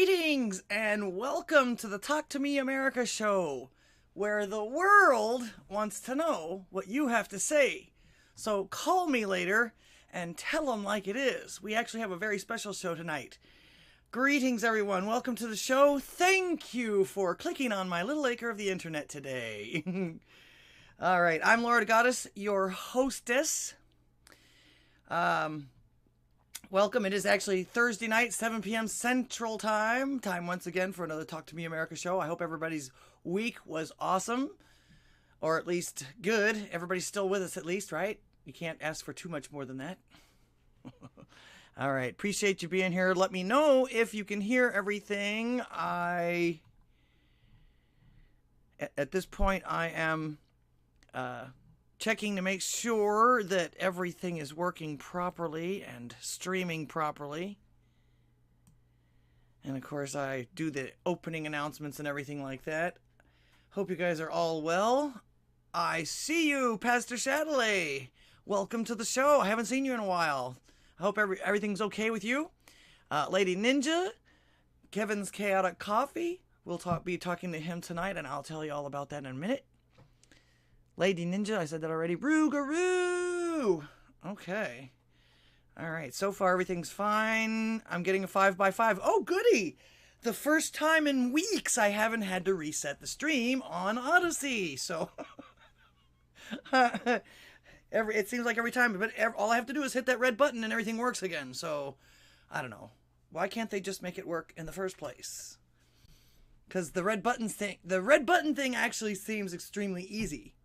Greetings and welcome to the Talk to Me America show, where the world wants to know what you have to say. So call me later and tell them like it is. We actually have a very special show tonight. Greetings everyone, welcome to the show. Thank you for clicking on my little acre of the internet today. Alright, I'm DGddss, your hostess. Welcome. It is actually Thursday night, 7 p.m. Central Time. Time once again for another Talk to Me America show. I hope everybody's week was awesome. Or at least good. Everybody's still with us at least, right? You can't ask for too much more than that. All right. Appreciate you being here. Let me know if you can hear everything. At this point, I am checking to make sure that everything is working properly and streaming properly. And of course, I do the opening announcements and everything like that. Hope you guys are all well. I see you, Pastor Shadley. Welcome to the show. I haven't seen you in a while. I hope everything's okay with you. Lady Ninja, Kevin's Chaotic Coffee. We'll be talking to him tonight, and I'll tell you all about that in a minute. Lady Ninja, I said that already. Roogaroo! Okay. Alright, so far everything's fine. I'm getting a 5x5. Oh, goody! The first time in weeks I haven't had to reset the stream on Odysee. So, it seems like every time, but all I have to do is hit that red button and everything works again. So, I don't know. Why can't they just make it work in the first place? Because the red button thing actually seems extremely easy.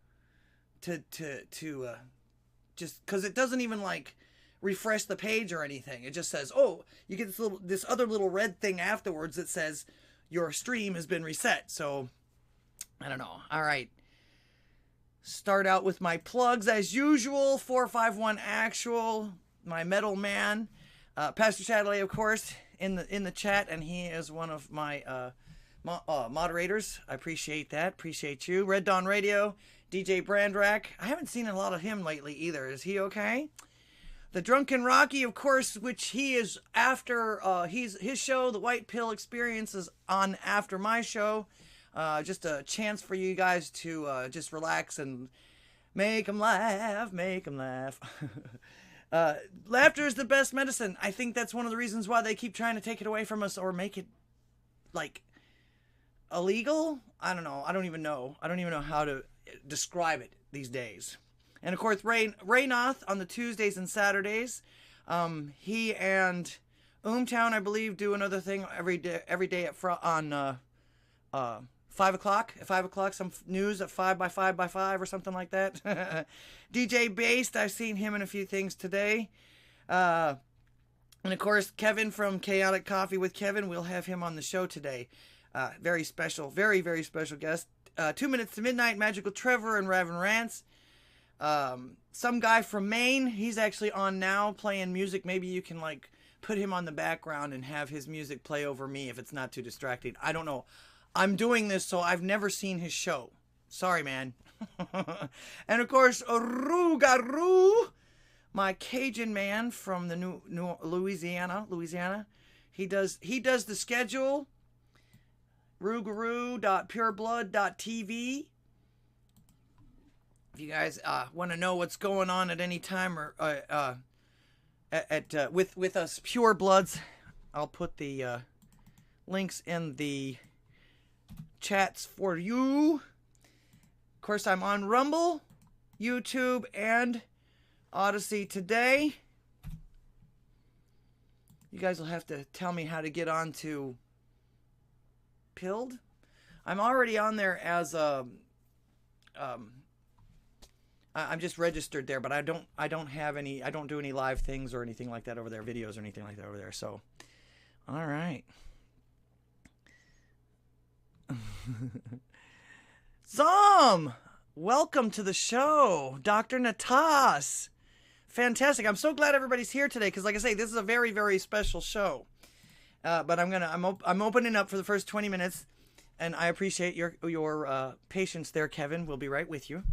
Just because it doesn't even like refresh the page or anything. It just says, oh, you get this other little red thing afterwards that says your stream has been reset. So I don't know. All right. Start out with my plugs as usual. 451 Actual, my metal man, Pastor Shadley, of course, in the chat, and he is one of my moderators. I appreciate that. Appreciate you. Red Dawn Radio. DJ Brandrack. I haven't seen a lot of him lately either. Is he okay? The Drunken Rocky, of course, which he is after his show, The White Pill Experience, is on after my show. Just a chance for you guys to just relax and make them laugh, make them laugh. Laughter is the best medicine. I think that's one of the reasons why they keep trying to take it away from us or make it like illegal. I don't know. I don't even know how to describe it these days. And of course, Raynoth on the Tuesdays and Saturdays. He and Town, I believe, do another thing every day on 5 o'clock. At 5 o'clock, some news at 5x5x5 or something like that. DJ Based, I've seen him in a few things today. And of course, Kevin from Chaotic Coffee with Kevin. We'll have him on the show today. Very special, very, very special guest. 2 Minutes to Midnight, Magical Trevor and Raven Rants. Some guy from Maine, he's actually on now playing music. Maybe you can like put him on the background and have his music play over me if it's not too distracting. I don't know. I'm doing this, so I've never seen his show. Sorry, man. And of course, Rougarou, my Cajun man from the New Louisiana. He does the schedule. Rougarou.pureblood.tv. If you guys want to know what's going on at any time or with us pure bloods, I'll put the links in the chats for you. Of course, I'm on Rumble, YouTube, and Odysee today. You guys will have to tell me how to get on to Pilled. I'm already on there as I'm just registered there, but I don't do any live things or anything like that over there, videos or anything like that over there. So, all right. Zom, welcome to the show, Dr. Natas. Fantastic. I'm so glad everybody's here today because, like I say, this is a very, very special show. But I'm opening up for the first 20 minutes, and I appreciate your patience there, Kevin. We'll be right with you.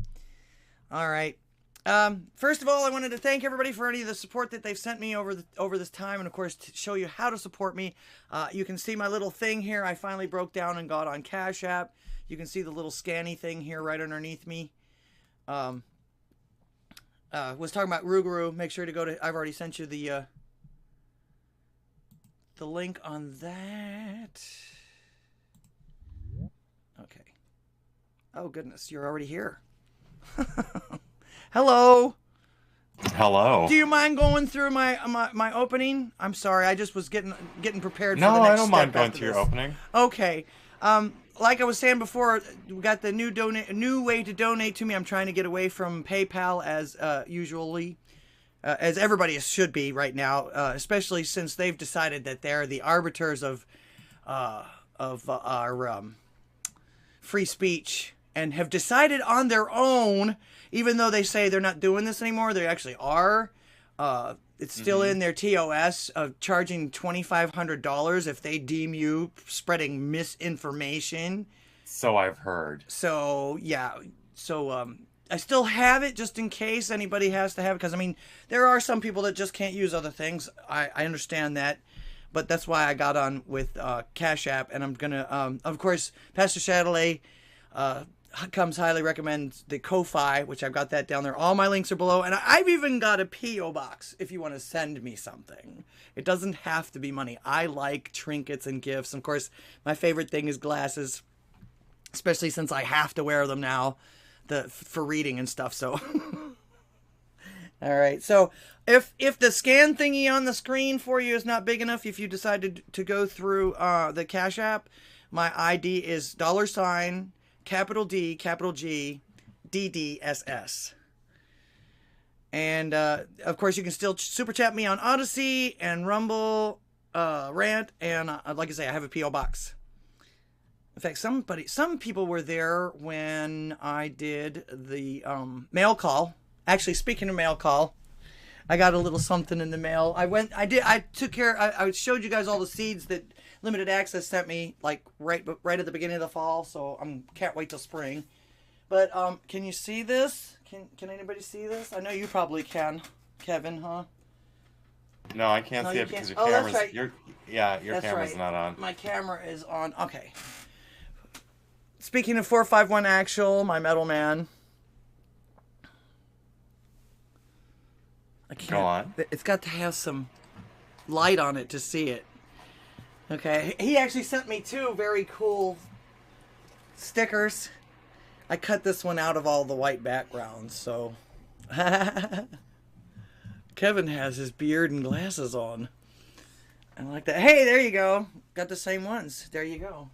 All right. First of all, I wanted to thank everybody for any of the support that they've sent me over this time, and of course to show you how to support me. You can see my little thing here. I finally broke down and got on Cash App. You can see the little scanny thing here right underneath me. Was talking about Rougarou. Make sure to go to. I've already sent you the link on that. Okay. Oh goodness, you're already here. Hello. Hello. Do you mind going through my opening? I'm sorry, I just was getting prepared for the next No, I don't step mind going after through your this. opening. Okay. Like I was saying before, we got the new way to donate to me. I'm trying to get away from PayPal as usually, as everybody should be right now, especially since they've decided that they're the arbiters of our free speech and have decided on their own. Even though they say they're not doing this anymore, they actually are. It's still in their TOS of charging $2,500 if they deem you spreading misinformation. So I've heard. So, yeah. So, I still have it just in case anybody has to have it. Because, I mean, there are some people that just can't use other things. I understand that. But that's why I got on with Cash App. And I'm going to, of course, Pastor Chatelet comes highly recommend the Ko-Fi, which I've got that down there. All my links are below, and I've even got a P.O. box if you want to send me something. It doesn't have to be money. I like trinkets and gifts. Of course, my favorite thing is glasses, especially since I have to wear them now for reading and stuff. So, all right. So, if the scan thingy on the screen for you is not big enough, if you decided to go through the Cash App, my ID is $ capital D, capital G, DGddss. And, of course, you can still super chat me on Odysee and Rumble, Rant, and, like I say, I have a P.O. box. In fact, some people were there when I did the, mail call. Actually, speaking of mail call, I got a little something in the mail. I showed you guys all the seeds that Limited Access sent me, like right at the beginning of the fall, so can't wait till spring. But can you see this? Can anybody see this? I know you probably can, Kevin, huh? No, I can't see it because your camera's that's right. your That's camera's right. not on. My camera is on. Okay. Speaking of 451 Actual, my metal man. I can't. Go on. It's got to have some light on it to see it. Okay, he actually sent me 2 very cool stickers. I cut this one out of all the white backgrounds, so Kevin has his beard and glasses on. I like that. Hey, there you go. Got the same ones. There you go.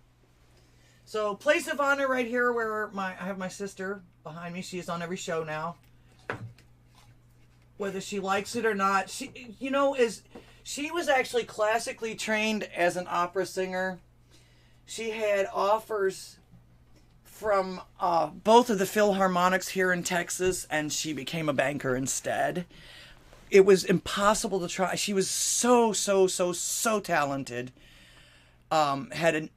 So, place of honor right here where I have my sister behind me. She is on every show now. Whether she likes it or not, she was actually classically trained as an opera singer. She had offers from both of the Philharmonics here in Texas, and she became a banker instead. It was impossible to try. She was so talented. Had an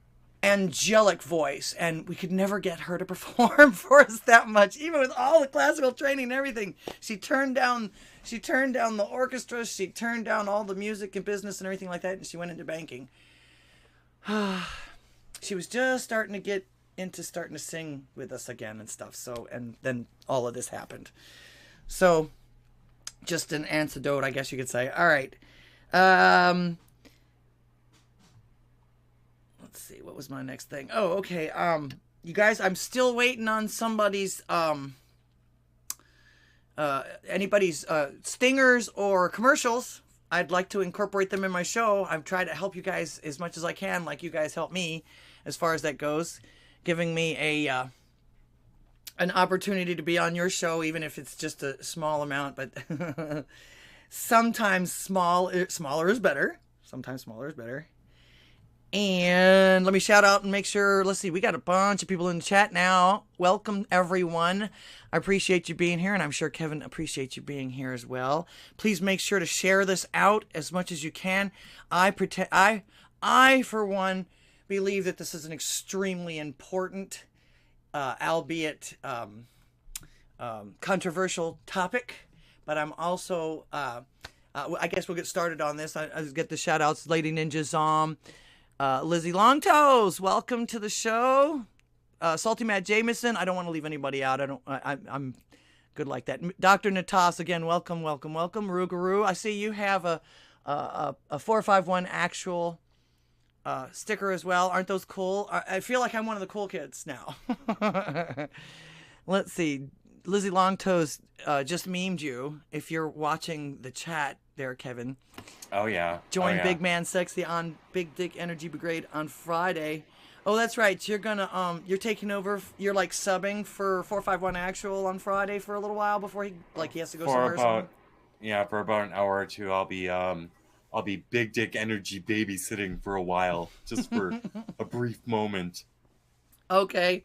angelic voice, and we could never get her to perform for us that much, even with all the classical training and everything. She turned down the orchestra, she turned down all the music and business and everything like that, and she went into banking. She was just starting to sing with us again and stuff. So, and then all of this happened. So, just an antidote, I guess you could say. All right. Let's see, what was my next thing? Oh, okay. You guys, I'm still waiting on somebody's anybody's stingers or commercials. I'd like to incorporate them in my show. I've tried to help you guys as much as I can, like you guys help me as far as that goes, giving me an opportunity to be on your show, even if it's just a small amount. But sometimes smaller is better. Sometimes smaller is better. And let me shout out and make sure, let's see, we got a bunch of people in the chat now. Welcome, everyone. I appreciate you being here, and I'm sure Kevin appreciates you being here as well. Please make sure to share this out as much as you can. I, for one, believe that this is an extremely important, albeit controversial topic, but I'm also, I guess we'll get started on this. I'll get the shout outs. Lady Ninja Zom, Lizzie Longtoes, welcome to the show. Salty Matt Jameson, I don't want to leave anybody out. I'm good like that. Dr. Natas, again, welcome. Rugaroo, I see you have a 451 actual sticker as well. Aren't those cool? I feel like I'm one of the cool kids now. Let's see. Lizzie Longtoes just memed you. If you're watching the chat there, Kevin. Oh, yeah. Join Big Man Sexy on Big Dick Energy Brigade on Friday. Oh, that's right. You're gonna you're taking over. You're like subbing for 451 Actual on Friday for a little while before he has to go somewhere. For about an hour or two. I'll be Big Dick Energy babysitting for a while, just for a brief moment. Okay.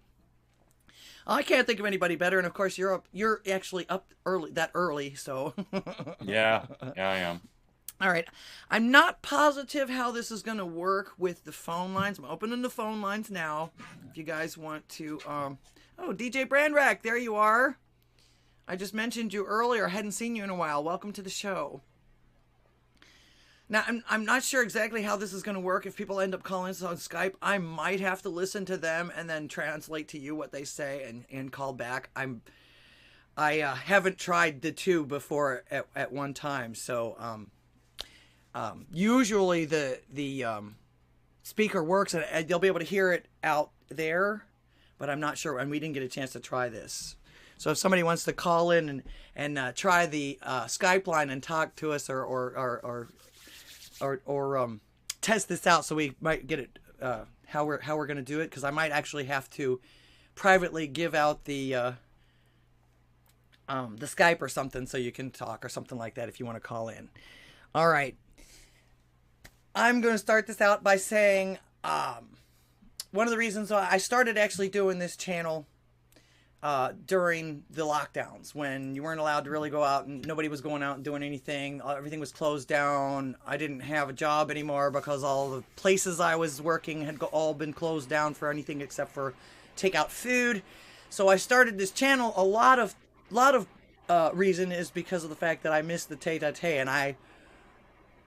I can't think of anybody better, and of course you're actually up early, so. Yeah, I am. All right, I'm not positive how this is going to work with the phone lines. I'm opening the phone lines now. If you guys want to, oh, DJ Brandrack, there you are. I just mentioned you earlier. I hadn't seen you in a while. Welcome to the show. Now, I'm not sure exactly how this is going to work. If people end up calling us on Skype, I might have to listen to them and then translate to you what they say and call back. I haven't tried the two before at one time, so usually the speaker works and they'll be able to hear it out there, but I'm not sure, and we didn't get a chance to try this. So if somebody wants to call in and try the Skype line and talk to us or test this out, so we might get it how we're going to do it, because I might actually have to privately give out the Skype or something so you can talk or something like that if you want to call in. All right, I'm going to start this out by saying one of the reasons I started actually doing this channel during the lockdowns, when you weren't allowed to really go out and nobody was going out and doing anything. Everything was closed down. I didn't have a job anymore because all the places I was working had all been closed down for anything except for takeout food. So I started this channel. A lot of reason is because of the fact that I missed the tete-a-tete, and I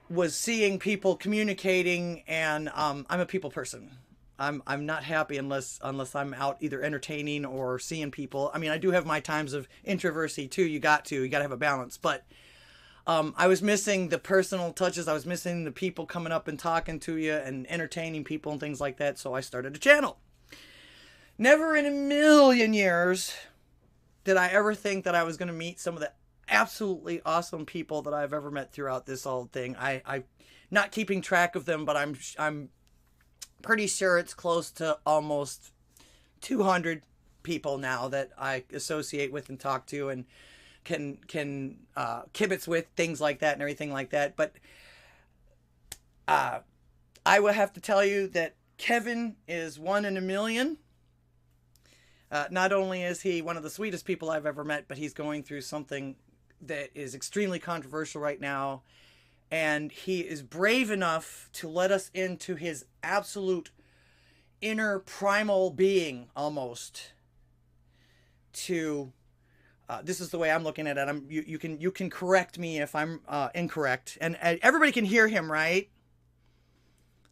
was seeing people communicating, and I'm a people person. I'm not happy unless I'm out either entertaining or seeing people. I mean, I do have my times of introversy too. You got to have a balance. But I was missing the personal touches. I was missing the people coming up and talking to you and entertaining people and things like that. So I started a channel. Never in a million years did I ever think that I was going to meet some of the absolutely awesome people that I've ever met throughout this whole thing. I'm not keeping track of them, but I'm pretty sure it's close to almost 200 people now that I associate with and talk to and can kibitz with, things like that and everything like that. But I will have to tell you that Kevin is one in a million. Not only is he one of the sweetest people I've ever met, but he's going through something that is extremely controversial right now. And he is brave enough to let us into his absolute inner primal being, almost. To this is the way I'm looking at it. You can correct me if I'm incorrect. And everybody can hear him, right?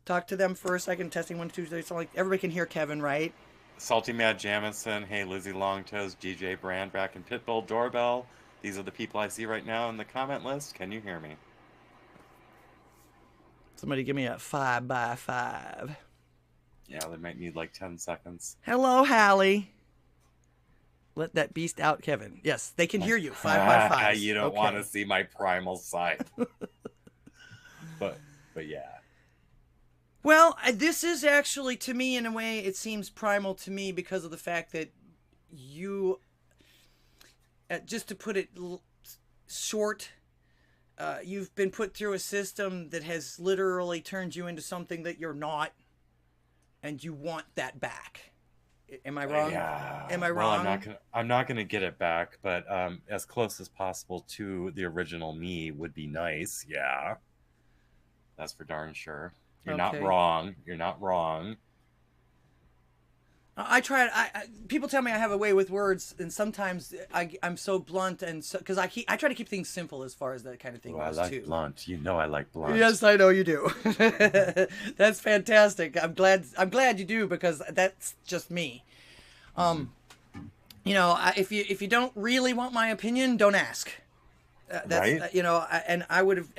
Talk to them for a second. Testing 1, 2, 3. So like everybody can hear Kevin, right? Salty Mad Jamison. Hey, Lizzie Longtoes, DJ Brandback, and Pitbull Doorbell. These are the people I see right now in the comment list. Can you hear me? Somebody give me a 5x5. Yeah, they might need like 10 seconds. Hello, Hallie. Let that beast out, Kevin. Yes, they can hear you. 5x5. You don't want to see my primal side. but yeah. Well, this is actually, to me, in a way, it seems primal to me because of the fact that you, just to put it short, you've been put through a system that has literally turned you into something that you're not, and you want that back. Am I wrong? Yeah. Am I wrong? Well, I'm not gonna get it back, but as close as possible to the original me would be nice. Yeah, that's for darn sure. You're not wrong. You're not wrong. I try. People tell me I have a way with words, and sometimes I'm so blunt, and because I try to keep things simple as far as that kind of thing Oh, I goes like too. blunt. You know I like blunt. Yes, I know you do. That's fantastic. I'm glad you do, because that's just me. You know, if you don't really want my opinion, don't ask. That's Right? you know, and I would have,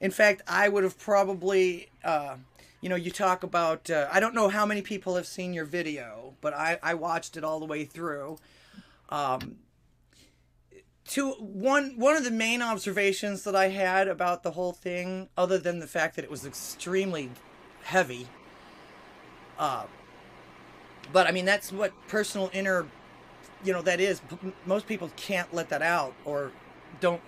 in fact, I would have probably, you know, you talk about. I don't know how many people have seen your video, but I watched it all the way through. One of the main observations that I had about the whole thing, other than the fact that it was extremely heavy, but I mean that's what personal inner, you know, that is. Most people can't let that out or don't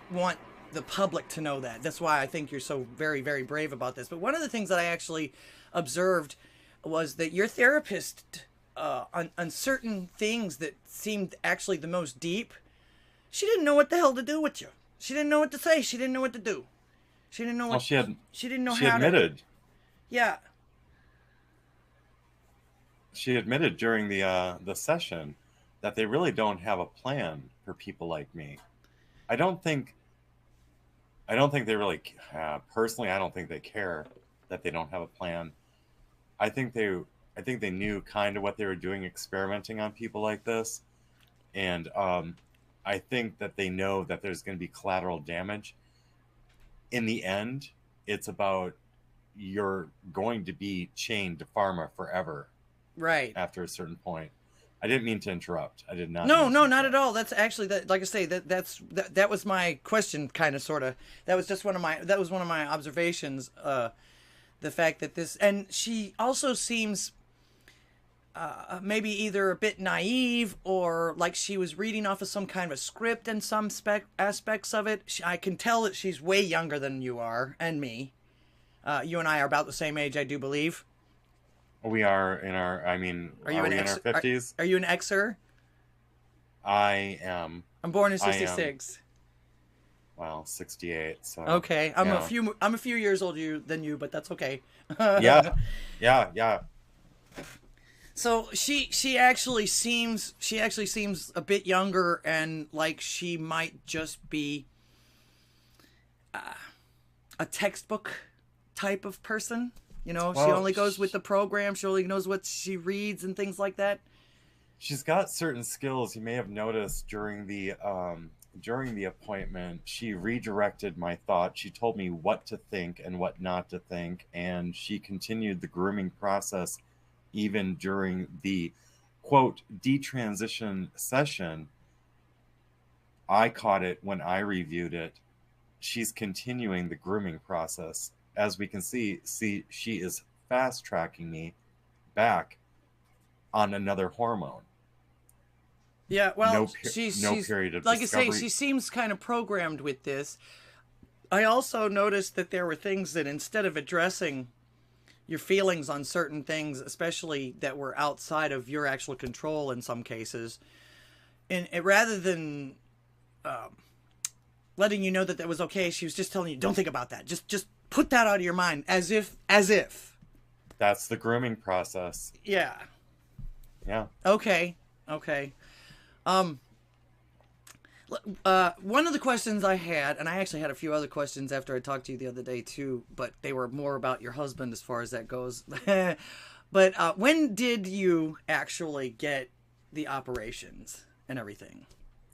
want the public to know that. That's why I think you're so very, very brave about this. But one of the things that I actually observed was that your therapist, on certain things that seemed actually the most deep, she didn't know what the hell to do with you. She didn't know what to say. She didn't know what to do. She didn't know what. Well, she didn't know she how admitted. to. Yeah. She admitted during the session that they really don't have a plan for people like me. I don't think they really personally. I don't think they care that they don't have a plan. I think they knew kind of what they were doing, experimenting on people like this, and I think that they know that there's going to be collateral damage. In the end, it's about you're going to be chained to pharma forever. Right. After a certain point. I didn't mean to interrupt. I did not. No, not at all. That's actually that. Like I say, that was my question, kind of, sort of. That was one of my observations. The fact that this, and she also seems maybe either a bit naive or like she was reading off of some kind of a script in some aspects of it. I can tell that she's way younger than you are and me. You and I are about the same age, I do believe. We are in our. I mean, are we in our 50s? Are you an Xer? I am. I'm born in '66. Well, 68. So okay, I'm a few years older than you, but that's okay. yeah. So she actually seems a bit younger, and like she might just be a textbook type of person. You know, well, she only goes with the program. She only knows what she reads and things like that. She's got certain skills. You may have noticed during the appointment, she redirected my thought. She told me what to think and what not to think, and she continued the grooming process even during the quote detransition session. I caught it when I reviewed it. She's continuing the grooming process. As we can see, she is fast tracking me back on another hormone. Yeah, well, she's period of like discovery. I say, she seems kind of programmed with this. I also noticed that there were things that instead of addressing your feelings on certain things, especially that were outside of your actual control in some cases, and rather than letting you know that was okay, she was just telling you, don't think about that. Just put that out of your mind, as if. That's the grooming process. Yeah. Yeah. Okay. One of the questions I had, and I actually had a few other questions after I talked to you the other day too, but they were more about your husband as far as that goes. But when did you actually get the operations and everything?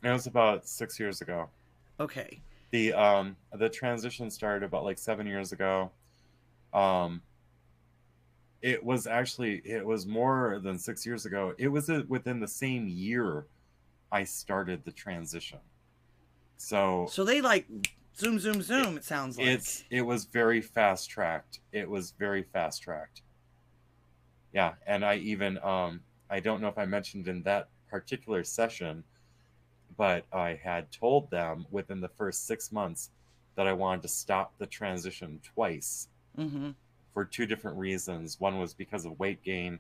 It was about 6 years ago. Okay. The transition started about like 7 years ago. It was more than 6 years ago. It was within the same year I started the transition. So they like zoom. It sounds like it was very fast tracked. Yeah, and I even I don't know if I mentioned in that particular session, but I had told them within the first 6 months that I wanted to stop the transition twice. Mm-hmm. For two different reasons. One was because of weight gain,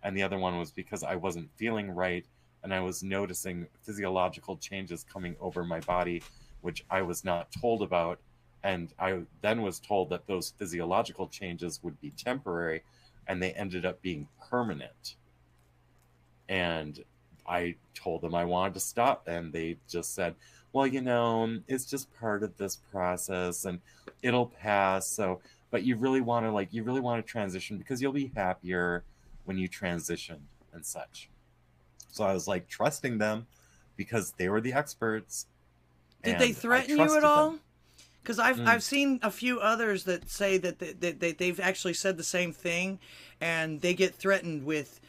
and the other one was because I wasn't feeling right, and I was noticing physiological changes coming over my body, which I was not told about. And I then was told that those physiological changes would be temporary, and they ended up being permanent. And I told them I wanted to stop, and they just said, well, it's just part of this process and it'll pass. So, but you really want to transition because you'll be happier when you transition and such. So I was like trusting them because they were the experts. Did they threaten you at all? Because I've seen a few others that say that they've actually said the same thing, and they get threatened with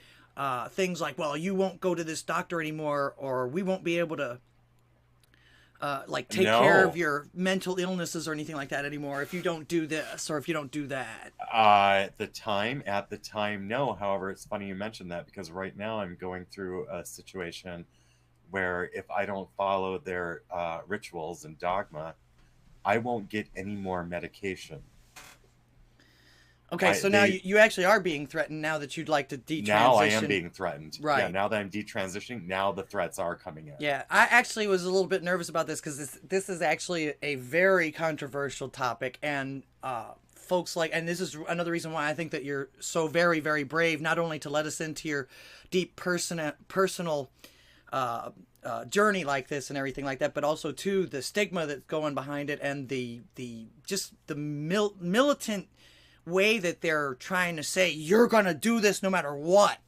things like, well, you won't go to this doctor anymore, or we won't be able to take care of your mental illnesses or anything like that anymore if you don't do this or if you don't do that. At the time, no. However, it's funny you mentioned that because right now I'm going through a situation where if I don't follow their rituals and dogma, I won't get any more medication. Okay, so now you actually are being threatened now that you'd like to detransition. Now I am being threatened. Right. Yeah, now that I'm detransitioning, now the threats are coming in. Yeah, I actually was a little bit nervous about this because this is actually a very controversial topic, and folks and this is another reason why I think that you're so very, very brave, not only to let us into your deep personal journey like this and everything like that, but also too the stigma that's going behind it and the militant way that they're trying to say you're gonna do this no matter what.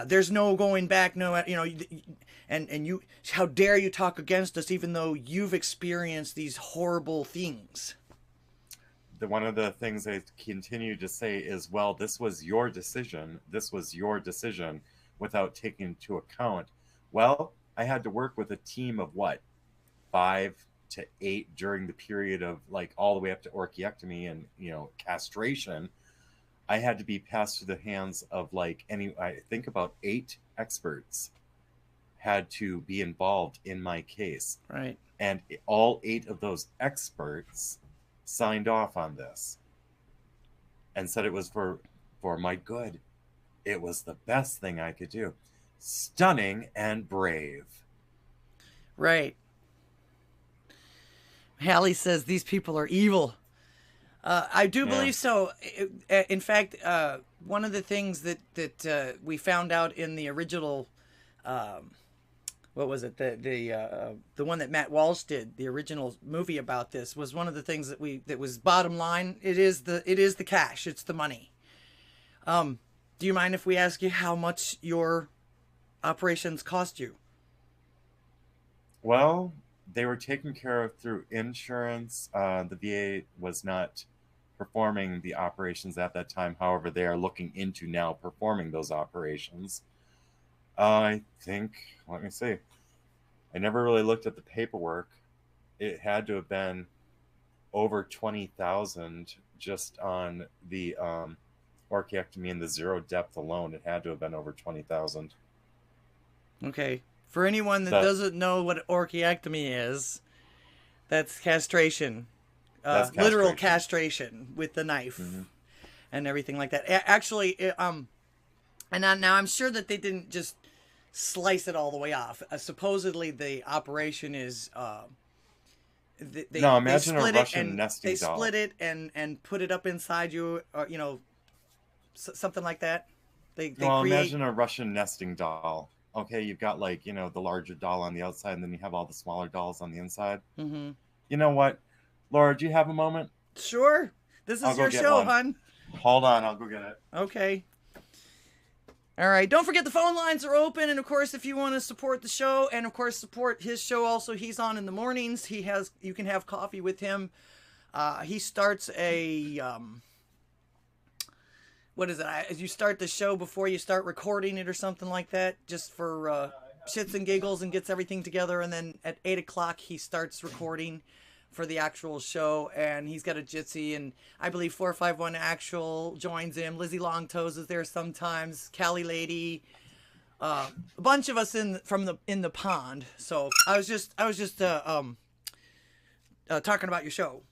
There's no going back. No, and you, how dare you talk against us even though you've experienced these horrible things. One of the things they continue to say is, well, this was your decision. This was your decision without taking into account. Well, I had to work with a team of 5 to 8 during the period of all the way up to orchiectomy and castration. I had to be passed through the hands of I think about 8 experts had to be involved in my case. Right. And all 8 of those experts signed off on this and said it was for my good. It was the best thing I could do. Stunning and brave. Right. Hallie says these people are evil. I do believe so. In fact, one of the things that we found out in the original, what was it? The one that Matt Walsh did, the original movie about this, was one of the things that was bottom line. It is the cash. It's the money. Do you mind if we ask you how much your operations cost you? Well, they were taken care of through insurance. The VA was not performing the operations at that time. However, they are looking into now performing those operations. I think, let me see. I never really looked at the paperwork. It had to have been over 20,000 just on the orchiectomy and the 0 depth alone. It had to have been over 20,000. Okay. For anyone that doesn't know what orchiectomy is, that's castration. That's castration. Literal castration with the knife and everything like that. Actually, and now I'm sure that they didn't just slice it all the way off. Supposedly the operation is imagine a Russian nesting doll. They split it and put it up inside you, or, something like that. Imagine a Russian nesting doll. Okay, you've got the larger doll on the outside, and then you have all the smaller dolls on the inside. Mm-hmm. You know what, Laura? Do you have a moment? Sure. This is your show, hon. Hold on, I'll go get it. Okay. All right. Don't forget the phone lines are open, and of course, if you want to support the show, and of course support his show, also he's on in the mornings. You can have coffee with him. He starts a what is it? You start the show before you start recording it or something like that, just for shits and giggles, and gets everything together. And then at 8 o'clock, he starts recording for the actual show. And he's got a Jitsi, and I believe 451 Actual joins him. Lizzie Longtoes is there sometimes. Callie Lady, a bunch of us in the pond. So I was just talking about your show.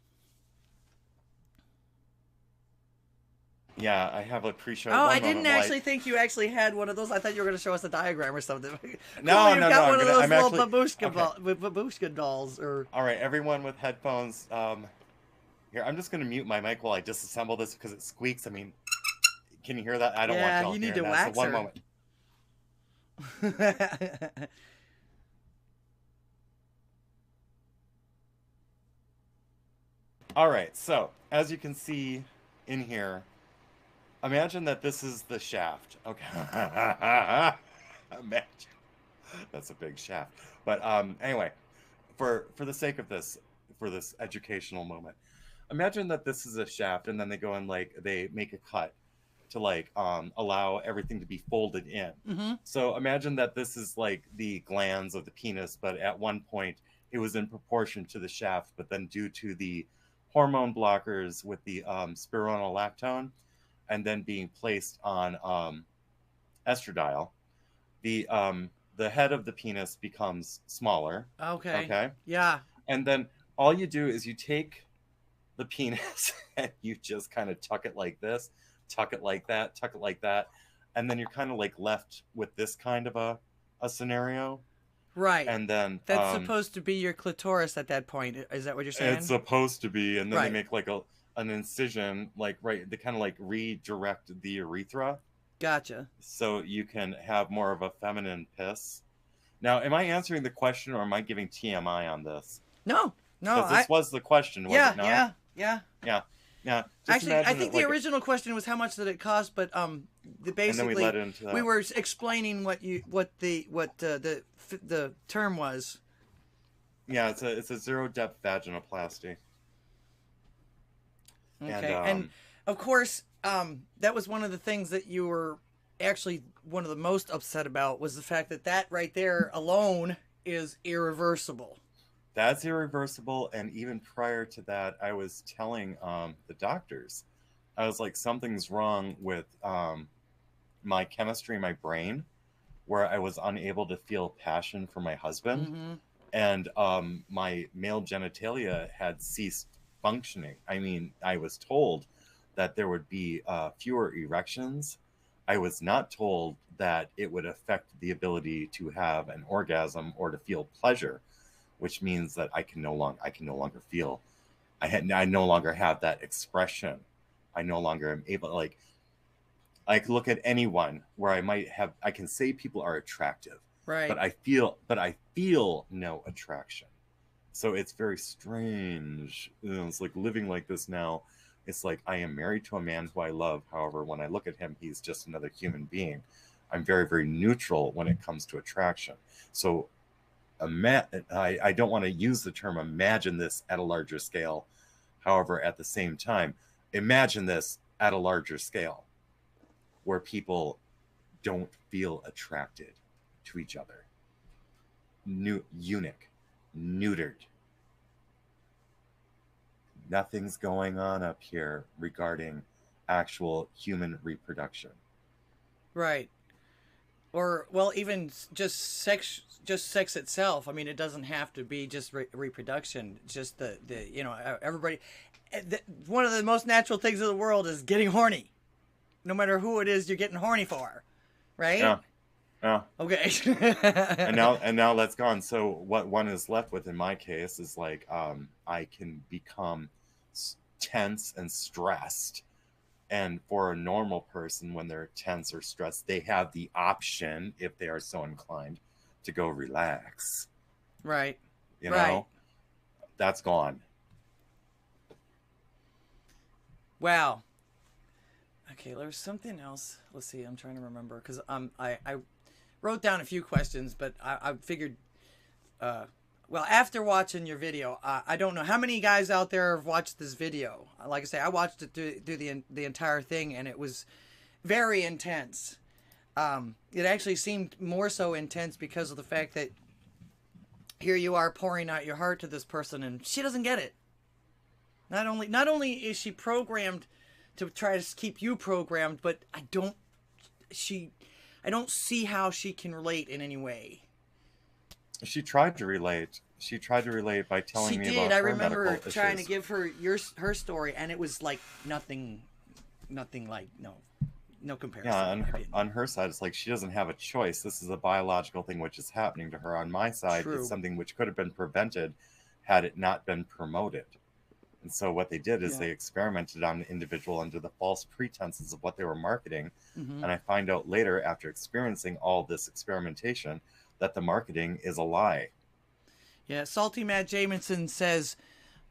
Yeah, I have a pre-show. Oh, I didn't actually think you actually had one of those. I thought you were going to show us a diagram or something. No, you've got one of those little actually... babushka dolls. All right, everyone with headphones. Here, I'm just going to mute my mic while I disassemble this because it squeaks. I mean, can you hear that? I don't want y'all you need hearing to that. wax So one her. moment. All right, so as you can see in here, imagine that this is the shaft. Okay. Imagine. That's a big shaft. But anyway, for the sake of this, for this educational moment, imagine that this is a shaft, and then they go and like they make a cut to like allow everything to be folded in. Mm-hmm. So imagine that this is like the glands of the penis, but at one point it was in proportion to the shaft, but then due to the hormone blockers with the spironolactone, and then being placed on estradiol, the head of the penis becomes smaller. Okay. Okay. Yeah. And then all you do is you take the penis and you just kind of tuck it like this, tuck it like that, tuck it like that, and then you're kind of like left with this kind of a scenario. Right. And then that's supposed to be your clitoris at that point. Is that what you're saying? It's supposed to be, and then Right. they make like an incision, like right, they kind of like redirect the urethra. Gotcha. So you can have more of a feminine piss. Now, am I answering the question, or am I giving TMI on this? No. Because this was the question, was it not? Yeah. Just actually, I think the like original question was how much did it cost, but basically and then we led into that. We were explaining what the term was. Yeah, it's a zero depth vaginoplasty. Okay, and of course, that was one of the things that you were actually one of the most upset about, was the fact that right there alone is irreversible. That's irreversible, and even prior to that, I was telling the doctors, I was like, something's wrong with my chemistry in my brain, where I was unable to feel passion for my husband, mm-hmm. and my male genitalia had ceased functioning. I mean, I was told that there would be fewer erections. I was not told that it would affect the ability to have an orgasm or to feel pleasure, which means that I can no longer feel. I no longer have that expression. I no longer am able, like I can look at anyone where I can say people are attractive, right? But I feel no attraction. So it's very strange. It's like living like this now. It's like I am married to a man who I love. However, when I look at him, he's just another human being. I'm very, very neutral when it comes to attraction. So I don't want to use the term imagine this at a larger scale. However, at the same time, imagine this at a larger scale where people don't feel attracted to each other. Eunuch, neutered. Nothing's going on up here regarding actual human reproduction. Right. Or, well, even just sex itself. I mean, it doesn't have to be just reproduction. Just the everybody. One of the most natural things in the world is getting horny. No matter who it is you're getting horny for, right? Yeah. Okay. and now that's gone. So what one is left with in my case is like I can become tense and stressed. And for a normal person, when they're tense or stressed, they have the option, if they are so inclined, to go relax. Right. You know, that's gone. Wow. Okay, there's something else. Let's see. I'm trying to remember because I wrote down a few questions, but I figured. Well, after watching your video, I don't know how many guys out there have watched this video. Like I say, I watched it through the entire thing, and it was very intense. It actually seemed more so intense because of the fact that here you are pouring out your heart to this person, and she doesn't get it. Not only is she programmed to try to keep you programmed, but I don't see how she can relate in any way. She tried to relate. She tried to relate by telling me about her medical issues. I remember trying to give her her story, and it was like nothing like no comparison. Yeah, on her side, it's like she doesn't have a choice. This is a biological thing which is happening to her. On my side, It's something which could have been prevented had it not been promoted. And so what they did is they experimented on the individual under the false pretenses of what they were marketing. Mm-hmm. And I find out later, after experiencing all this experimentation, that the marketing is a lie. Yeah, Salty Matt Jamison says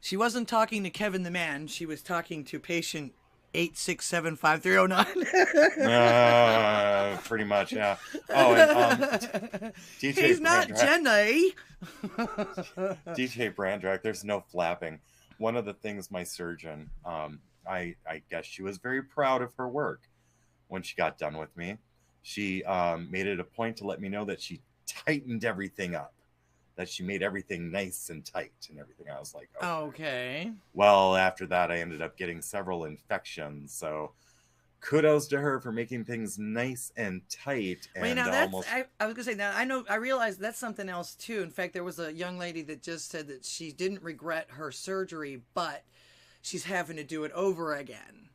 she wasn't talking to Kevin the Man. She was talking to patient 8675309. Pretty much, yeah. Oh, and DJ he's not Jenny. DJ Brandrak, there's no flapping. One of the things my surgeon, I guess she was very proud of her work when she got done with me. She made it a point to let me know that she tightened everything up, that she made everything nice and tight and everything. I was like, okay. Well, after that, I ended up getting several infections. So kudos to her for making things nice and tight. And well, now that's, I was gonna say, now I realized that's something else too. In fact, there was a young lady that just said that she didn't regret her surgery, but she's having to do it over again.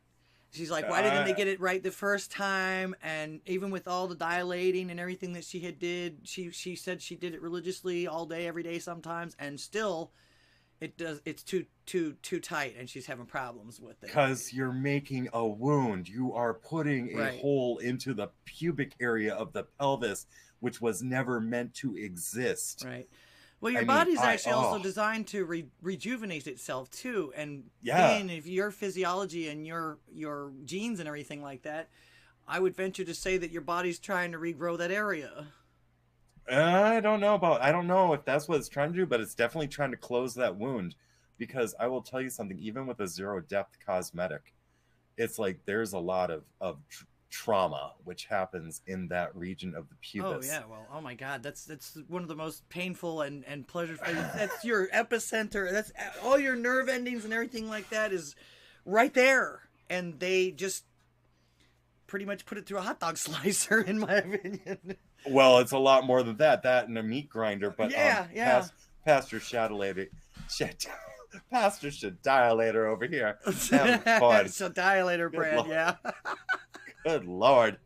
She's like, why didn't they get it right the first time? And even with all the dilating and everything that she had did, she said she did it religiously all day, every day sometimes, and still it's too tight, and she's having problems with it. Because you're making a wound. You are putting a hole into the pubic area of the pelvis, which was never meant to exist. Right. Well, your body's actually also designed to rejuvenate itself too, and being if your physiology and your genes and everything like that, I would venture to say that your body's trying to regrow that area. I don't know if that's what it's trying to do, but it's definitely trying to close that wound. Because I will tell you something, even with a zero depth cosmetic, it's like there's a lot of trauma which happens in that region of the pubis. Oh yeah, well, oh my God, that's one of the most painful and pleasurable. That's your epicenter. That's all your nerve endings and everything like that is right there, and they just pretty much put it through a hot dog slicer, in my opinion. Well, it's a lot more than that and a meat grinder. But Pastor Pastor Shadilator over here having fun. Shadilator brand, yeah. Good Lord.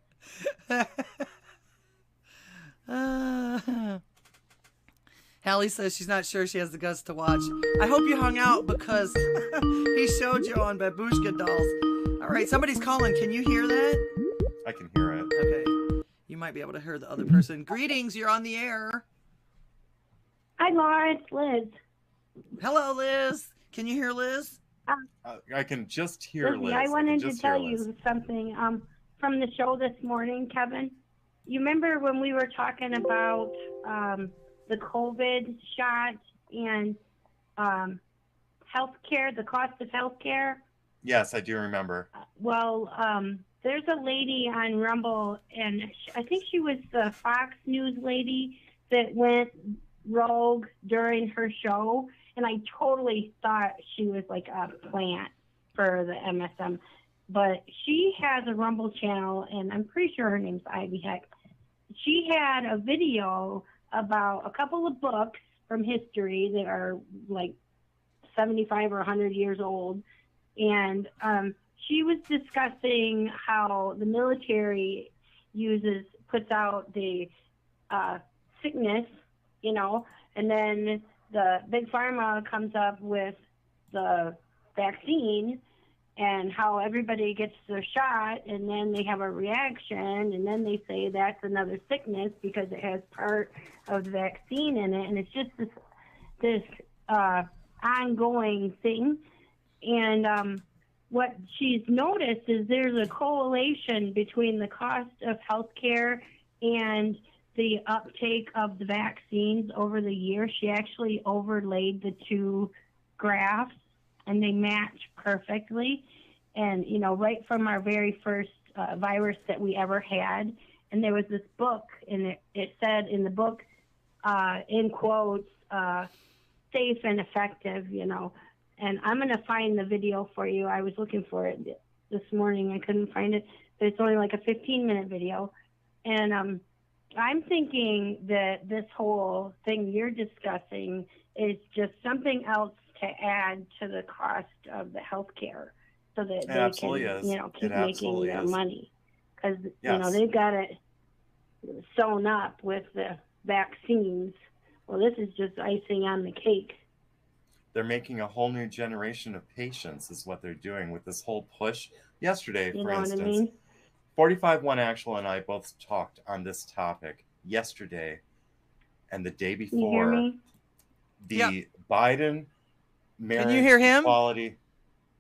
Hallie says she's not sure she has the guts to watch. I hope you hung out because he showed you on Babushka dolls. All right, somebody's calling. Can you hear that? I can hear it. Okay. You might be able to hear the other person. Greetings, you're on the air. Hi, Laura. It's Liz. Hello, Liz. Can you hear Liz? I can just hear Liz. I wanted to tell you something from the show this morning, Kevin. You remember when we were talking about the COVID shot and healthcare, the cost of healthcare? Yes, I do remember. There's a lady on Rumble, and I think she was the Fox News lady that went rogue during her show, and I totally thought she was like a plant for the MSM. But she has a Rumble channel, and I'm pretty sure her name's Ivy Heck. She had a video about a couple of books from history that are like 75 or 100 years old, and she was discussing how the military puts out the sickness, and then the big pharma comes up with the vaccine, and how everybody gets their shot, and then they have a reaction, and then they say that's another sickness because it has part of the vaccine in it, and it's just this ongoing thing. And what she's noticed is there's a correlation between the cost of healthcare and the uptake of the vaccines over the years. She actually overlaid the two graphs, and they match perfectly. And, right from our very first virus that we ever had, and there was this book, and it said in the book, in quotes, safe and effective, And I'm going to find the video for you. I was looking for it this morning. I couldn't find it, but it's only like a 15-minute video. And I'm thinking that this whole thing you're discussing is just something else to add to the cost of the healthcare, so that they can, keep making their money. Because, they've got it sewn up with the vaccines. Well, this is just icing on the cake. They're making a whole new generation of patients is what they're doing with this whole push. Yesterday, You for know instance, what I mean? 45-1 Actual and I both talked on this topic yesterday and the day Can you hear before. me? The Yep. Biden marriage Can you hear him? equality.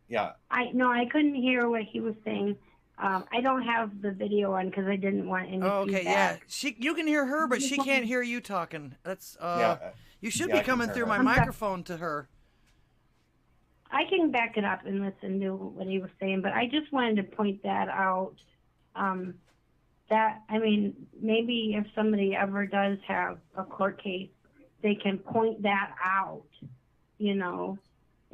Yeah. I couldn't hear what he was saying. I don't have the video on because I didn't want any Oh, okay, feedback. yeah. You can hear her, but she can't hear you talking. That's Yeah. You should Yeah, be I can coming hear through her. my I'm sorry. microphone to her. I can back it up and listen to what he was saying, but I just wanted to point that out. That, I mean, maybe if somebody ever does have a court case, they can point that out, you know.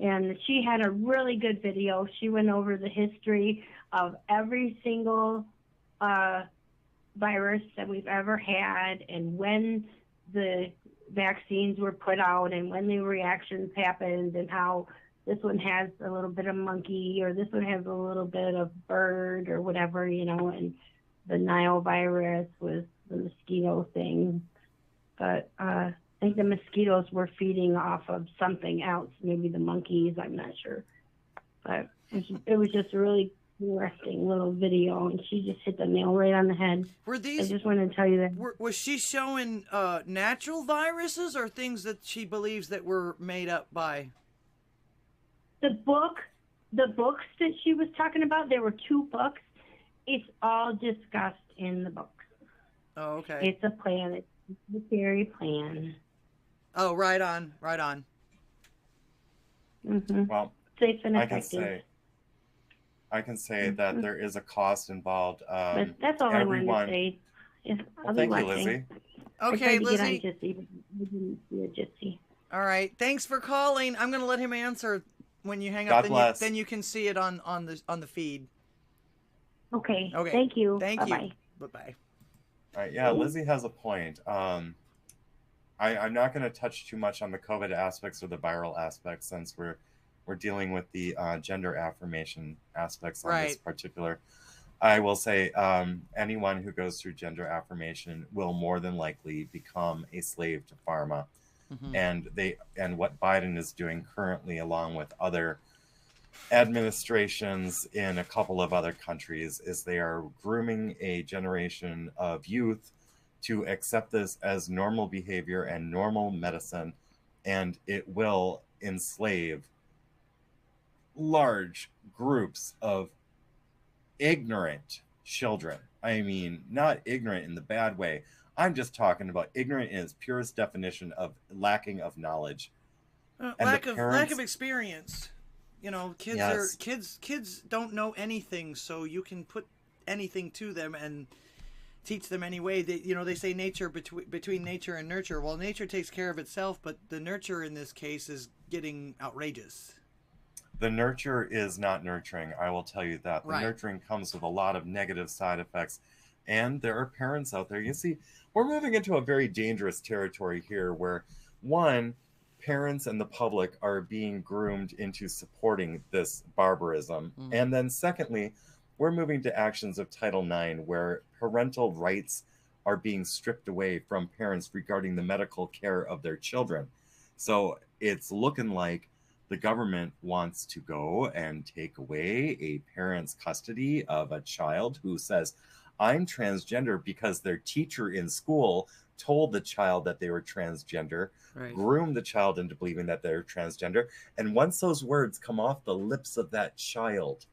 And she had a really good video. She went over the history of every single virus that we've ever had and when the vaccines were put out and when the reactions happened and how this one has a little bit of monkey or this one has a little bit of bird or whatever, you know, and the Nile virus was the mosquito thing. But I think the mosquitoes were feeding off of something else, maybe the monkeys, I'm not sure. But it was just a really interesting little video, and she just hit the nail right on the head. Were I these just wanted to tell you that. was she showing natural viruses or things that she believes that were made up by? The books that she was talking about, there were 2 books. It's all discussed in the books. Oh, okay. It's a plan. It's a theory plan. Oh, right on, right on. Mm-hmm. Well, Safe and I effective. can say that there is a cost involved. But that's all I wanted to say. I'll be Thank you, watching. Lizzie. I Okay, tried to get on Lizzie. Jitsi, but I didn't see a Jitsi. All right. Thanks for calling. I'm gonna let him answer when you hang God up. bless. Then you can see it on the feed. Okay. Okay. Thank you. Thank Bye-bye. you. Bye-bye. All right, yeah, Lizzie has a point. I'm not going to touch too much on the COVID aspects or the viral aspects since we're dealing with the gender affirmation aspects on this Right. particular. I will say anyone who goes through gender affirmation will more than likely become a slave to pharma. Mhm. And what Biden is doing currently, along with other administrations in a couple of other countries, is they are grooming a generation of youth to accept this as normal behavior and normal medicine, and it will enslave large groups of ignorant children. I mean, not ignorant in the bad way. I'm just talking about ignorant in its purest definition of lacking of knowledge. And Lack the of parents- experience. You know, kids Yes. kids don't know anything, so you can put anything to them and teach them anyway. They say nature between nature and nurture. Well, nature takes care of itself, but the nurture in this case is getting outrageous. The nurture is not nurturing. I will tell you that. The Right. nurturing comes with a lot of negative side effects. And there are parents out there. You see, we're moving into a very dangerous territory here where, one, parents and the public are being groomed into supporting this barbarism. And then secondly, we're moving to actions of Title IX where parental rights are being stripped away from parents regarding the medical care of their children. So it's looking like the government wants to go and take away a parent's custody of a child who says, I'm transgender because their teacher in school told the child that they were transgender, Right. groomed the child into believing that they're transgender. And once those words come off the lips of that child,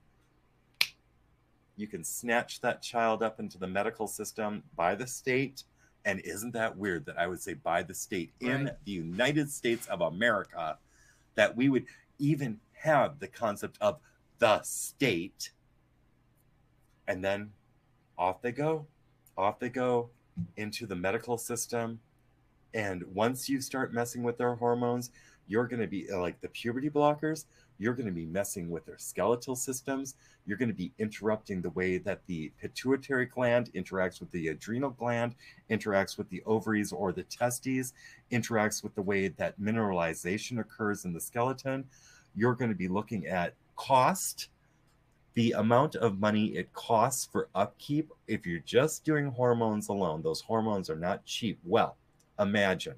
you can snatch that child up into the medical system by the state. And isn't that weird that I would say by the state in Right. the United States of America, that we would even have the concept of the state? And then off they go into the medical system. And once you start messing with their hormones, you're going to be like the puberty blockers. You're going to be messing with their skeletal systems. You're going to be interrupting the way that the pituitary gland interacts with the adrenal gland, interacts with the ovaries or the testes, interacts with the way that mineralization occurs in the skeleton. You're going to be looking at cost, the amount of money it costs for upkeep. If you're just doing hormones alone, those hormones are not cheap. Well, imagine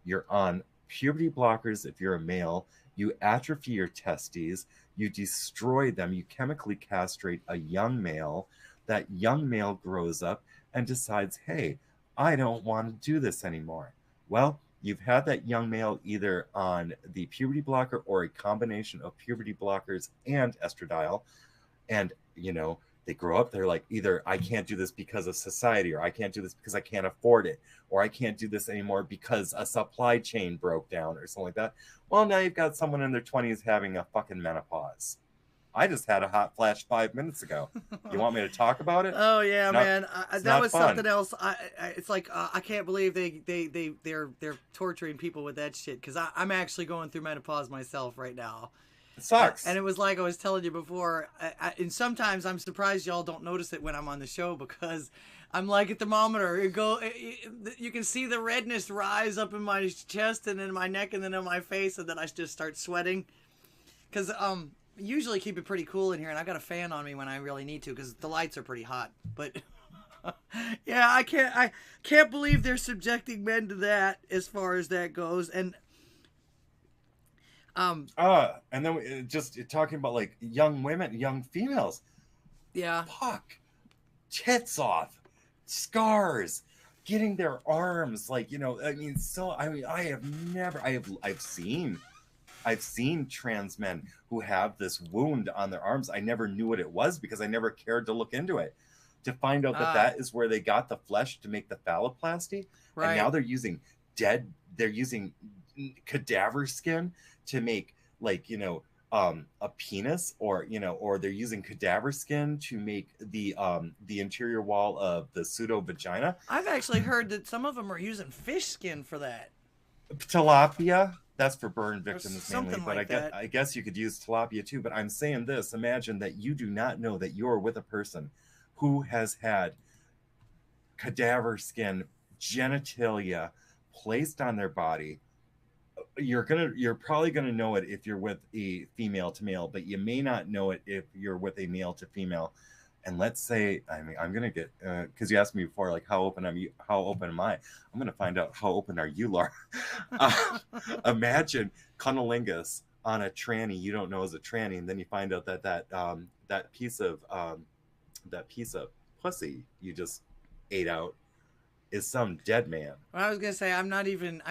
you're on puberty blockers, if you're a male, you atrophy your testes, you destroy them, you chemically castrate a young male. That young male grows up and decides, hey, I don't want to do this anymore. Well, you've had that young male either on the puberty blocker or a combination of puberty blockers and estradiol. And, you know, they grow up, they're like, either I can't do this because of society, or I can't do this because I can't afford it, or I can't do this anymore because a supply chain broke down or something like that. Well, now you've got someone in their 20s having a fucking menopause. I just had a hot flash 5 minutes ago. You want me to talk about it? Oh yeah, man, that was fun. something else. It's like I can't believe they're torturing people with that shit, because I'm actually going through menopause myself right now. It sucks. And it was like I was telling you before, and sometimes I'm surprised y'all don't notice it when I'm on the show, because I'm like a thermometer. You can see the redness rise up in my chest and in my neck and then in my face, and then I just start sweating. Because usually keep it pretty cool in here, and I got a fan on me when I really need to, because the lights are pretty hot. But yeah, I can't believe they're subjecting men to that as far as that goes. And then just talking about like young women, young females. Yeah. Fuck. Tits off, scars, getting their arms, like, you know, I mean, I've seen trans men who have this wound on their arms. I never knew what it was because I never cared to look into it, to find out that is where they got the flesh to make the phalloplasty. Right. And now they're using cadaver skin to make, like, you know, a penis, or, you know, or they're using cadaver skin to make the interior wall of the pseudo vagina. I've actually heard that some of them are using fish skin for that. Tilapia. That's for burn victims mainly, but like I guess you could use tilapia too. But I'm saying this: imagine that you do not know that you're with a person who has had cadaver skin genitalia placed on their body. You're probably gonna know it if you're with a female to male, but you may not know it if you're with a male to female. And let's say, I mean, I'm gonna get, because you asked me before, like, how open am I? I'm gonna find out how open are you, Laura. Imagine cunnilingus on a tranny you don't know is a tranny, and then you find out that piece of pussy you just ate out is some dead man. Well, I was gonna say I'm not even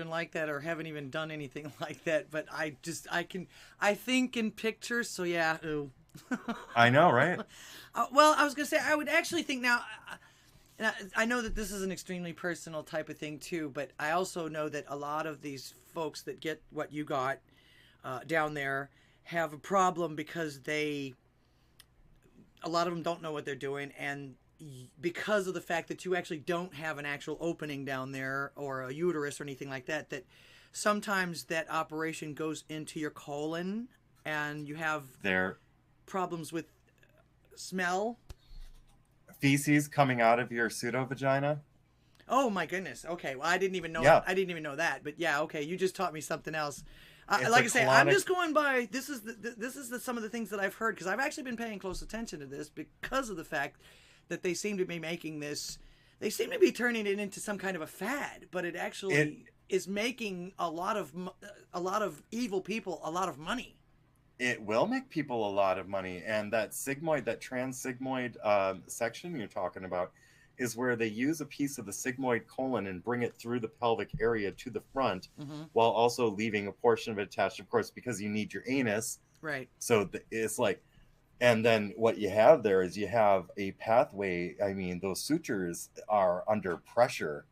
like that, or haven't even done anything like that, but I think in pictures. So yeah. Ooh. I know, right? Well, I was gonna say I would actually think now. And I know that this is an extremely personal type of thing too, but I also know that a lot of these folks that get what you got down there have a problem because a lot of them don't know what they're doing, and because of the fact that you actually don't have an actual opening down there or a uterus or anything like that, that sometimes that operation goes into your colon and you have problems with smell. Feces coming out of your pseudo vagina. Oh my goodness. Okay. Well, I didn't even know. Yeah. I didn't even know that. But yeah. Okay. You just taught me something else. Like I say, I'm just going by. This is some of the things that I've heard, because I've actually been paying close attention to this because of the fact that they seem to be making this. They seem to be turning it into some kind of a fad, but it actually is making a lot of evil people a lot of money. It will make people a lot of money, and that sigmoid, that trans sigmoid section you're talking about, is where they use a piece of the sigmoid colon and bring it through the pelvic area to the front, while also leaving a portion of it attached, of course, because you need your anus. Right. So it's like, and then what you have there is you have a pathway. I mean, those sutures are under pressure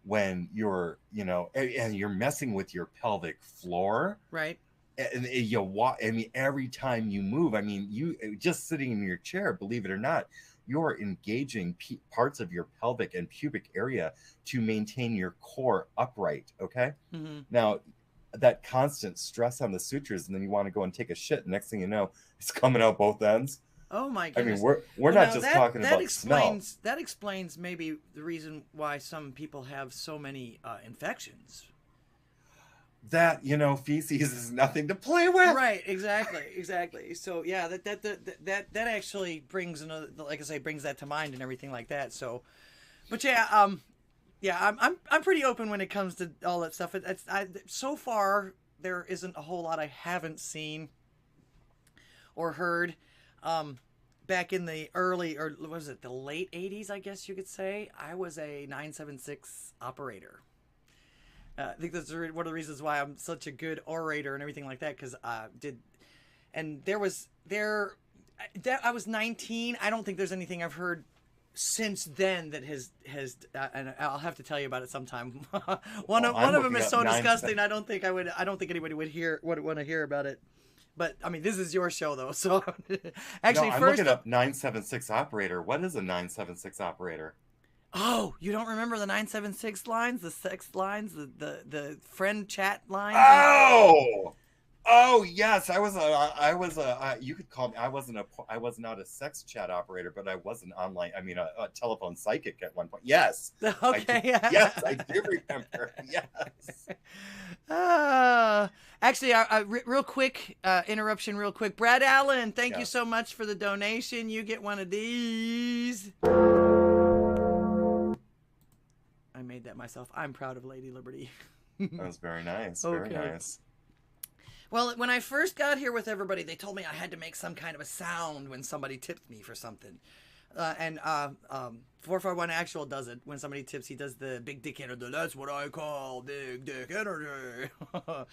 when you're, you know, and you're messing with your pelvic floor. Right. And you walk. I mean, every time you move, I mean, you just sitting in your chair, believe it or not, you're engaging parts of your pelvic and pubic area to maintain your core upright. Okay. Now, that constant stress on the sutures, and then you want to go and take a shit. The next thing you know, it's coming out both ends. Oh my goodness! I mean, we're not just talking about smell. That explains maybe the reason why some people have so many infections. That, you know, feces is nothing to play with. Right, exactly. So yeah, that actually brings another, like I say, brings that to mind and everything like that. So, but yeah, yeah, I'm pretty open when it comes to all that stuff. So far there isn't a whole lot I haven't seen or heard. Back in the early, or was it the late 80s, I guess you could say, I was a 976 operator. I think that's one of the reasons why I'm such a good orator and everything like that, because I was 19. I don't think there's anything I've heard since then that has and I'll have to tell you about it sometime. one of them is so disgusting. I don't think anybody would want to hear about it. But I mean, this is your show though, so actually, I'm looking up 976 operator. What is a 976 operator? Oh, you don't remember the 976 lines, the sex lines, the friend chat lines? Oh yes, you could call me. I was not a sex chat operator, but I was an online. I mean, a telephone psychic at one point. Yes. Okay. Yes, I do remember. Yes. Actually, real quick interruption. Real quick, Brad Allen, thank you so much for the donation. You get one of these. I made that myself. I'm proud of Lady Liberty. That was very nice. Okay. Very nice. Well, when I first got here with everybody, they told me I had to make some kind of a sound when somebody tipped me for something. And 441 Actual does it. When somebody tips, he does the big dick energy. That's what I call big dick energy.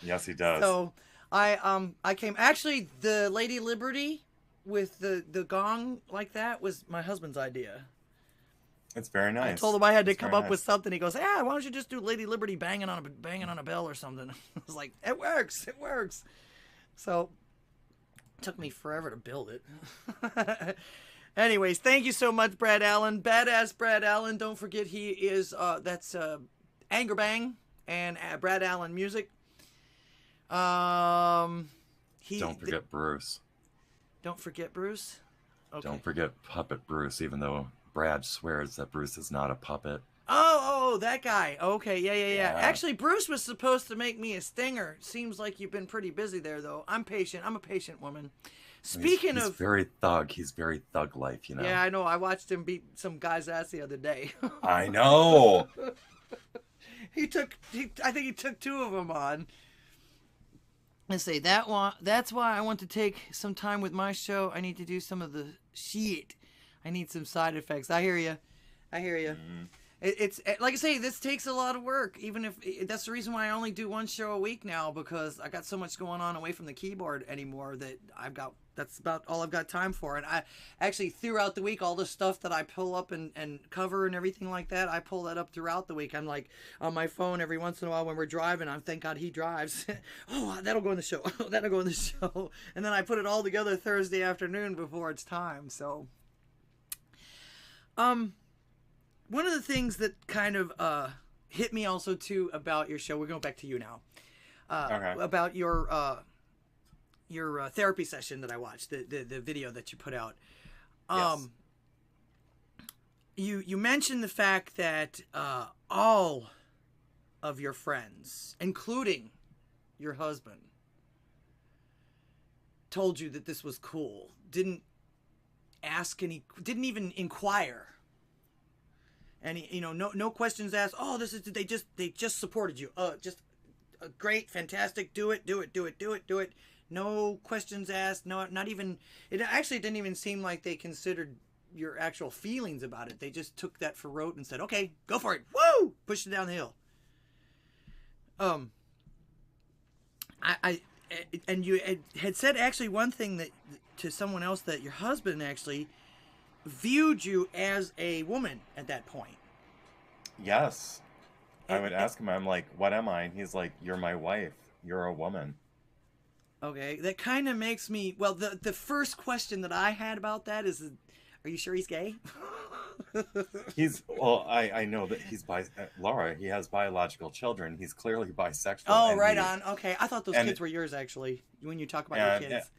Yes, he does. So I came. Actually, the Lady Liberty with the gong like that was my husband's idea. It's very nice. I told him I had to come up with something. He goes, "Yeah, why don't you just do Lady Liberty banging on a bell or something?" I was like, "It works. It works." So it took me forever to build it. Anyways, thank you so much, Brad Allen. Badass Brad Allen. Don't forget he is that's Anger Bang and Brad Allen Music. Don't forget Bruce. Don't forget Bruce. Okay. Don't forget Puppet Bruce, even though Brad swears that Bruce is not a puppet. Oh, that guy. Okay, yeah. Actually, Bruce was supposed to make me a stinger. Seems like you've been pretty busy there, though. I'm patient. I'm a patient woman. Speaking he's of... very thug. He's very thug-like, you know. Yeah, I know. I watched him beat some guy's ass the other day. I know. I think he took 2 of them on. Let's say that's why I want to take some time with my show. I need to do some of the shit. I need some side effects. I hear you. Mm-hmm. It's like I say, this takes a lot of work. Even if that's the reason why I only do one show a week now, because I got so much going on away from the keyboard anymore that that's about all I've got time for. And I actually, throughout the week, all the stuff that I pull up and cover and everything like that, I pull that up throughout the week. I'm like on my phone every once in a while when we're driving. Thank God he drives. Oh, that'll go in the show. That'll go in the show. And then I put it all together Thursday afternoon before it's time. So, one of the things that kind of hit me also too about your show, we're going back to you now, okay. About your therapy session that I watched, the video that you put out. Yes. You mentioned the fact that all of your friends, including your husband, told you that this was cool. Didn't even inquire. And no questions asked. Oh, they just supported you. Just great, fantastic. Do it. No questions asked. No, not even. It actually didn't even seem like they considered your actual feelings about it. They just took that for rote and said, "Okay, go for it. Woo!" Pushed it down the hill. And you had said actually one thing that to someone else, that your husband actually viewed you as a woman at that point. Yes. I would ask him, I'm like, what am I? And he's like, you're my wife. You're a woman. Okay. That kind of makes me... Well, the first question that I had about that is, are you sure he's gay? I know that he's Laura, he has biological children. He's clearly bisexual. Oh, right on. Okay. I thought those kids were yours, actually, when you talk about your kids.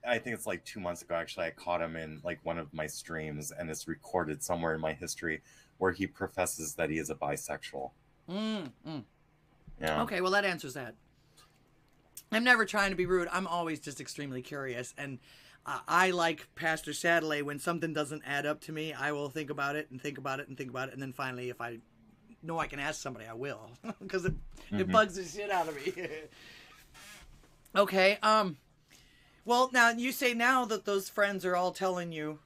I think it's like 2 months ago, actually, I caught him in like one of my streams, and it's recorded somewhere in my history where he professes that he is a bisexual. Yeah. Okay, well, that answers that. I'm never trying to be rude. I'm always just extremely curious. And I, like Pastor Shadley, when something doesn't add up to me, I will think about it and think about it and think about it. And then finally, if I know I can ask somebody, I will, because it bugs the shit out of me. Okay. Well, now you say now that those friends are all telling you,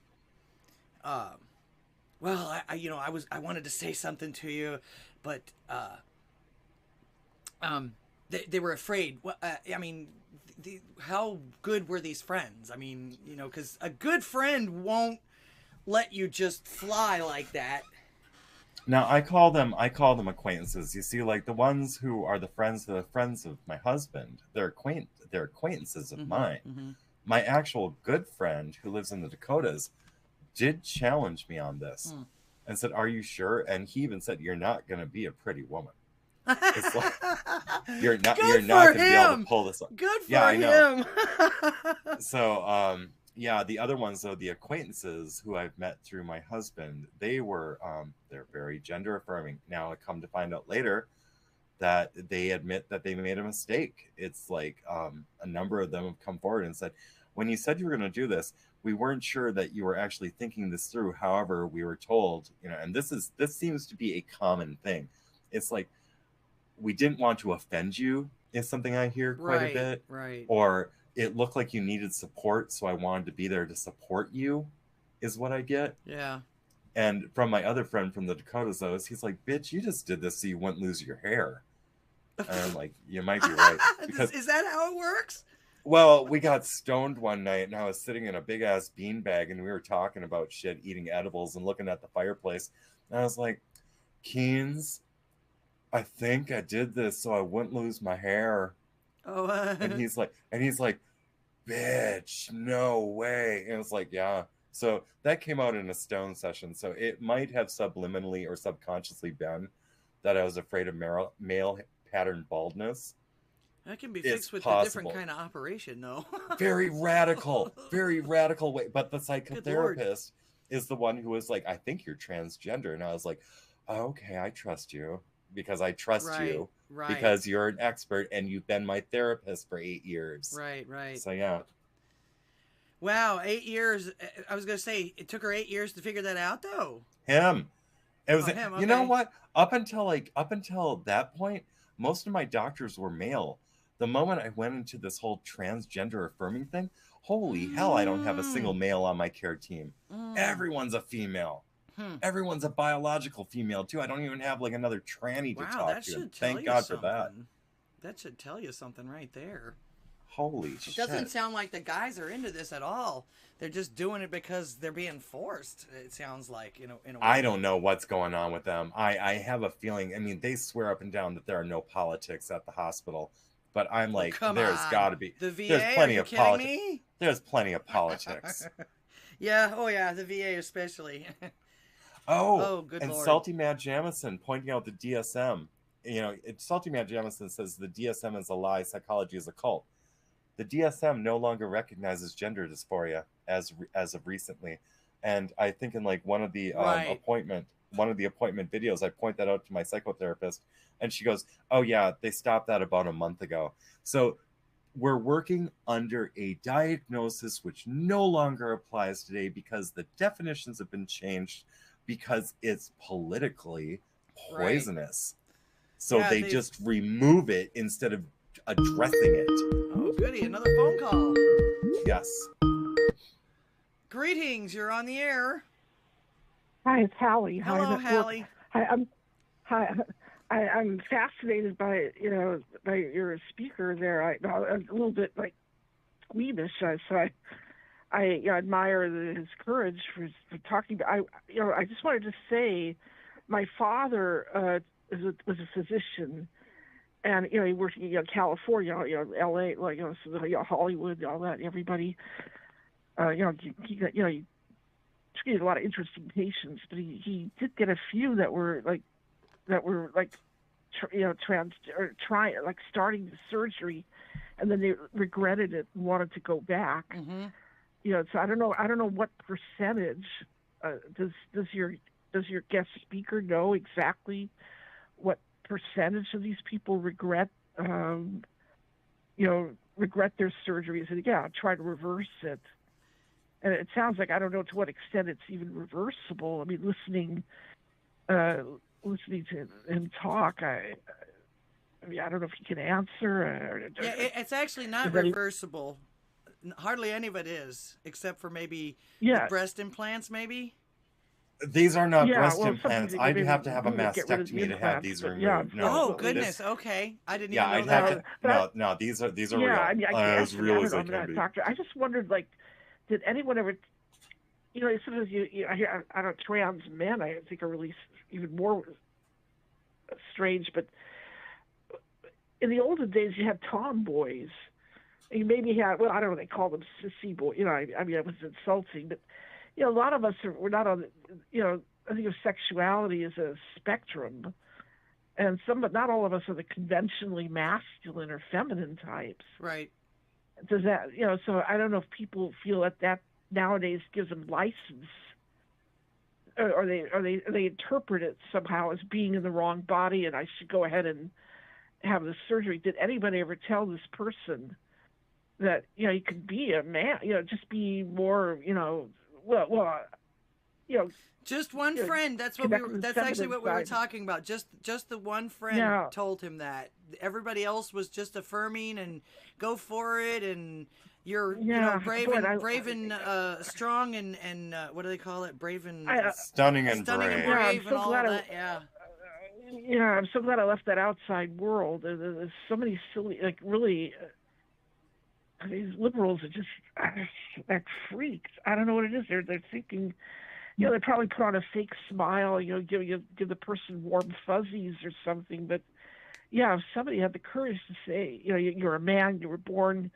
well, I wanted to say something to you, but they were afraid. I mean, how good were these friends? I mean, because a good friend won't let you just fly like that. Now I call them acquaintances. You see, like the ones who are the friends of my husband, they're acquaintances of mine. Mm-hmm. My actual good friend who lives in the Dakotas did challenge me on this and said, "Are you sure?" And he even said, "You're not going to be a pretty woman. It's like, you're not going to be able to pull this off." Good for I him. So, the other ones, though, the acquaintances who I've met through my husband, they're very gender affirming. Now I come to find out later that they admit that they made a mistake. It's like a number of them have come forward and said, when you said you were going to do this, we weren't sure that you were actually thinking this through. However, we were told, and this seems to be a common thing. It's like, we didn't want to offend you is something I hear quite a bit. Right. Or it looked like you needed support, so I wanted to be there to support you, is what I get. Yeah. And from my other friend from the Dakotas, though, he's like, "Bitch, you just did this so you wouldn't lose your hair." And I'm like, you might be right. Because, is that how it works? Well, we got stoned one night, and I was sitting in a big-ass beanbag, and we were talking about shit, eating edibles, and looking at the fireplace. And I was like, "Keynes, I think I did this so I wouldn't lose my hair." Oh, and he's like, "Bitch, no way." And it's like, yeah. So that came out in a stone session. So it might have subliminally or subconsciously been that I was afraid of male pattern baldness. That can be fixed with possible. a different kind of operation, though. very radical way. But the psychotherapist is the one who was like, "I think you're transgender." And I was like, "Oh, okay, I trust you because I trust you because you're an expert and you've been my therapist for 8 years." Right. So, yeah. Wow, 8 years. I was going to say, it took her 8 years to figure that out, though. Him. It was, him, okay. You know what? Up until that point, most of my doctors were male. The moment I went into this whole transgender affirming thing, holy hell, I don't have a single male on my care team. Everyone's a female. Everyone's a biological female, too. I don't even have like another tranny to talk to. Thank God for that. That should tell you something right there. Holy shit. It doesn't sound like the guys are into this at all. They're just doing it because they're being forced, it sounds like, in a way. I don't know what's going on with them. I have a feeling, I mean, they swear up and down that there are no politics at the hospital. But I'm like, there's got to be. The VA, there's plenty are you of kidding politics. me? There's plenty of politics. Yeah, oh yeah, the VA especially. Good Lord. Salty Mad Jamison pointing out the DSM. Salty Mad Jamison says the DSM is a lie, psychology is a cult. The DSM no longer recognizes gender dysphoria as of recently. And I think in like one of the appointment videos, I point that out to my psychotherapist. And she goes, "Oh, yeah, they stopped that about a month ago." So we're working under a diagnosis which no longer applies today because the definitions have been changed because it's politically poisonous. So they just remove it instead of addressing it. Oh, goody. Another phone call. Yes. Greetings. You're on the air. Hi, it's Hallie. Hello, Hallie. I'm fascinated by your speaker there. I'm a little bit like squeamish, so I admire his courage for talking. I just wanted to say, my father was a physician, and he worked in California, L.A., Hollywood, all that. Everybody, he treated a lot of interesting patients, but he did get a few that were starting the surgery, and then they regretted it and wanted to go back. Mm-hmm. So I don't know what percentage does your guest speaker know exactly what percentage of these people regret their surgeries, and try to reverse it. And it sounds like, I don't know to what extent it's even reversible. I mean, listening listening to him talk, I mean, I don't know if he can answer. Yeah, it's actually not reversible. Hardly any of it is, except for maybe the breast implants, maybe. These are not breast implants. I'd have to have a mastectomy to have these removed. Yeah, no, oh goodness. Okay, I didn't yeah, even know I'd that. have to. No, these are real. I mean, as real as they can be. Doctor, I just wondered, like, did anyone ever? You know, sometimes I hear, I don't, trans men, I think are really even more strange. But in the olden days, you had tomboys. You maybe had, well, I don't know, they call them sissy boys. You know, I mean, it was insulting, but you know, a lot of us we're not on. You know, I think of sexuality as a spectrum, and but not all of us are the conventionally masculine or feminine types. Right. Does that, you know? So I don't know if people feel that nowadays gives them license, or they interpret it somehow as being in the wrong body, and I should go ahead and have the surgery. Did anybody ever tell this person that, you know, you could be a man, you know, just be more, you know, well, you know, just one friend. That's what that's actually what we were talking about. Just the one friend told him that. Everybody else was just affirming and go for it, and you're you know, brave and strong and what do they call it? Brave and stunning and brave and all that. Yeah, I'm so glad I left that outside world. There's so many silly, like, really. These liberals are just like freaks. I don't know what it is. They're thinking, you know, they probably put on a fake smile, you know, give the person warm fuzzies or something. But yeah, if somebody had the courage to say, you know, you're a man, you were born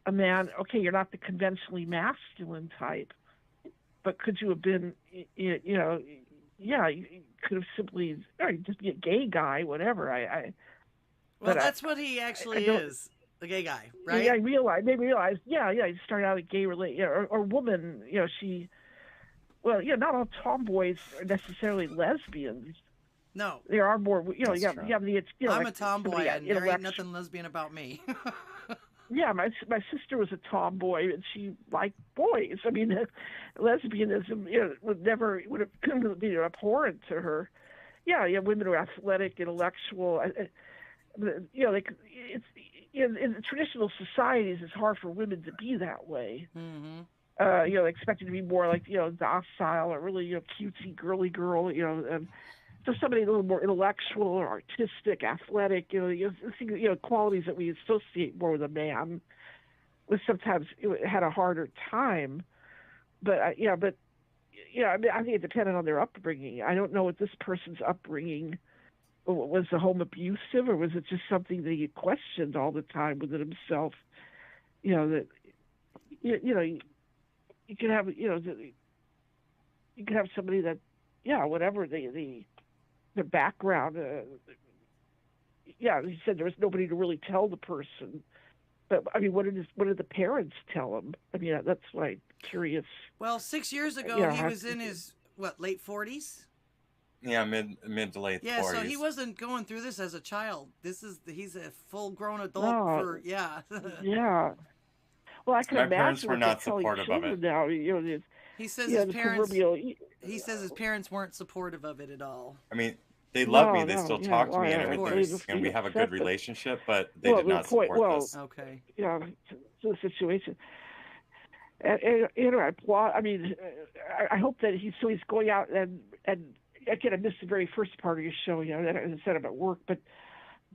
a man. Okay, you're not the conventionally masculine type, but could you have been, you know, yeah, you could have simply, or just be a gay guy, whatever. Well, that's what he actually is. The gay guy, right? Yeah, they realized, you start out a gay relation, or woman, you know, well, yeah, not all tomboys are necessarily lesbians. No. There are more, you know, you have the, you know, I'm like a tomboy, and there ain't nothing lesbian about me. Yeah, my sister was a tomboy, and she liked boys. I mean, lesbianism, you know, would have been abhorrent to her. Yeah, women who are athletic, intellectual, you know, it's, in traditional societies, it's hard for women to be that way. Mm-hmm. You know, expected to be more like, you know, docile or really, you know, cutesy, girly girl, you know, so somebody a little more intellectual or artistic, athletic, you know, qualities that we associate more with a man, was sometimes had a harder time. But I mean, I think it depended on their upbringing. I don't know what this person's upbringing. Was the home abusive, or was it just something that he questioned all the time within himself? You know, that you know, you can have, you know, you can have somebody that, whatever the background. He said there was nobody to really tell the person. But I mean, what did the parents tell him? I mean, that's why I'm curious. Well, 6 years ago, he was in his late 40s. Yeah, mid to late 40s. Yeah, so he wasn't going through this as a child. He's a full-grown adult yeah. Well, I can My imagine parents were not supportive of it. Now, you know, he says his parents. He says his parents weren't supportive of it at all. I mean, they love me. They still talk to me and everything, and we have a good relationship. But they did not support this. Okay. Yeah, to the situation. And you know, I applaud. I mean, I hope that he's going out and again, I missed the very first part of your show, you know, that I said about work, but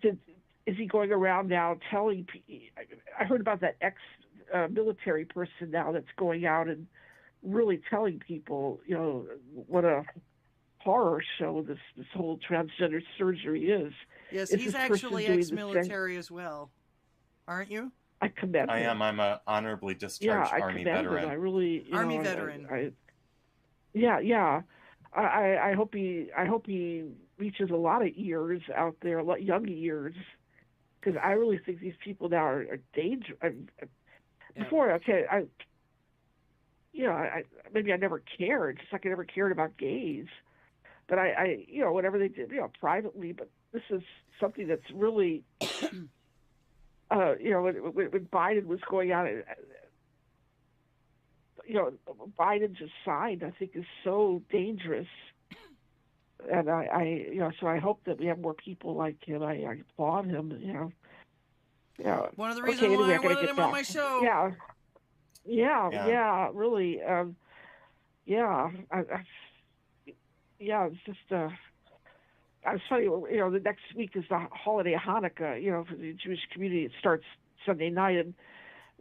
is he going around now telling people? I heard about that ex-military person now that's going out and really telling people, you know, what a horror show this whole transgender surgery is. Yes, he's actually ex-military as well, aren't you? I commend him. I am. I'm an honorably discharged Army veteran. Him. I really, Army veteran. Yeah. I hope he reaches a lot of ears out there, a lot young ears, because I really think these people now are dangerous. Before, okay, maybe I never cared, just like I never cared about gays, but I you know, whatever they did, you know, privately. But this is something that's really, you know, when Biden was going out. You know, Biden just signed, I think, is so dangerous. and I so I hope that we have more people like him. I applaud him. Yeah. One of the reasons why I wanted him on my show. Yeah. Really. Yeah. Yeah. It's just. It's funny. The next week is the holiday of Hanukkah. For the Jewish community, it starts Sunday night, and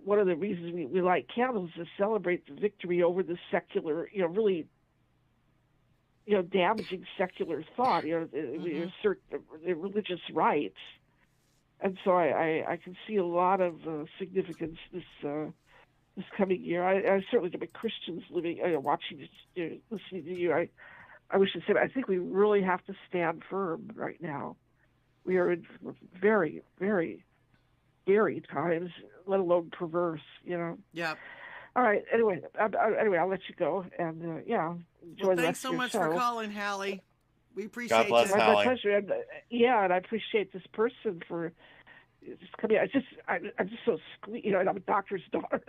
one of the reasons we light candles is to celebrate the victory over the secular, really, damaging secular thought. We assert the religious rights, and so I can see a lot of significance this coming year. I certainly to Christians living, watching, listening to you. I wish to say, I think we really have to stand firm right now. We are in very, very scary times, let alone perverse. Yeah. All right. Anyway, I'll let you go, and enjoy the thanks rest so of your much show. for calling, Hallie. We appreciate God bless you. Hallie. My pleasure. And, and I appreciate this person for just coming. I'm just so and I'm a doctor's daughter.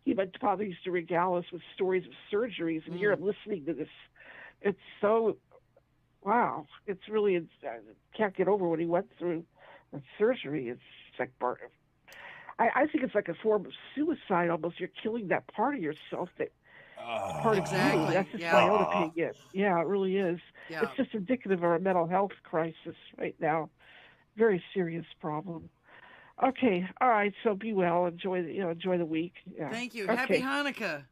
My father used to regale us with stories of surgeries, and here I'm listening to this. It's so, wow. It's really, I can't get over what he went through in surgery. It's like, I think it's like a form of suicide almost. You're killing that part of yourself, that part of you. That's just my own opinion. Yeah, it really is. Yeah. It's just indicative of a mental health crisis right now. Very serious problem. Okay, all right. So be well. Enjoy the week. Yeah. Thank you. Okay. Happy Hanukkah.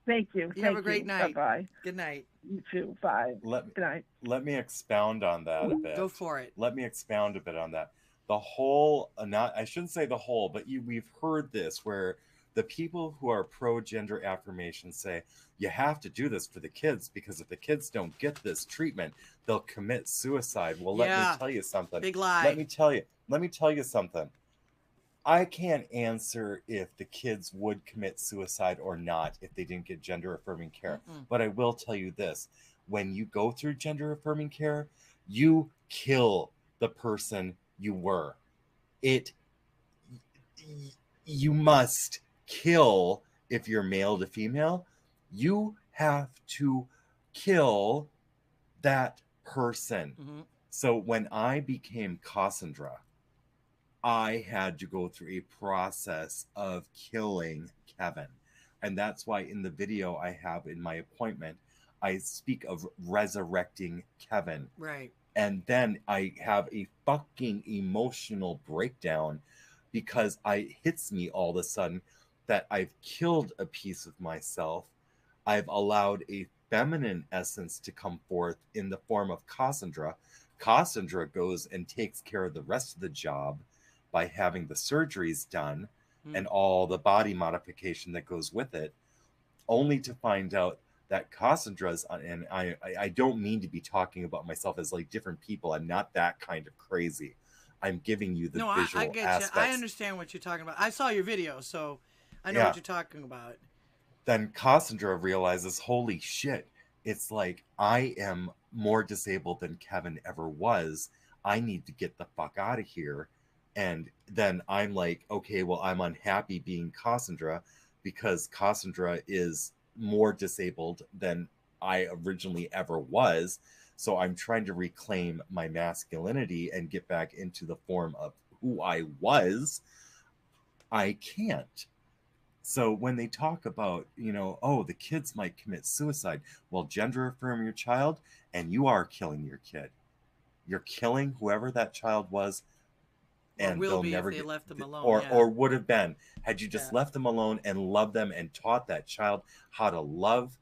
Thank you. You have a great night. Bye-bye. Good night. You too. Bye. Good night. Let me expound on that a bit. Go for it. Let me expound a bit on that. The whole, I shouldn't say the whole, but we've heard this where the people who are pro-gender affirmation say, you have to do this for the kids because if the kids don't get this treatment, they'll commit suicide. Well, let me tell you something. Big lie. Let me tell you something. I can't answer if the kids would commit suicide or not if they didn't get gender affirming care. But I will tell you this. When you go through gender affirming care, you kill the person you were. You must kill, if you're male to female, you have to kill that person. So when I became Cassandra, I had to go through a process of killing Kevin. And that's why in the video I have in my appointment, I speak of resurrecting Kevin. Right. And then I have a fucking emotional breakdown because it hits me all of a sudden that I've killed a piece of myself. I've allowed a feminine essence to come forth in the form of Cassandra. Cassandra goes and takes care of the rest of the job by having the surgeries done and all the body modification that goes with it, only to find out that Cassandra's, and I don't mean to be talking about myself as like different people. I'm not that kind of crazy. I'm giving you the visual I get aspects. you. I understand what you're talking about. I saw your video, so I know what you're talking about. Then Cassandra realizes, holy shit, it's like I am more disabled than Kevin ever was. I need to get the fuck out of here. And then I'm like, okay, well, I'm unhappy being Cassandra because Cassandra is more disabled than I originally ever was. So I'm trying to reclaim my masculinity and get back into the form of who I was. I can't. So when they talk about, oh, the kids might commit suicide. Well, gender affirm your child and you are killing your kid. You're killing whoever that child was. And will they'll be never if they get, left them alone, or would have been had you just left them alone and loved them and taught that child how to love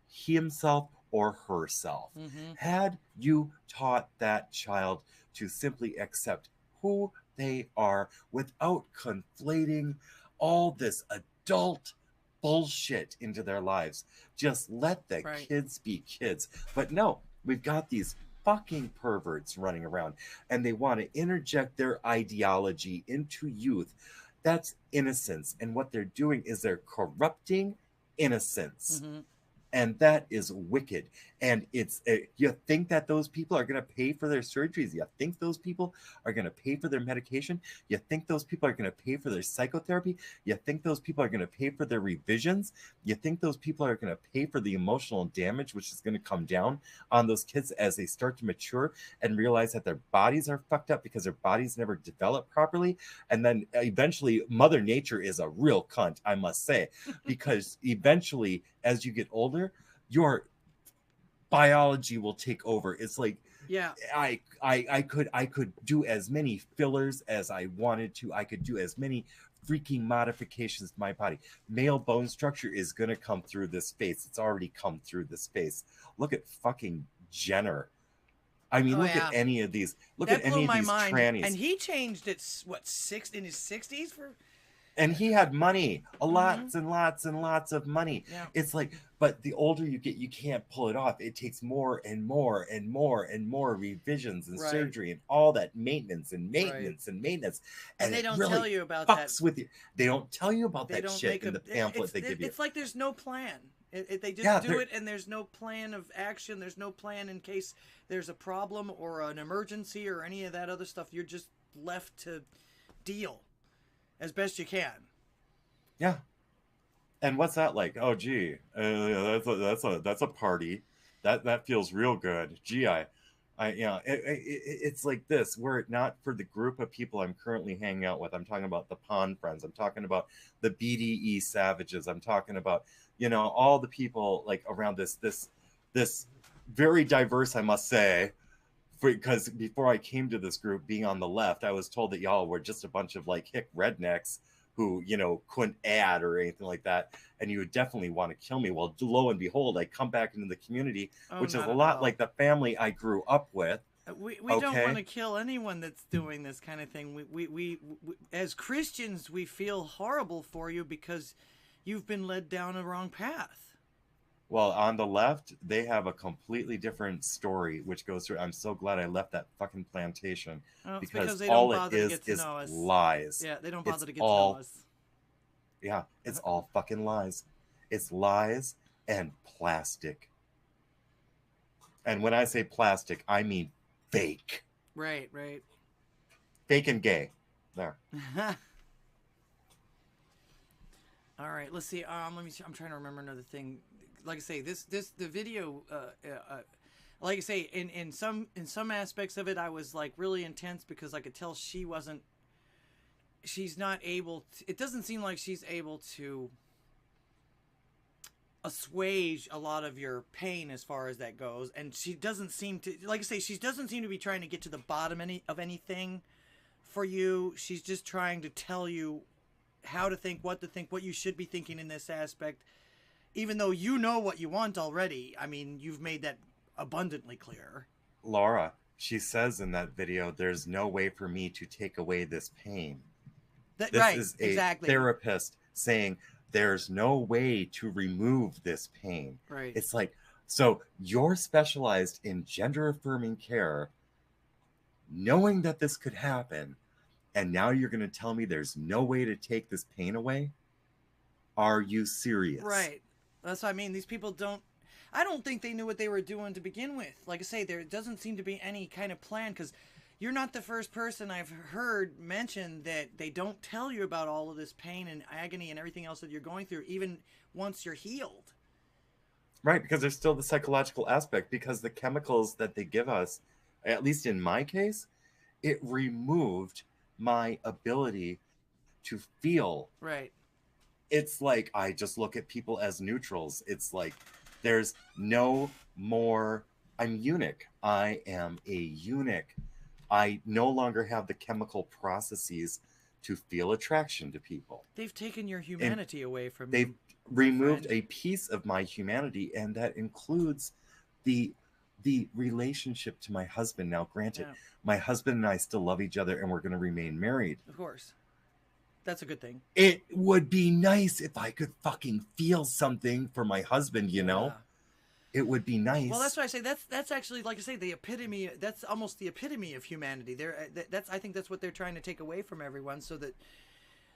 himself or herself. Had you taught that child to simply accept who they are without conflating all this adult bullshit into their lives, just let the kids be kids. But no, we've got these fucking perverts running around and they want to interject their ideology into youth. That's innocence. And what they're doing is they're corrupting innocence. And that is wicked. And it's you think that those people are going to pay for their surgeries? You think those people are going to pay for their medication? You think those people are going to pay for their psychotherapy? You think those people are going to pay for their revisions? You think those people are going to pay for the emotional damage which is going to come down on those kids as they start to mature and realize that their bodies are fucked up because their bodies never develop properly? And then eventually Mother Nature is a real cunt, I must say, because eventually as you get older, your biology will take over. It's like, yeah, I could do as many fillers as I wanted to. I could do as many freaking modifications to my body. Male bone structure is going to come through this face. It's already come through this face. Look at fucking Jenner. I mean, look at any of these. Look at any of these trannies. And he changed it, what, in his 60s for... And he had money, lots and lots and lots of money. Yeah. It's like, but the older you get, you can't pull it off. It takes more and more and more and more revisions and surgery and all that maintenance and maintenance and maintenance. And they don't really tell you about fucks that. With you. They don't tell you about that shit in the pamphlet they give you. It's like there's no plan. They just do it, and there's no plan of action. There's no plan in case there's a problem or an emergency or any of that other stuff. You're just left to deal as best you can. Yeah. And what's that like? Oh, gee, that's a party. That feels real good. Gee, it's like this. Were it not for the group of people I'm currently hanging out with, I'm talking about the Pond Friends. I'm talking about the BDE Savages. I'm talking about, all the people like around this very diverse, I must say. Because before I came to this group, being on the left, I was told that y'all were just a bunch of like hick rednecks who, couldn't add or anything like that. And you would definitely want to kill me. Well, lo and behold, I come back into the community, which is a lot like the family I grew up with. We don't want to kill anyone that's doing this kind of thing. We as Christians, we feel horrible for you because you've been led down a wrong path. Well, on the left, they have a completely different story, which goes through. I'm so glad I left that fucking plantation because they all don't bother it to get to is know us. lies. Yeah, they don't bother to get to know us. Yeah, it's all fucking lies. It's lies and plastic. And when I say plastic, I mean fake. Right. Fake and gay. There. All right, let's see. Let me see. I'm trying to remember another thing. Like I say, the video. Like I say, in some aspects of it, I was like really intense because I could tell she's not able to, it doesn't seem like she's able to assuage a lot of your pain as far as that goes, and she doesn't seem to, like I say, she doesn't seem to be trying to get to the bottom of anything for you. She's just trying to tell you how to think, what you should be thinking in this aspect, even though you know what you want already. I mean, you've made that abundantly clear. Laura, she says in that video, there's no way for me to take away this pain. This is a therapist saying there's no way to remove this pain. Right. It's like, so you're specialized in gender affirming care, knowing that this could happen, and now you're going to tell me there's no way to take this pain away? Are you serious? Right. That's what I mean. These people I don't think they knew what they were doing to begin with. Like I say, there doesn't seem to be any kind of plan, because you're not the first person I've heard mention that they don't tell you about all of this pain and agony and everything else that you're going through, even once you're healed. Right, because there's still the psychological aspect, because the chemicals that they give us, at least in my case, it removed my ability to feel. Right. It's like I just look at people as neutrals. It's like there's no more. I'm eunuch. I am a eunuch. I no longer have the chemical processes to feel attraction to people. They've taken your humanity away from you. They've removed a piece of my humanity, and that includes the relationship to my husband. Now, granted, my husband and I still love each other, and we're going to remain married. Of course. That's a good thing. It would be nice if I could fucking feel something for my husband, you know? It would be nice. Well, that's why I say that's actually, like I say, the epitome. That's almost the epitome of humanity. I think that's what they're trying to take away from everyone, so that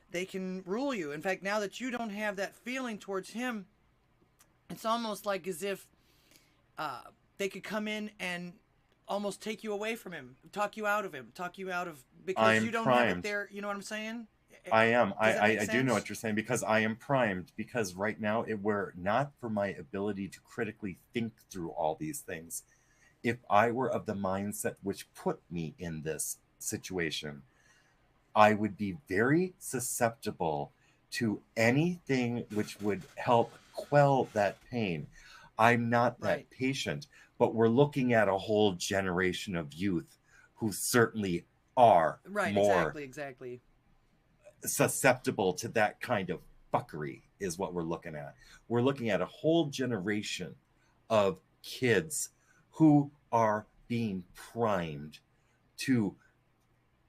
they can rule you. In fact, now that you don't have that feeling towards him, it's almost like as if they could come in and almost take you away from him, talk you out of because you don't have it there. You know what I'm saying? I am. I do know what you're saying, because I am primed, because right now, it were not for my ability to critically think through all these things. If I were of the mindset which put me in this situation, I would be very susceptible to anything which would help quell that pain. I'm not that patient, but we're looking at a whole generation of youth who certainly are more exactly susceptible to that kind of fuckery, is what we're looking at. We're looking at a whole generation of kids who are being primed to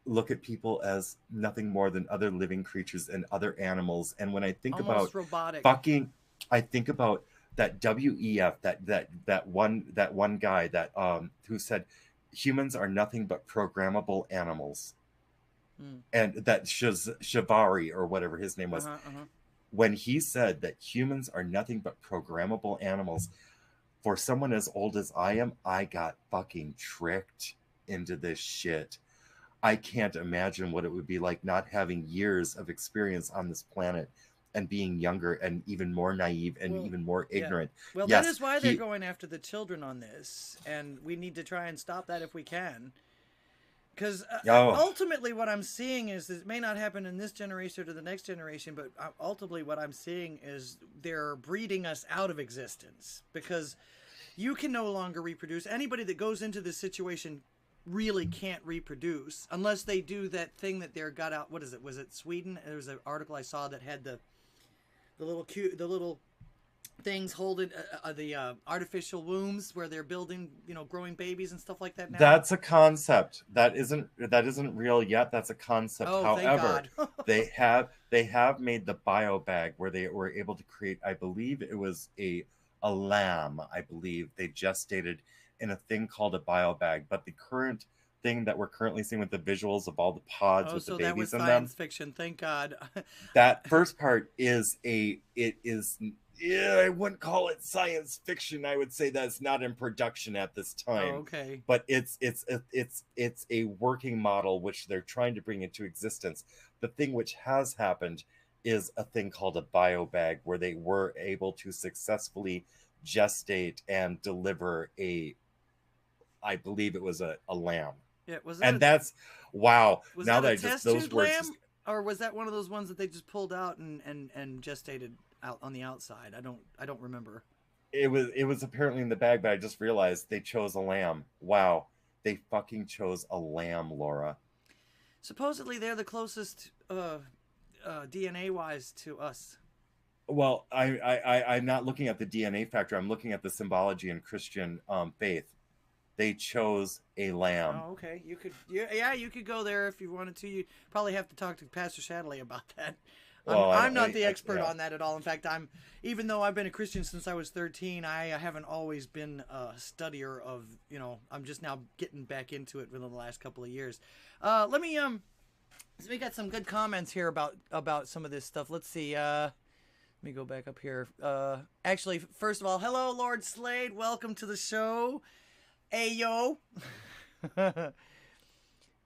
look at people as nothing more than other living creatures and other animals. And when I think almost about robotic. I think about that WEF, that one guy that who said humans are nothing but programmable animals. And that Shivari, or whatever his name was, when he said that humans are nothing but programmable animals, for someone as old as I am, I got fucking tricked into this shit. I can't imagine what it would be like not having years of experience on this planet and being younger and even more naive and even more ignorant. Yeah. Well, yes, that is why they're going after the children on this, and we need to try and stop that if we can. Because ultimately what I'm seeing is it may not happen in this generation or to the next generation, but ultimately what I'm seeing is they're breeding us out of existence, because you can no longer reproduce. Anybody that goes into this situation really can't reproduce unless they do that thing that they're got out. What is it? Was it Sweden? There was an article I saw that had the little things holding the artificial wombs where they're building, growing babies and stuff like that now. That's a concept. That isn't real yet. That's a concept. However, they have made the bio bag where they were able to create, I believe it was a lamb. I believe they gestated in a thing called a bio bag. But the current thing that we're currently seeing with the visuals of all the pods with the babies in them. Science fiction, thank God. That first part is I wouldn't call it science fiction. I would say that's not in production at this time. Oh, okay. But it's a working model which they're trying to bring into existence. The thing which has happened is a thing called a bio bag, where they were able to successfully gestate and deliver I believe it was a lamb. Yeah, was that? And that's wow. Was now that that a I test just those tube words. Lamb? Or was that one of those ones that they just pulled out and gestated out on the outside? I don't remember. It was apparently in the bag, but I just realized they chose a lamb. Wow, they fucking chose a lamb, Laura. Supposedly they're the closest DNA wise to us. Well, I'm not looking at the DNA factor. I'm looking at the symbology in Christian faith. They chose a lamb. Oh, okay. You could go there if you wanted to. You probably have to talk to Pastor Shadley about that. Well, I'm not the expert on that at all. In fact, even though I've been a Christian since I was 13, I haven't always been a studier of, I'm just now getting back into it within the last couple of years. Let me we got some good comments here about some of this stuff. Let's see. Let me go back up here. Actually, first of all, hello, Lord Slade. Welcome to the show. Ayo.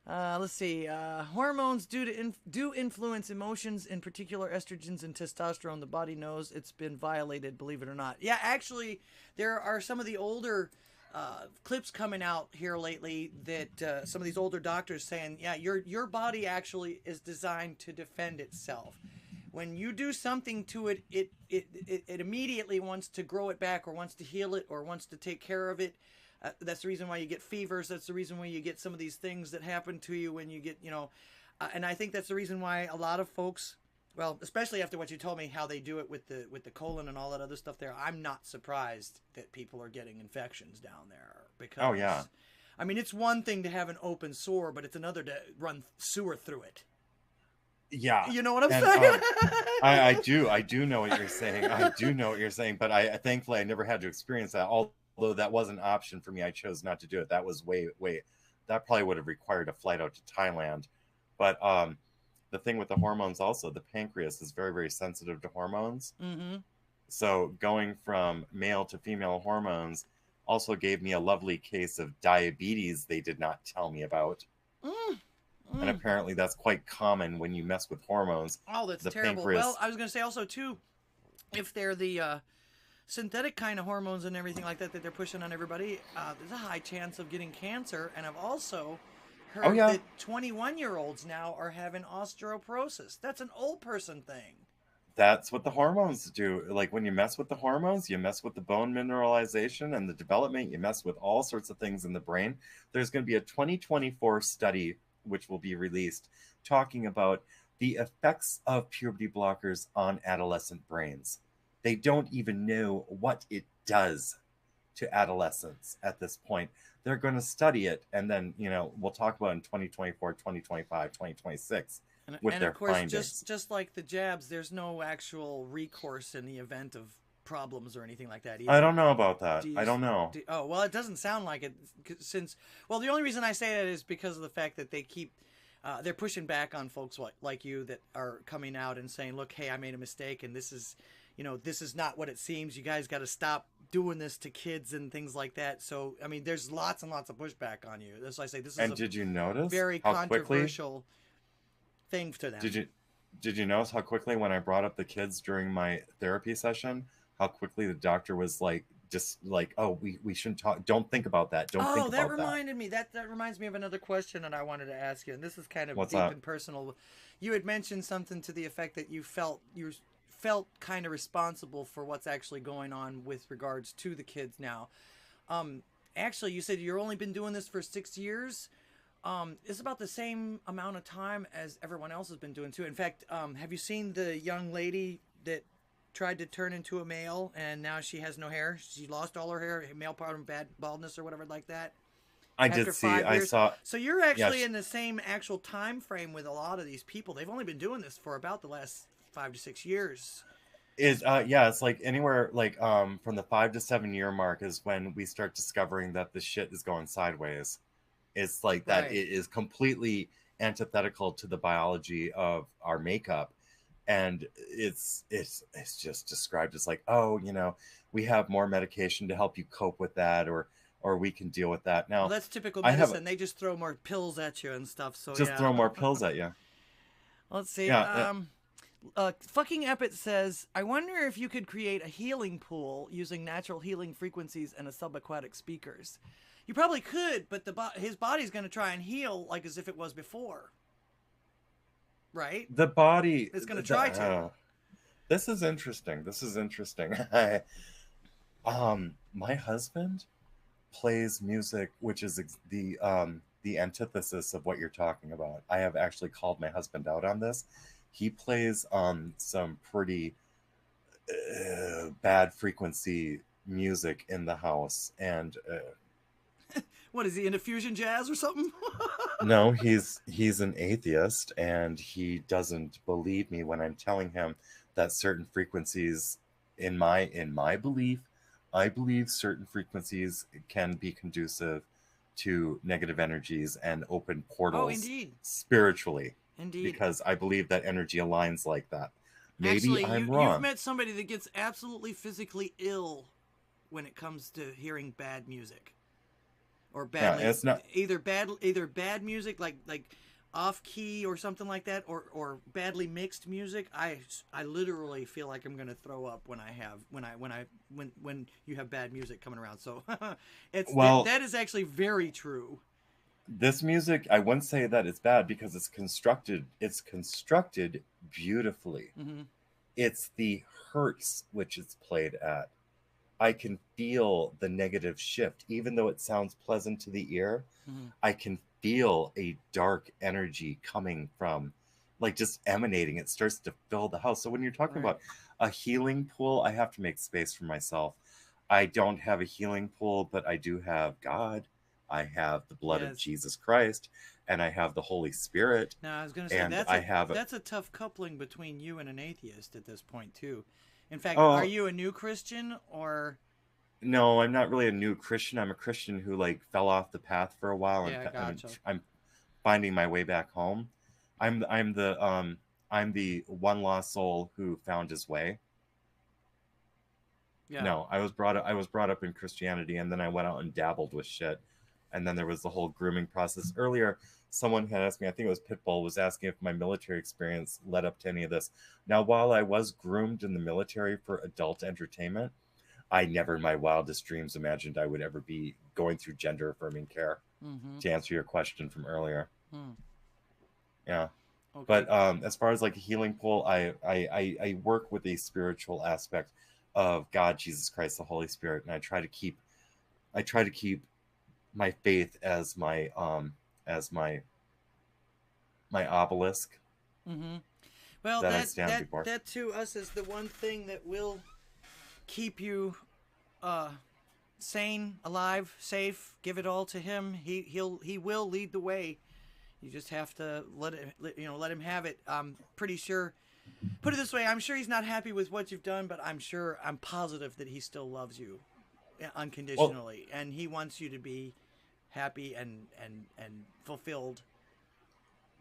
Let's see. Hormones do influence emotions, in particular estrogens and testosterone. The body knows it's been violated, believe it or not. Yeah, actually, there are some of the older clips coming out here lately that some of these older doctors saying, yeah, your body actually is designed to defend itself. When you do something to it, it immediately wants to grow it back, or wants to heal it, or wants to take care of it. That's the reason why you get fevers. That's the reason why you get some of these things that happen to you when you get, and I think that's the reason why a lot of folks, well, especially after what you told me, how they do it with the colon and all that other stuff there, I'm not surprised that people are getting infections down there. Because, oh, yeah. I mean, it's one thing to have an open sore, but it's another to run sewer through it. Yeah. You know what I'm saying? I do know what you're saying. I do know what you're saying, but thankfully I never had to experience that. Although that was an option for me, I chose not to do it. That was way, that probably would have required a flight out to Thailand. But the thing with the hormones also, the pancreas is very, very sensitive to hormones. Mm-hmm. So going from male to female hormones also gave me a lovely case of diabetes they did not tell me about. And apparently that's quite common when you mess with hormones. Oh, that's the terrible. pancreas... Well, I was going to say also, too, if they're the synthetic kind of hormones and everything like that they're pushing on everybody, there's a high chance of getting cancer. And I've also heard that 21-year-olds now are having osteoporosis. That's an old person thing. That's what the hormones do. Like when you mess with the hormones, you mess with the bone mineralization and the development, you mess with all sorts of things in the brain. There's going to be a 2024 study, which will be released, talking about the effects of puberty blockers on adolescent brains. They don't even know what it does to adolescents at this point. They're going to study it, and then, you know, we'll talk about it in 2024, 2025, 2026. And of course, just like the jabs, there's no actual recourse in the event of problems or anything like that either. I don't know about that. I don't know. Oh, well, it doesn't sound like it, since... Well, the only reason I say that is because of the fact that they keep... they're pushing back on folks like you that are coming out and saying, look, hey, I made a mistake, and this is, you know, this is not what it seems. You guys got to stop doing this to kids and things like that. So, I mean, there's lots and lots of pushback on you. That's why I say this is and did you notice very controversial thing to them. Did you notice how quickly, when I brought up the kids during my therapy session, how quickly the doctor was like, just like, oh, we shouldn't talk. Don't think about that. Don't think about that. Oh, that reminded me. That reminds me of another question that I wanted to ask you. And this is kind of deep and personal. You had mentioned something to the effect that you felt kind of responsible for what's actually going on with regards to the kids now. Actually, you said you've only been doing this for 6 years. It's about the same amount of time as everyone else has been doing too. In fact, have you seen the young lady that tried to turn into a male and now she has no hair? She lost all her hair, male pattern baldness or whatever like that. I did see. I saw. So you're actually in the same actual time frame with a lot of these people. They've only been doing this for about the last 5 to 6 years. It's like anywhere like from the 5 to 7 year mark is when we start discovering that the shit is going sideways. It's like that. Right. It is completely antithetical to the biology of our makeup, and it's just described as like, oh, you know, we have more medication to help you cope with that, or we can deal with that. Now, well, that's typical medicine. They just throw more pills at you and stuff. So just throw more pills at you. Let's see. Yeah, fucking Epit says, I wonder if you could create a healing pool using natural healing frequencies and a subaquatic speakers. You probably could, but his body's going to try and heal like as if it was before. Right? The body is going to try to. This is interesting. My husband plays music, which is the antithesis of what you're talking about. I have actually called my husband out on this. He plays some pretty bad frequency music in the house, and what is he, into fusion jazz or something? No, he's an atheist, and he doesn't believe me when I'm telling him that certain frequencies, in my belief, I believe certain frequencies can be conducive to negative energies and open portals. Oh, indeed. Spiritually. Indeed. Because I believe that energy aligns like that. Maybe actually, I'm wrong. You've met somebody that gets absolutely physically ill when it comes to hearing bad music. Or badly, it's not either bad music like off key or something like that, or badly mixed music. I literally feel like I'm gonna throw up when you have bad music coming around. So that is actually very true. This music, I wouldn't say that it's bad because it's constructed beautifully. Mm-hmm. It's the hertz which it's played at. I can feel the negative shift, even though it sounds pleasant to the ear. Mm-hmm. I can feel a dark energy coming from, like, just emanating. It starts to fill the house. So when you're talking about a healing pool, I have to make space for myself. I don't have a healing pool, but I do have God. I have the blood of Jesus Christ, and I have the Holy Spirit. Now, I was going to say, that's a tough coupling between you and an atheist at this point, too. In fact, are you a new Christian or? No, I'm not really a new Christian. I'm a Christian who fell off the path for a while, and gotcha. I'm finding my way back home. I'm the one lost soul who found his way. Yeah. No, I was brought up in Christianity, and then I went out and dabbled with shit. And then there was the whole grooming process. Earlier, someone had asked me, I think it was Pitbull, was asking if my military experience led up to any of this. Now, while I was groomed in the military for adult entertainment, I never in my wildest dreams imagined I would ever be going through gender affirming care. Mm-hmm. To answer your question from earlier. Yeah. Okay. But as far as like a healing pool, I work with a spiritual aspect of God, Jesus Christ, the Holy Spirit, and I try to keep my faith as my obelisk. Mm-hmm. Well, that I stand before. That to us is the one thing that will keep you sane, alive, safe. Give it all to Him. He will lead the way. You just have to let him have it. I'm pretty sure. Put it this way: I'm sure He's not happy with what you've done, but I'm positive that He still loves you unconditionally, and He wants you to be happy and fulfilled.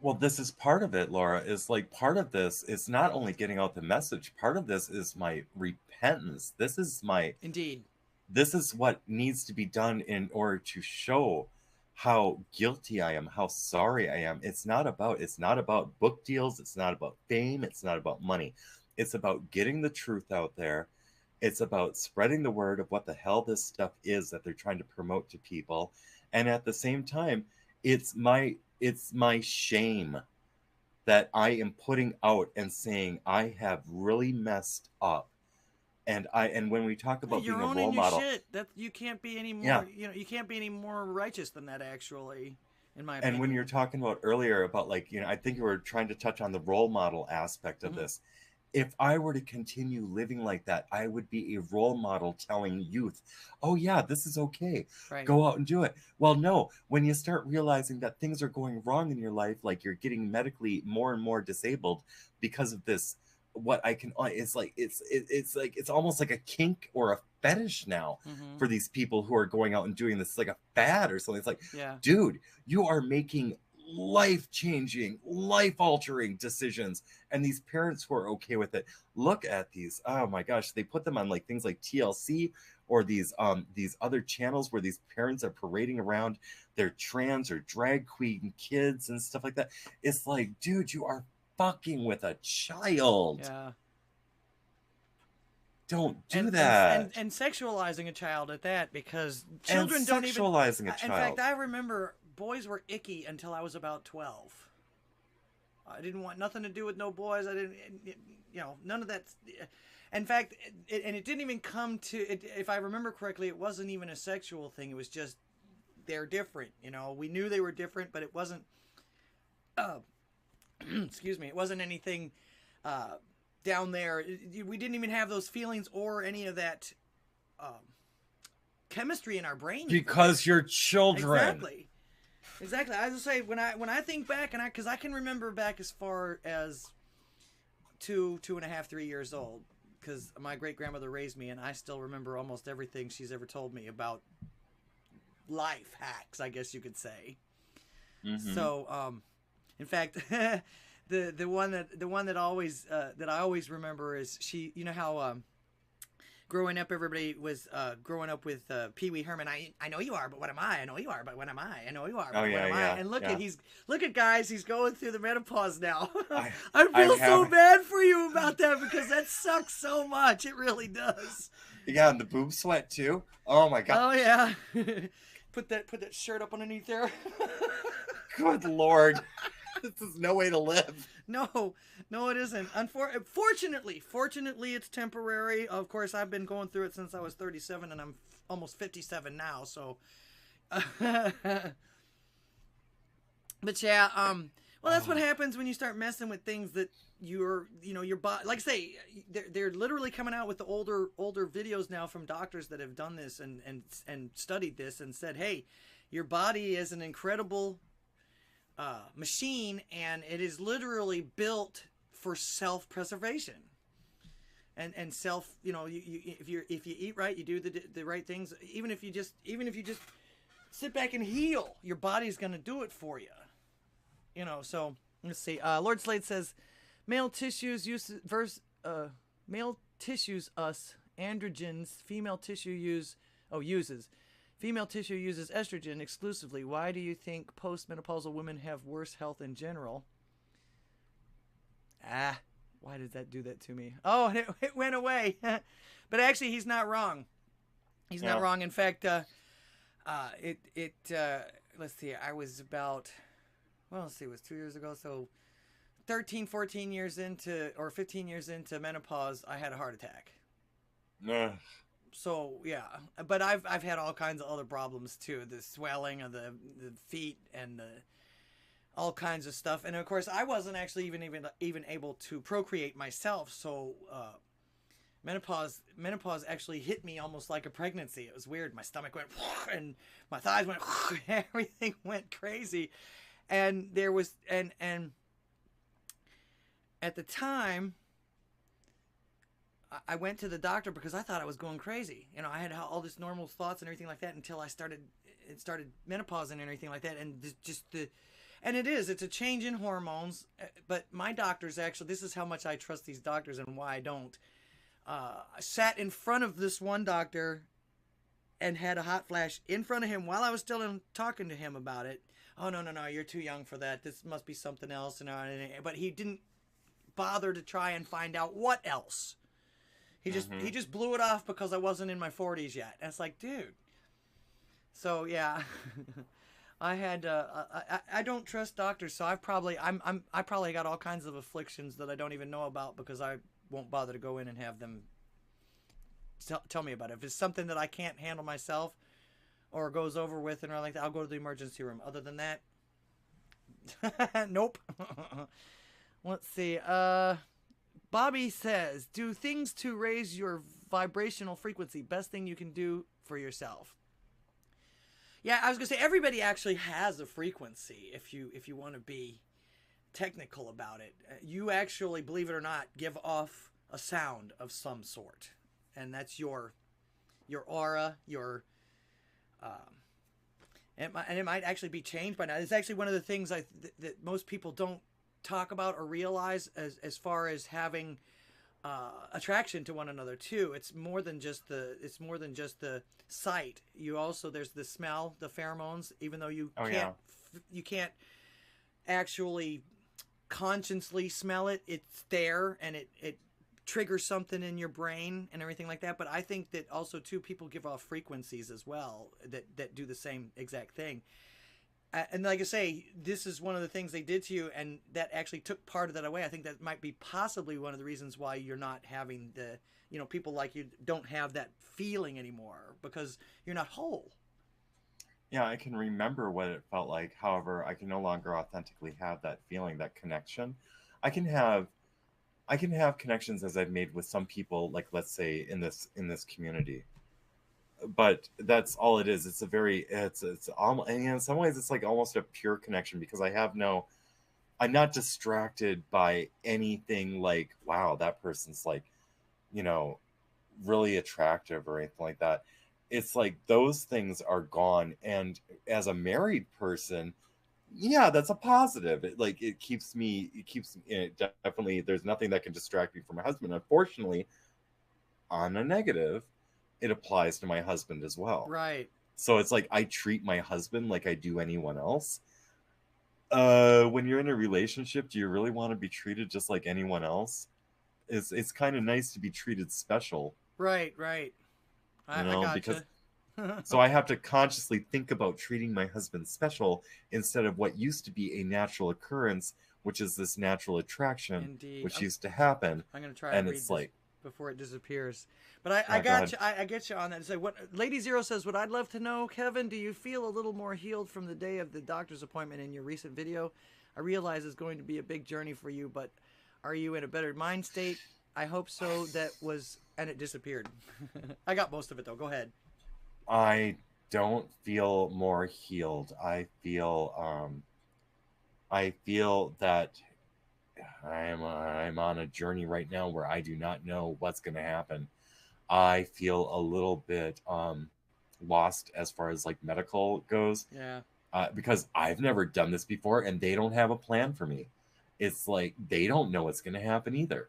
Well, this is part of it, Laura. Is like part of this is not only getting out the message. Part of this is my repentance. This is what needs to be done in order to show how guilty I am, how sorry I am. It's not about book deals. It's not about fame. It's not about money. It's about getting the truth out there. It's about spreading the word of what the hell this stuff is that they're trying to promote to people. And at the same time, it's my shame that I am putting out and saying I have really messed up. And when we talk about being a role model, that you can't be any more. Yeah. You can't be any more righteous than that. Actually, in my and opinion. when you're talking about earlier about like I think you were trying to touch on the role model aspect of this. If I were to continue living like that, I would be a role model telling youth, oh yeah, this is okay. Right. Go out and do it. Well, no, when you start realizing that things are going wrong in your life, like you're getting medically more and more disabled because of this, it's almost like a kink or a fetish now for these people who are going out and doing this like a fad or something. It's like, dude, you are making life-changing, life-altering decisions, and these parents who are okay with it, look at these, oh my gosh, they put them on like things like TLC or these other channels where these parents are parading around their trans or drag queen kids and stuff like that. It's like, dude, you are fucking with a child. Yeah. Don't do that. And sexualizing a child at that, because children don't even sexualizing a child. In fact, I remember boys were icky until I was about 12. I didn't want nothing to do with no boys. I didn't, none of that. In fact, it didn't even come to it. If I remember correctly, it wasn't even a sexual thing. It was just they're different. We knew they were different, but it wasn't. Excuse me. It wasn't anything down there. We didn't even have those feelings or any of that chemistry in our brain. Because you're children. Exactly. I was just say when I think back, and because I can remember back as far as 2.5, 3 years old, because my great grandmother raised me, and I still remember almost everything she's ever told me about life hacks, I guess you could say. So, in fact, the one that I always remember is she. You know how growing up, everybody was growing up with Pee Wee Herman. I know you are, but what am I? I know you are, but what am I? I know you are, but what am I? And look at guys, he's going through the menopause now. I feel so bad for you about that, because that sucks so much. It really does. Yeah, and the boob sweat too. Oh my god. Oh yeah. Put that shirt up underneath there. Good Lord. This is no way to live. No, it isn't. Fortunately, it's temporary. Of course, I've been going through it since I was 37, and I'm almost 57 now. So, but yeah, well, that's what happens when you start messing with things that your body. Like I say, they're literally coming out with the older videos now from doctors that have done this and studied this and said, hey, your body is an incredible machine, and it is literally built for self-preservation and self. If you eat right, you do the right things. Even if you just sit back and heal, your body's gonna do it for you. So let's see. Lord Slade says, male tissues us androgens female tissue uses. Female tissue uses estrogen exclusively. Why do you think postmenopausal women have worse health in general? Why did that do that to me? Oh, and it went away. But actually, he's not wrong. He's not wrong. In fact, let's see, I was about, well, let's see, it was 2 years ago. So 13, 14 years into, or 15 years into menopause, I had a heart attack. So yeah, but I've had all kinds of other problems too. The swelling of the feet and all kinds of stuff. And of course, I wasn't actually even able to procreate myself. So menopause actually hit me almost like a pregnancy. It was weird. My stomach went and my thighs went. Everything went crazy. And there was and at the time, I went to the doctor because I thought I was going crazy. You know, I had all this normal thoughts and everything like that until it started menopause and everything like that. And it's a change in hormones. But my doctors actually, this is how much I trust these doctors and why I don't. I sat in front of this one doctor and had a hot flash in front of him while I was still talking to him about it. Oh, no, you're too young for that. This must be something else. But he didn't bother to try and find out what else. He just blew it off because I wasn't in my 40s yet. And it's like, dude. So yeah, I had I don't trust doctors, so I probably got all kinds of afflictions that I don't even know about because I won't bother to go in and have them tell me about it. If it's something that I can't handle myself or goes over with and or like that, I'll go to the emergency room. Other than that, nope. Let's see. Bobby says, do things to raise your vibrational frequency. Best thing you can do for yourself. Yeah, I was going to say, everybody actually has a frequency if you want to be technical about it. You actually, believe it or not, give off a sound of some sort. And that's your aura, and it might actually be changed by now. It's actually one of the things that most people don't talk about or realize as far as having attraction to one another too. It's more than just the sight. There's the smell, the pheromones. Even though you can't actually consciously smell it, it's there and it triggers something in your brain and everything like that. But I think that also too, people give off frequencies as well that do the same exact thing. And like I say, this is one of the things they did to you, and that actually took part of that away. I think that might be possibly one of the reasons why you're not having people like you don't have that feeling anymore, because you're not whole. Yeah, I can remember what it felt like. However, I can no longer authentically have that feeling, that connection. I can have connections as I've made with some people, like let's say in this community. But that's all it is. It's almost, and in some ways it's like almost a pure connection, because I'm not distracted by anything like, wow, that person's like, really attractive or anything like that. It's like those things are gone. And as a married person, yeah, that's a positive. It keeps definitely, there's nothing that can distract me from my husband. Unfortunately, on a negative, it applies to my husband as well. Right. So it's like I treat my husband like I do anyone else. When you're in a relationship, do you really want to be treated just like anyone else? It's kind of nice to be treated special. Right. I gotcha. Because so I have to consciously think about treating my husband special instead of what used to be a natural occurrence, which is this natural attraction. Indeed. Which used to happen. I'm going to try and read it's like before it disappears. But I get you on that. So what Lady Zero says, what I'd love to know, Kevin, do you feel a little more healed from the day of the doctor's appointment in your recent video? I realize it's going to be a big journey for you, but are you in a better mind state? I hope so. And it disappeared. I got most of it though. Go ahead. I don't feel more healed. I feel that I'm on a journey right now where I do not know what's going to happen. I feel a little bit lost as far as like medical goes. Yeah. Because I've never done this before and they don't have a plan for me. It's like they don't know what's going to happen either.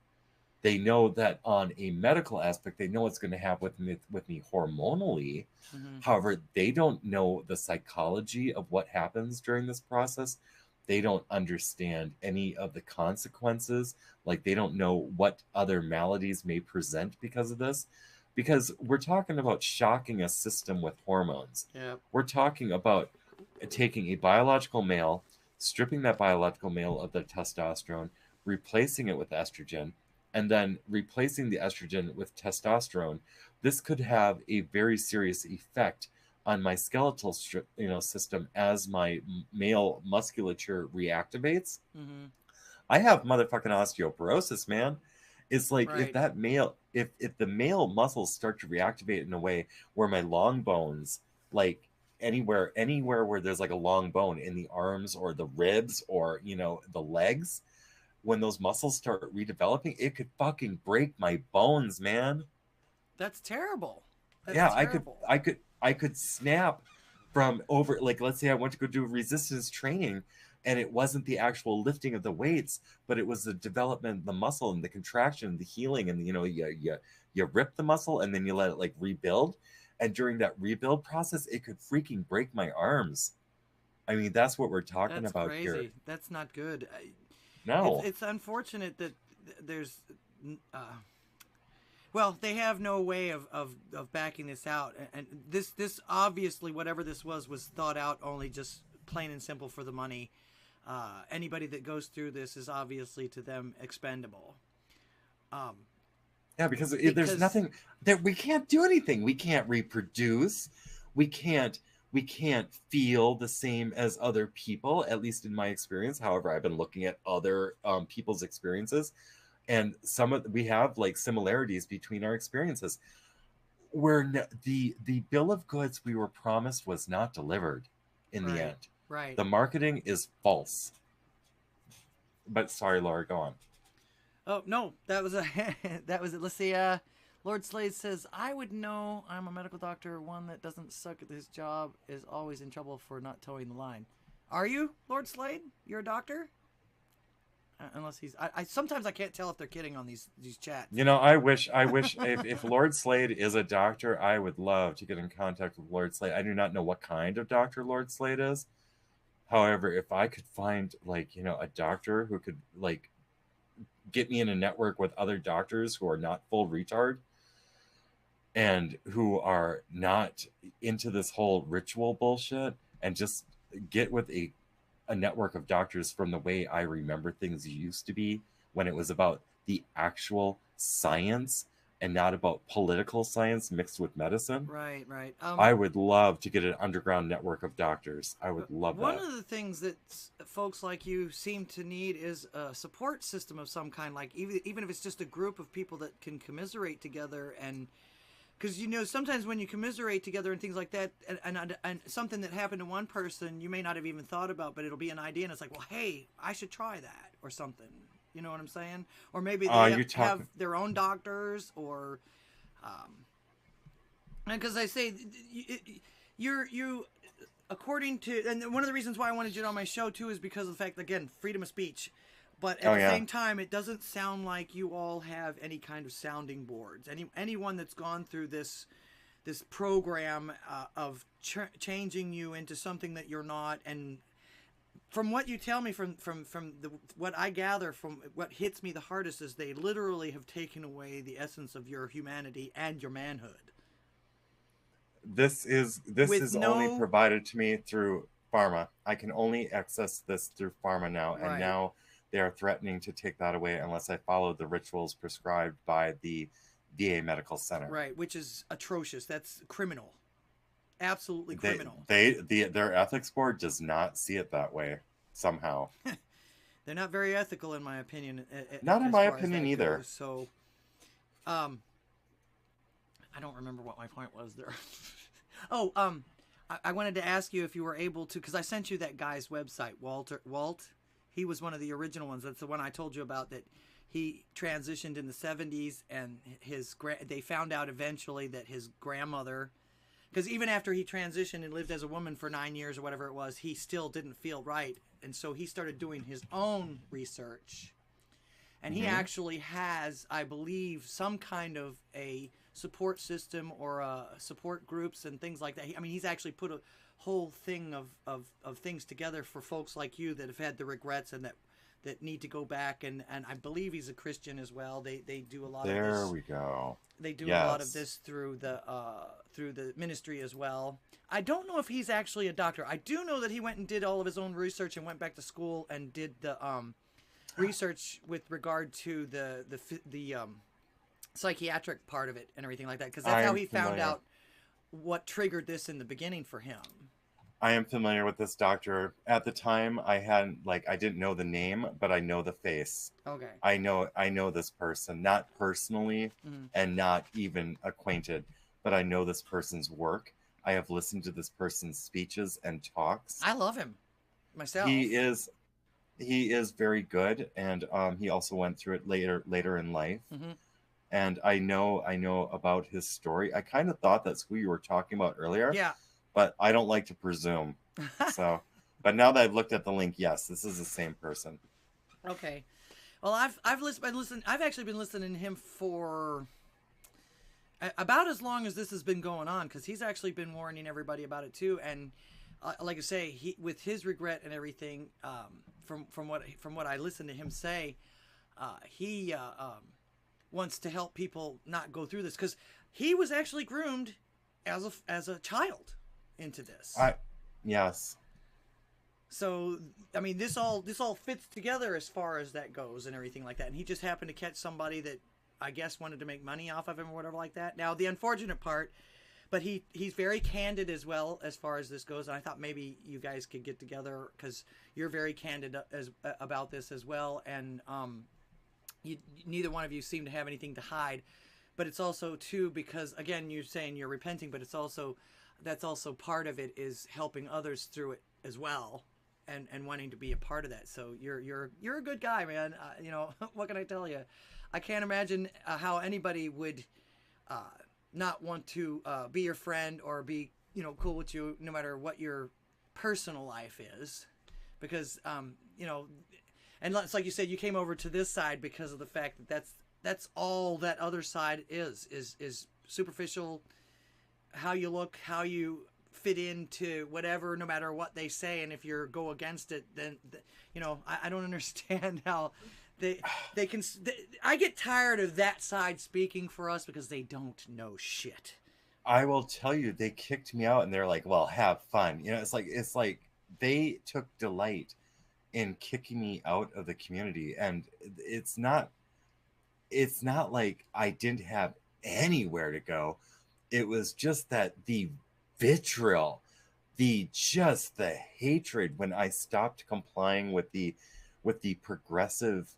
They know that on a medical aspect, they know what's going to happen with me hormonally. Mm-hmm. However, they don't know the psychology of what happens during this process. They don't understand any of the consequences. Like, they don't know what other maladies may present because of this. Because we're talking about shocking a system with hormones. Yeah. We're talking about taking a biological male, stripping that biological male of the testosterone, replacing it with estrogen, and then replacing the estrogen with testosterone. This could have a very serious effect on my skeletal system as my male musculature reactivates. Mm-hmm. I have motherfucking osteoporosis, man. It's like Right. if the male muscles start to reactivate in a way where my long bones, like anywhere where there's like a long bone in the arms or the ribs or the legs, when those muscles start redeveloping, it could fucking break my bones, man. That's terrible. That's Yeah, terrible. I could snap from over, like, let's say I went to go do resistance training and it wasn't the actual lifting of the weights, but it was the development of the muscle and the contraction, the healing, and you rip the muscle and then you let it like rebuild. And during that rebuild process, it could freaking break my arms. I mean, that's what we're talking That's about crazy. here. That's not good. No. It's unfortunate that there's well, they have no way of backing this out, and this obviously, whatever this was thought out only just plain and simple for the money. Anybody that goes through this is obviously to them expendable. Yeah, because there's nothing that we can't do anything. We can't reproduce. We can't feel the same as other people, at least in my experience. However, I've been looking at other people's experiences, and we have like similarities between our experiences. The bill of goods we were promised was not delivered in the end. Right. The marketing is false. But sorry, Laura, go on. Oh no, that was it. Let's see. Lord Slade says, I would know. I'm a medical doctor. One that doesn't suck at his job is always in trouble for not towing the line. Are you, Lord Slade? You're a doctor? Unless he's... I sometimes I can't tell if they're kidding on these chats. I wish if Lord Slade is a doctor, I would love to get in contact with Lord Slade. I do not know what kind of doctor Lord Slade is. However, if I could find a doctor who could get me in a network with other doctors who are not full retard and who are not into this whole ritual bullshit, and just get with a network of doctors from the way I remember things used to be, when it was about the actual science and not about political science mixed with medicine. Right. I would love to get an underground network of doctors. I would love that. One of the things that folks like you seem to need is a support system of some kind, like even if it's just a group of people that can commiserate together. And because sometimes when you commiserate together and things like that, and something that happened to one person you may not have even thought about, but it'll be an idea, and it's like, well, hey, I should try that or something. You know what I'm saying? Or maybe they have their own doctors, or because I say you according to, and one of the reasons why I wanted you on my show too is because of the fact, again, freedom of speech. But at the same time, it doesn't sound like you all have any kind of sounding boards. Anyone that's gone through this program of changing you into something that you're not, and from what you tell me, from what I gather, from what hits me the hardest, is they literally have taken away the essence of your humanity and your manhood. This is only provided to me through pharma. I can only access this through pharma now, and now they are threatening to take that away unless I follow the rituals prescribed by the VA Medical Center. Right, which is atrocious. That's criminal. Absolutely criminal. Their ethics board does not see it that way somehow. They're not very ethical, in my opinion. Not in my opinion either. So, I don't remember what my point was there. I wanted to ask you if you were able to, because I sent you that guy's website, Walt. He was one of the original ones. That's the one I told you about, that he transitioned in the 70s, and they found out eventually that his grandmother, because even after he transitioned and lived as a woman for 9 years or whatever it was, he still didn't feel right. And so he started doing his own research. and he actually has, I believe, some kind of a support system or support groups and things like that. I mean, he's actually put a whole thing of things together for folks like you that have had the regrets and that need to go back, and I believe he's a Christian as well. They do a lot of this. There we go. They do a lot of this through the ministry as well. I don't know if he's actually a doctor. I do know that he went and did all of his own research and went back to school and did the research with regard to the psychiatric part of it and everything like that, because that's how he found out what triggered this in the beginning for him. I am familiar with this doctor. At the time, I didn't know the name, but I know the face. Okay. I know this person, not personally and not even acquainted, but I know this person's work. I have listened to this person's speeches and talks. I love him myself. He is very good, and he also went through it later in life. And I know about his story. I kind of thought that's who you were talking about earlier. Yeah. But I don't like to presume. So, but now that I've looked at the link, yes, this is the same person. Okay. Well, I've actually been listening to him for about as long as this has been going on, because he's actually been warning everybody about it too. And like I say, with his regret and everything, from what I listened to him say, he wants to help people not go through this, because he was actually groomed as a child into this. Yes. So, I mean, this all fits together as far as that goes and everything like that. And he just happened to catch somebody that I guess wanted to make money off of him or whatever like that. Now, the unfortunate part, but he's very candid as well as far as this goes. And I thought maybe you guys could get together, because you're very candid about this as well. And neither one of you seem to have anything to hide. But it's also too, because again, you're saying you're repenting, but that's also part of it, is helping others through it as well, and wanting to be a part of that. So you're a good guy, man. You know, what can I tell you? I can't imagine how anybody would not want to be your friend or be, you know, cool with you, no matter what your personal life is, because you know, and it's like you said, you came over to this side because of the fact that that's all that other side is superficial, how you look, how you fit into whatever, no matter what they say. And if you go against it, then, you know, I don't understand how they can, I get tired of that side speaking for us, because they don't know shit. I will tell you, they kicked me out, and they're like, well, have fun. You know, it's like they took delight in kicking me out of the community. And it's not like I didn't have anywhere to go. It was just that the vitriol, the hatred, when I stopped complying with the progressive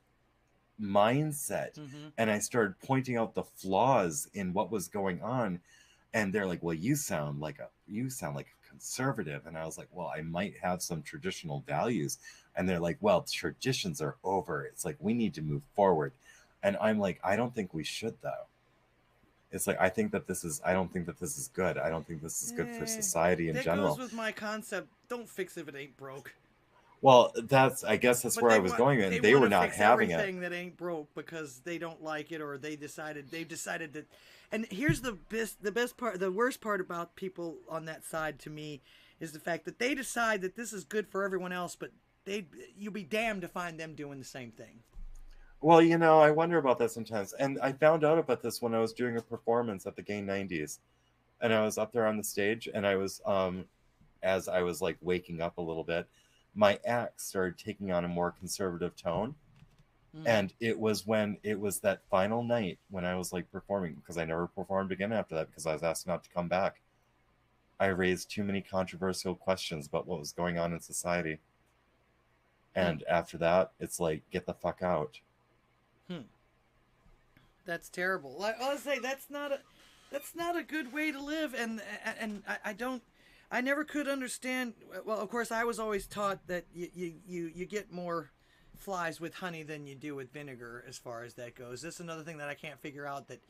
mindset, and I started pointing out the flaws in what was going on, and they're like, well, you sound like a conservative. And I was like, well, I might have some traditional values. And they're like, well, traditions are over. It's like, we need to move forward. And I'm like, I don't think we should, though. It's like, I don't think that this is good. I don't think this is good for society in general. That goes with my concept. Don't fix it if it ain't broke. Well, I guess that's where I was going, and they were not having it. Everything that ain't broke because they don't like it, or they've decided that. And here's the best part, the worst part about people on that side to me is the fact that they decide that this is good for everyone else, but you'll be damned to find them doing the same thing. Well, you know, I wonder about that sometimes. And I found out about this when I was doing a performance at the Gay 90s. And I was up there on the stage, and I was, as I was like waking up a little bit, my act started taking on a more conservative tone. And it was that final night when I was like performing, because I never performed again after that, because I was asked not to come back. I raised too many controversial questions about what was going on in society. And after that, it's like, get the fuck out. That's terrible. I'll say that's not a good way to live, and I never could understand. Well, of course, I was always taught that you get more flies with honey than you do with vinegar, as far as that goes. This is another thing that I can't figure out, that,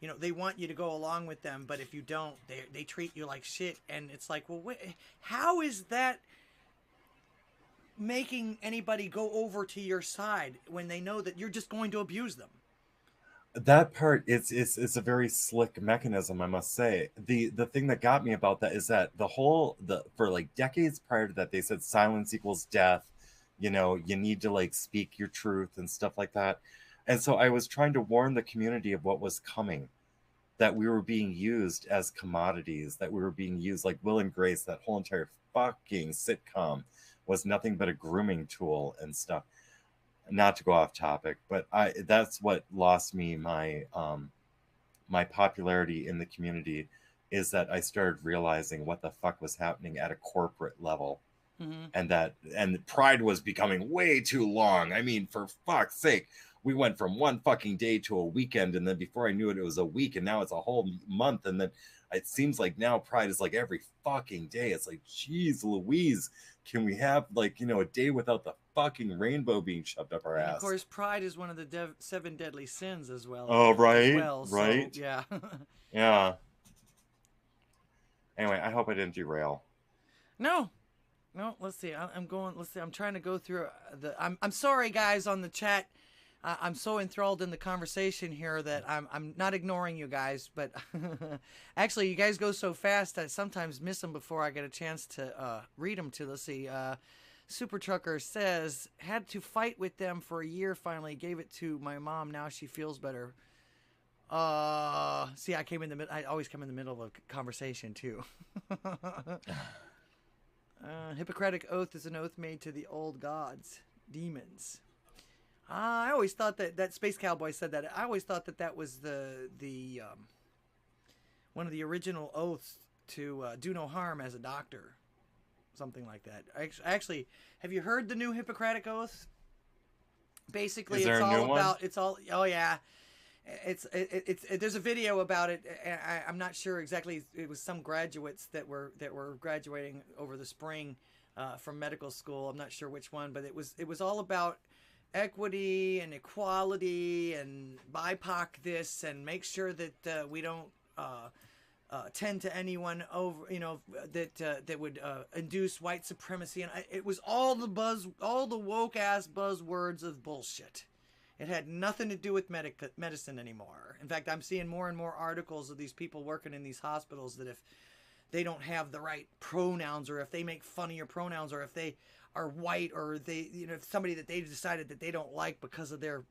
you know, they want you to go along with them, but if you don't, they treat you like shit. And it's like, well, how is that making anybody go over to your side when they know that you're just going to abuse them. That part is a very slick mechanism, I must say. The thing that got me about that is that for like decades prior to that, they said silence equals death. You know, you need to like speak your truth and stuff like that. And so I was trying to warn the community of what was coming, that we were being used as commodities, that we were being used like Will and Grace, that whole entire fucking sitcom was nothing but a grooming tool and stuff. Not to go off topic, but that's what lost me my my popularity in the community, is that I started realizing what the fuck was happening at a corporate level. And the pride was becoming way too long. I mean, for fuck's sake, we went from one fucking day to a weekend, and then before I knew it, it was a week, and now it's a whole month, and then it seems like now pride is like every fucking day. It's like, geez Louise, can we have like, you know, a day without the fucking rainbow being shoved up our ass? Of course, pride is one of the 7 deadly sins as well. Oh, right, right. So, yeah. Yeah. Anyway, I hope I didn't derail. No, let's see. Let's see. I'm trying to go through I'm sorry, guys, on the chat. I'm so enthralled in the conversation here that I'm not ignoring you guys, but actually, you guys go so fast I sometimes miss them before I get a chance to read them. Let's see. Super Trucker says, had to fight with them for a year. Finally, gave it to my mom. Now she feels better. See, I came in the middle. I always come in the middle of a conversation too. Hippocratic oath is an oath made to the old gods, demons. I always thought that Space Cowboy said that. I always thought that was the one of the original oaths to do no harm as a doctor, something like that. Actually, have you heard the new Hippocratic oath? Basically, it's all about. It's all. Oh yeah. It's there's a video about it. I'm not sure exactly. It was some graduates that were graduating over the spring from medical school. I'm not sure which one, but it was all about equity and equality and BIPOC this, and make sure that we don't tend to anyone over, that would induce white supremacy. And it was all the woke ass buzzwords of bullshit. It had nothing to do with medicine anymore. In fact, I'm seeing more and more articles of these people working in these hospitals that if they don't have the right pronouns, or if they make fun of your pronouns, or if they are white, or they, if somebody that they decided that they don't like because of their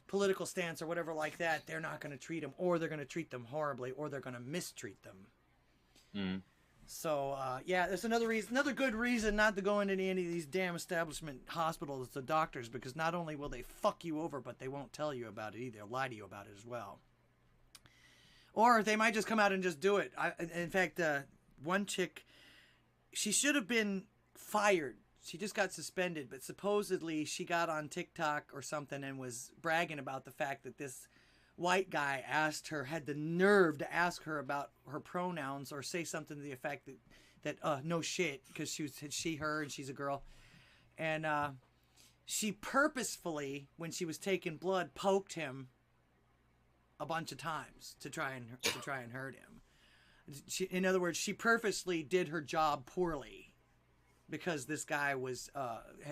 political stance or whatever like that, they're not going to treat them, or they're going to treat them horribly, or they're going to mistreat them. Mm. So, yeah, there's another good reason not to go into any of these damn establishment hospitals, the doctors, because not only will they fuck you over, but they won't tell you about it either. They'll lie to you about it as well. Or they might just come out and just do it. In fact, one chick, she should have been fired. She just got suspended, but supposedly she got on TikTok or something and was bragging about the fact that this white guy had the nerve to ask her about her pronouns, or say something to the effect that no shit, because she was she, her, and she's a girl. And she purposefully, when she was taking blood, poked him a bunch of times to try and hurt him. In other words, she purposely did her job poorly because this guy was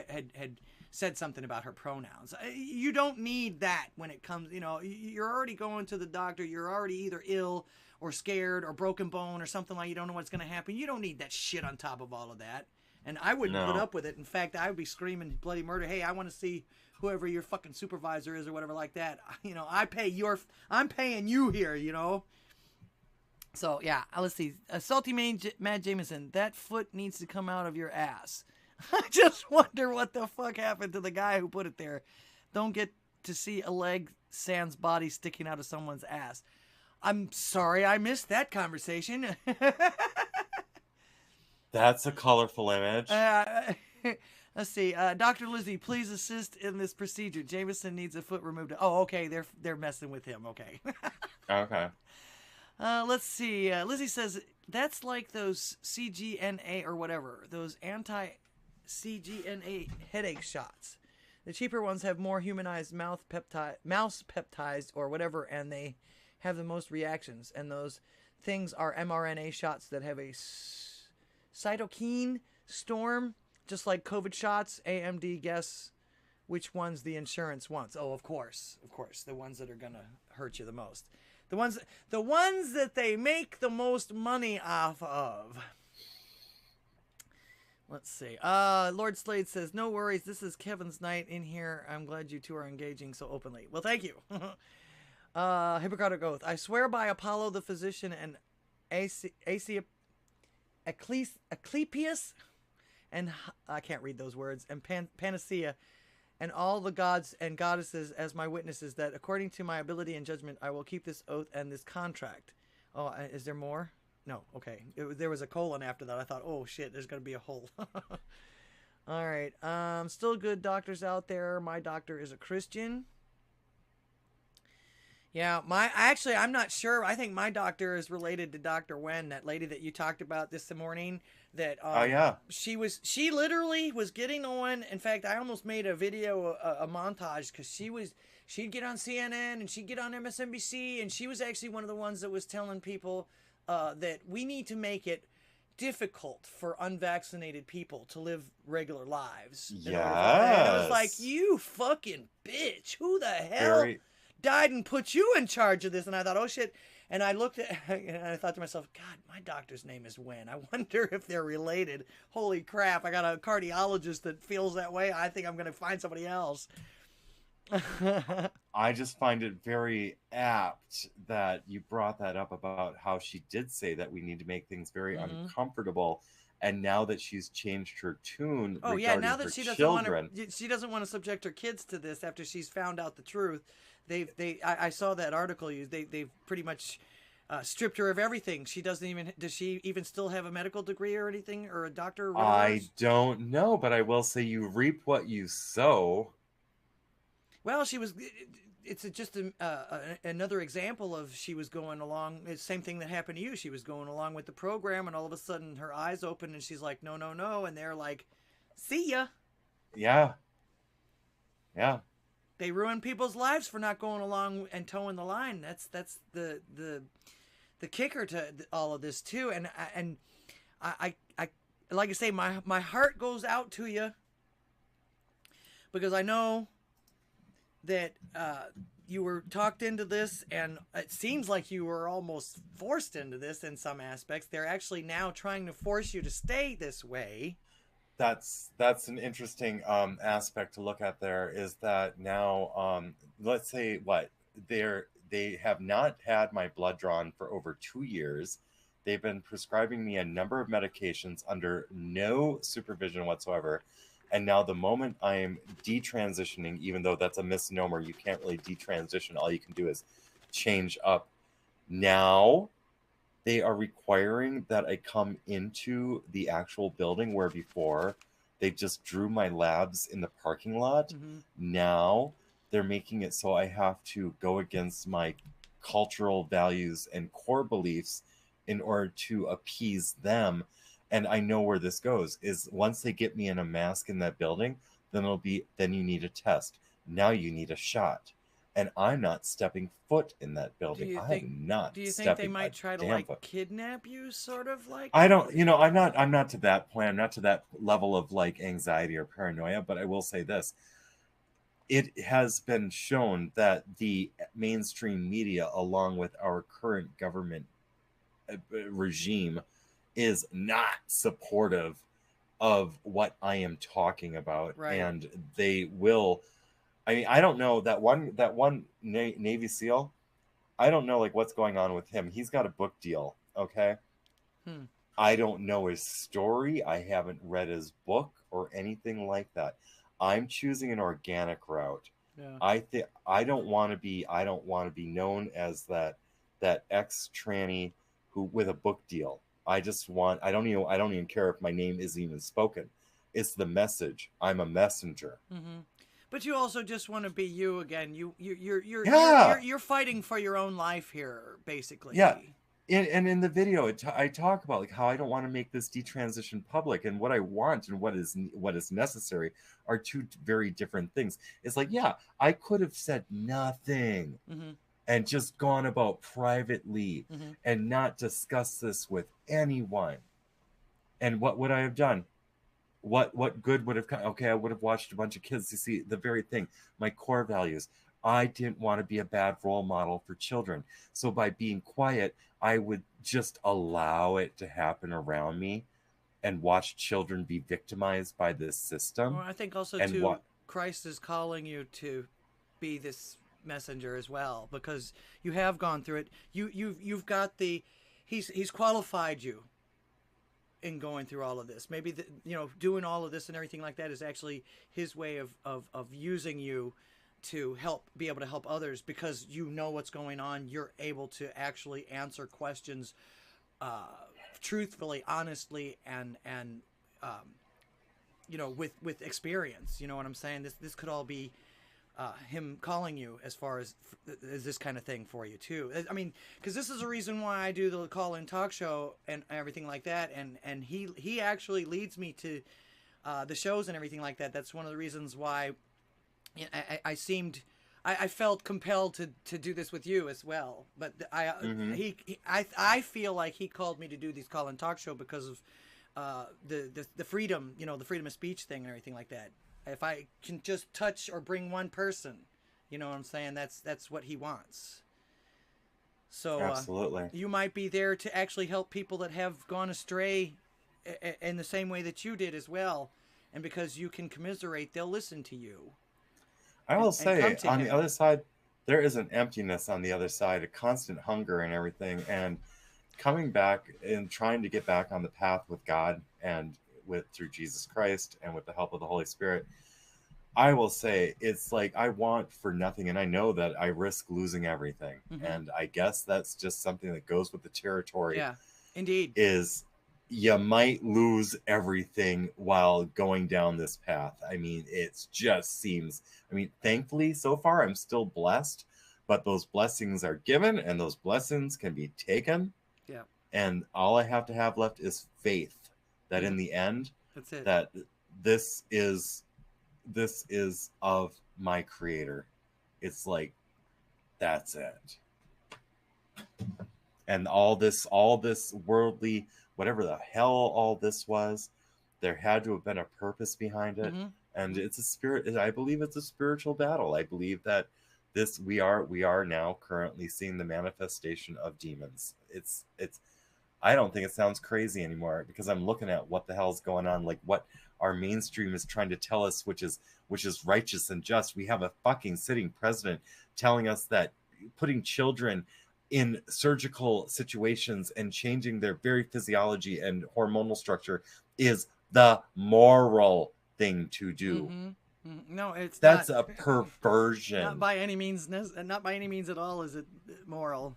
had said something about her pronouns. You don't need that when it comes, you're already going to the doctor. You're already either ill or scared or broken bone or something, like you don't know what's going to happen. You don't need that shit on top of all of that. And I wouldn't put up with it. In fact, I would be screaming bloody murder. Hey, I want to see whoever your fucking supervisor is or whatever like that. I'm paying you here, So, yeah, let's see. Salty Matt Jameson, that foot needs to come out of your ass. I just wonder what the fuck happened to the guy who put it there. Don't get to see a leg sans body sticking out of someone's ass. I'm sorry I missed that conversation. That's a colorful image. Let's see. Dr. Lizzie, please assist in this procedure. Jameson needs a foot removed. Oh, okay. They're messing with him. Okay. Okay. Let's see. Lizzie says, that's like those CGNA or whatever. Those anti-CGNA headache shots. The cheaper ones have more humanized mouse peptides or whatever, and they have the most reactions. And those things are mRNA shots that have a cytokine storm just like COVID shots, AMD guess which ones the insurance wants. Oh, of course, the ones that are gonna hurt you the most, the ones that they make the most money off of. Let's see. Lord Slade says, no worries, this is Kevin's night in here. I'm glad you two are engaging so openly. Well, thank you. Hippocratic Oath. I swear by Apollo the physician and Asclepius, and I can't read those words, and Panacea, and all the gods and goddesses as my witnesses, that according to my ability and judgment, I will keep this oath and this contract. Oh, is there more? No, okay. There was a colon after that. I thought, oh shit, there's gonna be a hole. All right. Still good doctors out there. My doctor is a Christian. Yeah, I'm not sure. I think my doctor is related to Dr. Wen, that lady that you talked about this morning. That yeah. She literally was getting on. In fact, I almost made a video, a montage, because she'd get on CNN and she'd get on MSNBC, and she was actually one of the ones that was telling people that we need to make it difficult for unvaccinated people to live regular lives. Yes. And I was like, you fucking bitch! Who the hell died and put you in charge of this? And I thought, oh shit. And I looked at, and I thought to myself, God, my doctor's name is Wen. I wonder if they're related. Holy crap, I got a cardiologist that feels that way. I think I'm going to find somebody else. I just find it very apt that you brought that up about how she did say that we need to make things very uncomfortable. And now that she's changed her tune, oh yeah, now that she doesn't want to subject her kids to this after she's found out the truth. I saw that article. They've pretty much stripped her of everything. Does she even still have a medical degree or anything, or a doctor? I don't know, but I will say you reap what you sow. Well, it's just another example of she was going along. It's the same thing that happened to you. She was going along with the program, and all of a sudden her eyes open, and she's like, no, no, no. And they're like, see ya. Yeah. Yeah. They ruin people's lives for not going along and towing the line. That's the kicker to all of this too. And I like I say, my heart goes out to you, because I know that you were talked into this, and it seems like you were almost forced into this in some aspects. They're actually now trying to force you to stay this way. That's an interesting aspect to look at. There is that now, let's say they have not had my blood drawn for over 2 years. They've been prescribing me a number of medications under no supervision whatsoever. And now the moment I am detransitioning, even though that's a misnomer, you can't really detransition. All you can do is change up. Now they are requiring that I come into the actual building, where before they just drew my labs in the parking lot. Mm-hmm. Now they're making it so I have to go against my cultural values and core beliefs in order to appease them. And I know where this goes is once they get me in a mask in that building, then you need a test. Now you need a shot. And I'm not stepping foot in that building. Do you think they might try to kidnap you, sort of like? I don't, I'm not to that point. I'm not to that level of anxiety or paranoia, but I will say this. It has been shown that the mainstream media, along with our current government regime, is not supportive of what I am talking about. Right. And they will, I don't know, that one Navy SEAL, I don't know what's going on with him. He's got a book deal. Okay. I don't know his story. I haven't read his book or anything like that. I'm choosing an organic route. Yeah. I don't want to be known as that ex-tranny who with a book deal. I don't even care if my name isn't even spoken. It's the message. I'm a messenger. Mm-hmm. But you also just want to be you again. You're fighting for your own life here, basically. Yeah. And in the video, I talk about how I don't want to make this detransition public, and what I want and what is necessary are two very different things. It's I could have said nothing. Mm-hmm. And just gone about privately and not discuss this with anyone. And what would I have done? what good would have come? Okay, I would have watched a bunch of kids to see the very thing. My core values. I didn't want to be a bad role model for children. So by being quiet, I would just allow it to happen around me and watch children be victimized by this system. Well, I think also and too, Christ is calling you to be this messenger as well, because you have gone through it. You've got the, he's qualified you in going through all of this. Maybe doing all of this and everything like that is actually his way of using you to be able to help others, because you know what's going on. You're able to actually answer questions truthfully, honestly, and with experience. You know what I'm saying? This could all be him calling you as far as this kind of thing for you too. I mean, because this is a reason why I do the call-in talk show and everything like that, and he actually leads me to the shows and everything like that. That's one of the reasons why I felt compelled to do this with you as well. But I feel like he called me to do these call-in talk show because of the freedom, the freedom of speech thing and everything like that. If I can just touch or bring one person, you know what I'm saying? That's what he wants. So absolutely, you might be there to actually help people that have gone astray in the same way that you did as well. And because you can commiserate, they'll listen to you. I will say, on the other side, there is an emptiness on the other side, a constant hunger and everything. And coming back and trying to get back on the path with God and through Jesus Christ and with the help of the Holy Spirit, I will say it's like I want for nothing, and I know that I risk losing everything. And I guess that's just something that goes with the territory. Yeah, indeed. Is you might lose everything while going down this path. I mean, it just seems, thankfully so far I'm still blessed, but those blessings are given and those blessings can be taken. Yeah. And all I have to have left is faith that in the end, that's it. That this is of my Creator. It's like, that's it. And all this worldly, whatever the hell all this was, there had to have been a purpose behind it. And it's a spirit. I believe it's a spiritual battle. I believe that we are now currently seeing the manifestation of demons. It's I don't think it sounds crazy anymore, because I'm looking at what the hell's going on, like what our mainstream is trying to tell us, which is righteous and just. We have a fucking sitting president telling us that putting children in surgical situations and changing their very physiology and hormonal structure is the moral thing to do. No, that's a perversion. Not by any means at all is it moral.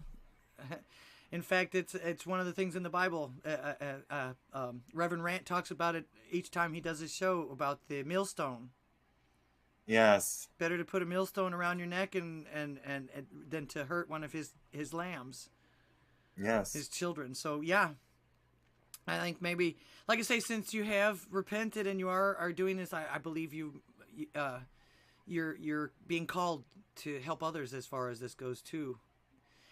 In fact, it's one of the things in the Bible. Reverend Rant talks about it each time he does his show about the millstone. Yes. Better to put a millstone around your neck and than to hurt one of his lambs. Yes. His children. So yeah, I think maybe, like I say, since you have repented and you are doing this, I believe you're being called to help others as far as this goes too.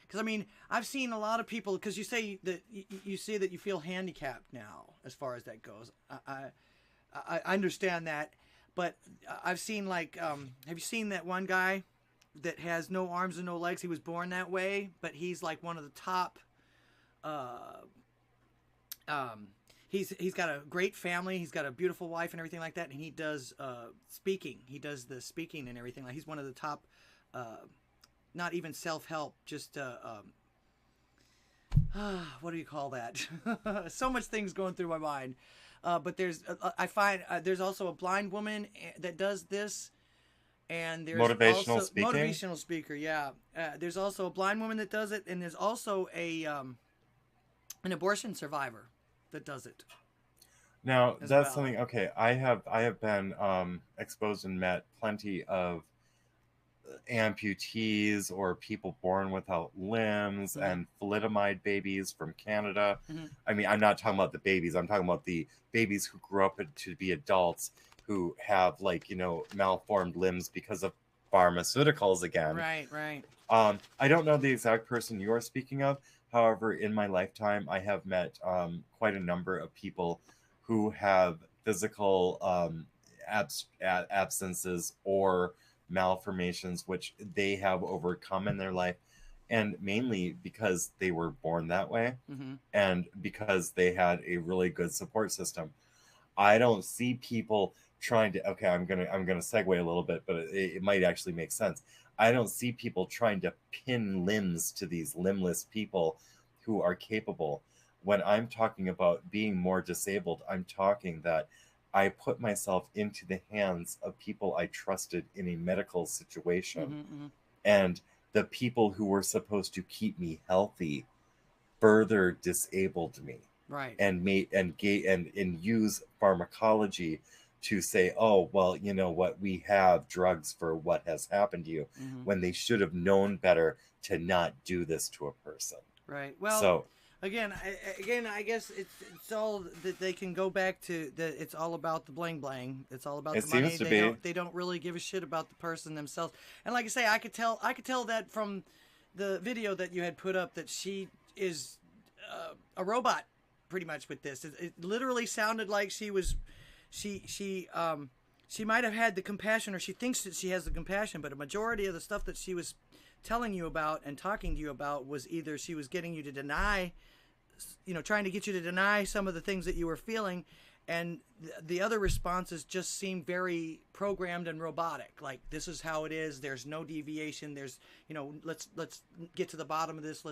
Because I've seen a lot of people. Because you say that you say that you feel handicapped now as far as that goes. I understand that. But I've seen have you seen that one guy that has no arms and no legs? He was born that way, but he's like one of the top. He's got a great family. He's got a beautiful wife and everything like that. And he does speaking. He does the speaking and everything. Like he's one of the top. Not even self-help, just what do you call that? So much things going through my mind. But I find there's also a blind woman that does this, and there's motivational speaker. Yeah, there's also a blind woman that does it, and there's also an abortion survivor that does it. Now that's something. Okay, I have been exposed and met plenty of amputees or people born without limbs and thalidomide babies from Canada. I'm not talking about the babies. I'm talking about the babies who grew up to be adults who have malformed limbs because of pharmaceuticals again. Right. I don't know the exact person you are speaking of. However, in my lifetime, I have met quite a number of people who have physical absences or malformations, which they have overcome in their life, and mainly because they were born that way, and because they had a really good support system. I don't see people trying to, okay, I'm gonna segue a little bit, but it might actually make sense. I don't see people trying to pin limbs to these limbless people who are capable. When I'm talking about being more disabled, I'm talking that I put myself into the hands of people I trusted in a medical situation. And the people who were supposed to keep me healthy further disabled me. Right. And use pharmacology to say, oh, well, you know what, we have drugs for what has happened to you, when they should have known better to not do this to a person. Right. Well, so again, I guess it's all that they can go back to. That it's all about the bling bling. It's all about the money. They don't really give a shit about the person themselves. And like I say, I could tell that from the video that you had put up that she is a robot, pretty much, with this. It literally sounded like she was, she might have had the compassion, or she thinks that she has the compassion, but a majority of the stuff that she was telling you about and talking to you about was either she was getting you to deny, trying to get you to deny some of the things that you were feeling, and the other responses just seemed very programmed and robotic. Like, this is how it is. There's no deviation. There's, let's get to the bottom of this.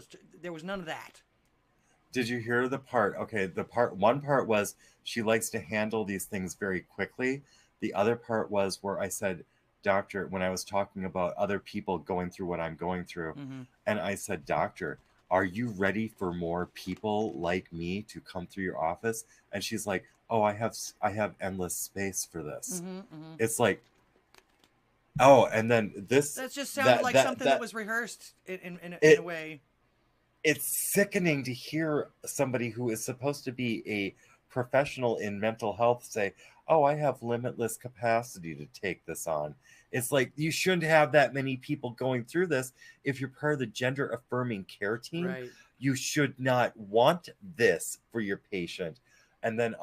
There was none of that. Did you hear the part? Okay, one part was she likes to handle these things very quickly. The other part was where I said, doctor, when I was talking about other people going through what I'm going through, and I said, doctor, are you ready for more people like me to come through your office? And she's like, oh, I have endless space for this. It's like, oh, and then this. That just sounded like something that was rehearsed in a way. It's sickening to hear somebody who is supposed to be a professional in mental health say, oh, I have limitless capacity to take this on. It's like, you shouldn't have that many people going through this. If you're part of the gender affirming care team, right, you should not want this for your patient. And then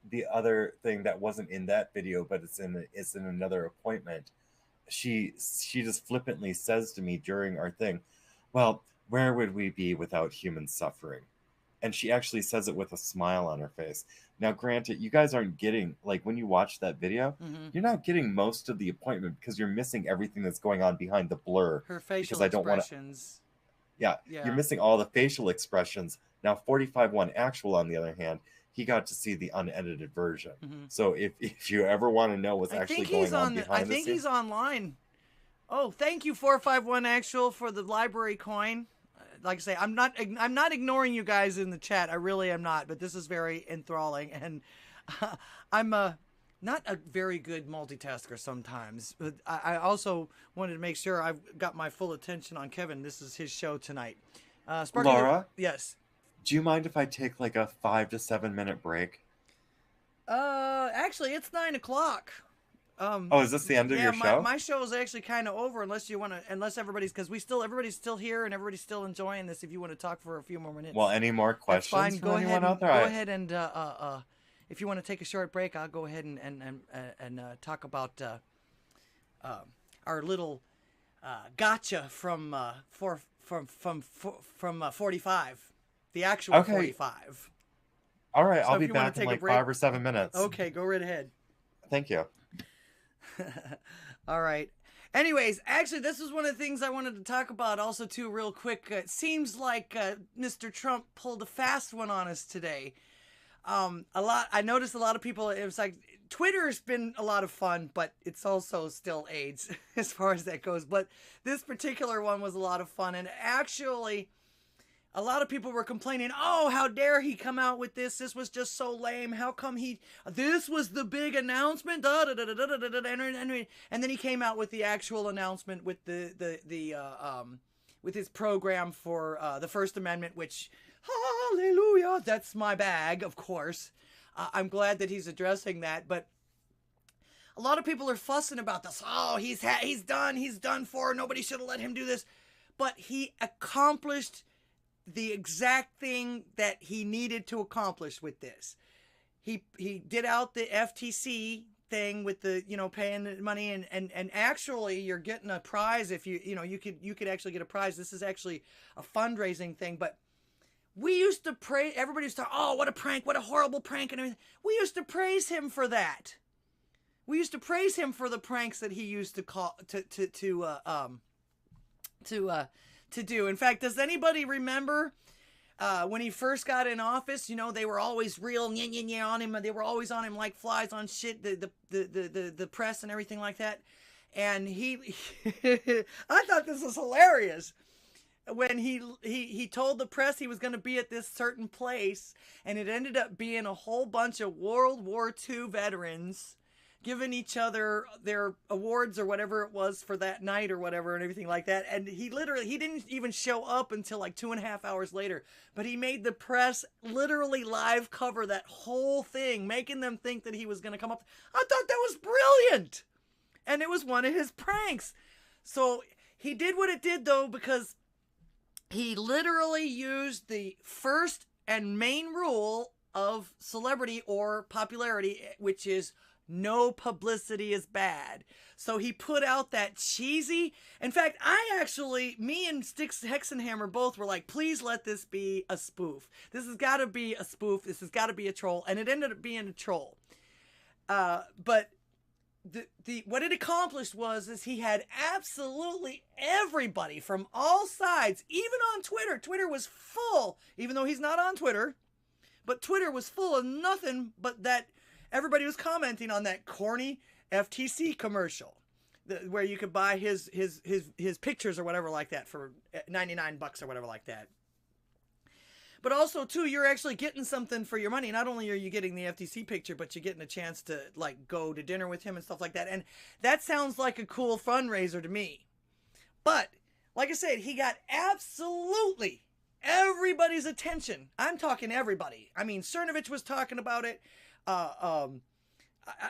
the other thing that wasn't in that video, but it's in another appointment, she just flippantly says to me during our thing, well, where would we be without human suffering? And she actually says it with a smile on her face. Now, granted, you guys aren't getting, like, when you watch that video, you're not getting most of the appointment because you're missing everything that's going on behind the blur. Her facial expressions. Yeah, you're missing all the facial expressions. Now, 45.1 Actual, on the other hand, he got to see the unedited version. So if you ever want to know what's actually going on behind the scenes. I think he's online. Oh, thank you, 451 Actual, for the library coin. Like I say, I'm not ignoring you guys in the chat. I really am not, but this is very enthralling, and I'm not a very good multitasker sometimes. But I also wanted to make sure I've got my full attention on Kevin. This is his show tonight. Laura? Yes. Do you mind if I take like a 5 to 7 minute break? Actually, it's 9 o'clock. Is this the end of your show? My show is actually kind of over unless everybody's, because everybody's still here and everybody's still enjoying this. If you want to talk for a few more minutes. Well, any more questions? That's fine. Go ahead and if you want to take a short break, I'll go ahead and talk about our little gotcha from 45, the actual 45. All right, I'll be back in like 5 or 7 minutes. Okay, go right ahead. Thank you. All right. Anyways, actually, this is one of the things I wanted to talk about also, too, real quick. It seems like Mr. Trump pulled a fast one on us today. I noticed a lot of people, it was like, Twitter's been a lot of fun, but it's also still AIDS as far as that goes. But this particular one was a lot of fun. And actually, a lot of people were complaining, oh, how dare he come out with this? This was just so lame. How come this was the big announcement? And then he came out with the actual announcement with with his program for the First Amendment, which, hallelujah, that's my bag, of course. I'm glad that he's addressing that, but a lot of people are fussing about this. Oh, he's done for. Nobody should have let him do this. But he accomplished the exact thing that he needed to accomplish with this. he did out the FTC thing with the, you know, paying the money, and actually you're getting a prize if you know, you could actually get a prize. This is actually a fundraising thing, but we used to praise, everybody used to, oh, what a prank, what a horrible prank and everything. We used to praise him for that. We used to praise him for the pranks that he used to call to do. In fact, does anybody remember when he first got in office? You know, they were always real nya on him. They were always on him like flies on shit. The press and everything like that. And he, I thought this was hilarious when he told the press he was going to be at this certain place, and it ended up being a whole bunch of World War II veterans giving each other their awards or whatever it was for that night or whatever and everything like that. And he didn't even show up until like 2.5 hours later, but he made the press literally live cover that whole thing, making them think that he was going to come up. I thought that was brilliant. And it was one of his pranks. So he did what it did though, because he literally used the first and main rule of celebrity or popularity, which is no publicity is bad. So he put out that cheesy. In fact, me and Styx Hexenhammer both were like, please let this be a spoof. This has got to be a spoof. This has got to be a troll. And it ended up being a troll. But what it accomplished is he had absolutely everybody from all sides, even on Twitter. Twitter was full, even though he's not on Twitter, but Twitter was full of nothing but that everybody was commenting on that corny FTC commercial where you could buy his pictures or whatever like that for $99 or whatever like that. But also, too, you're actually getting something for your money. Not only are you getting the FTC picture, but you're getting a chance to, like, go to dinner with him and stuff like that. And that sounds like a cool fundraiser to me. But, like I said, he got absolutely everybody's attention. I'm talking everybody. I mean, Cernovich was talking about it.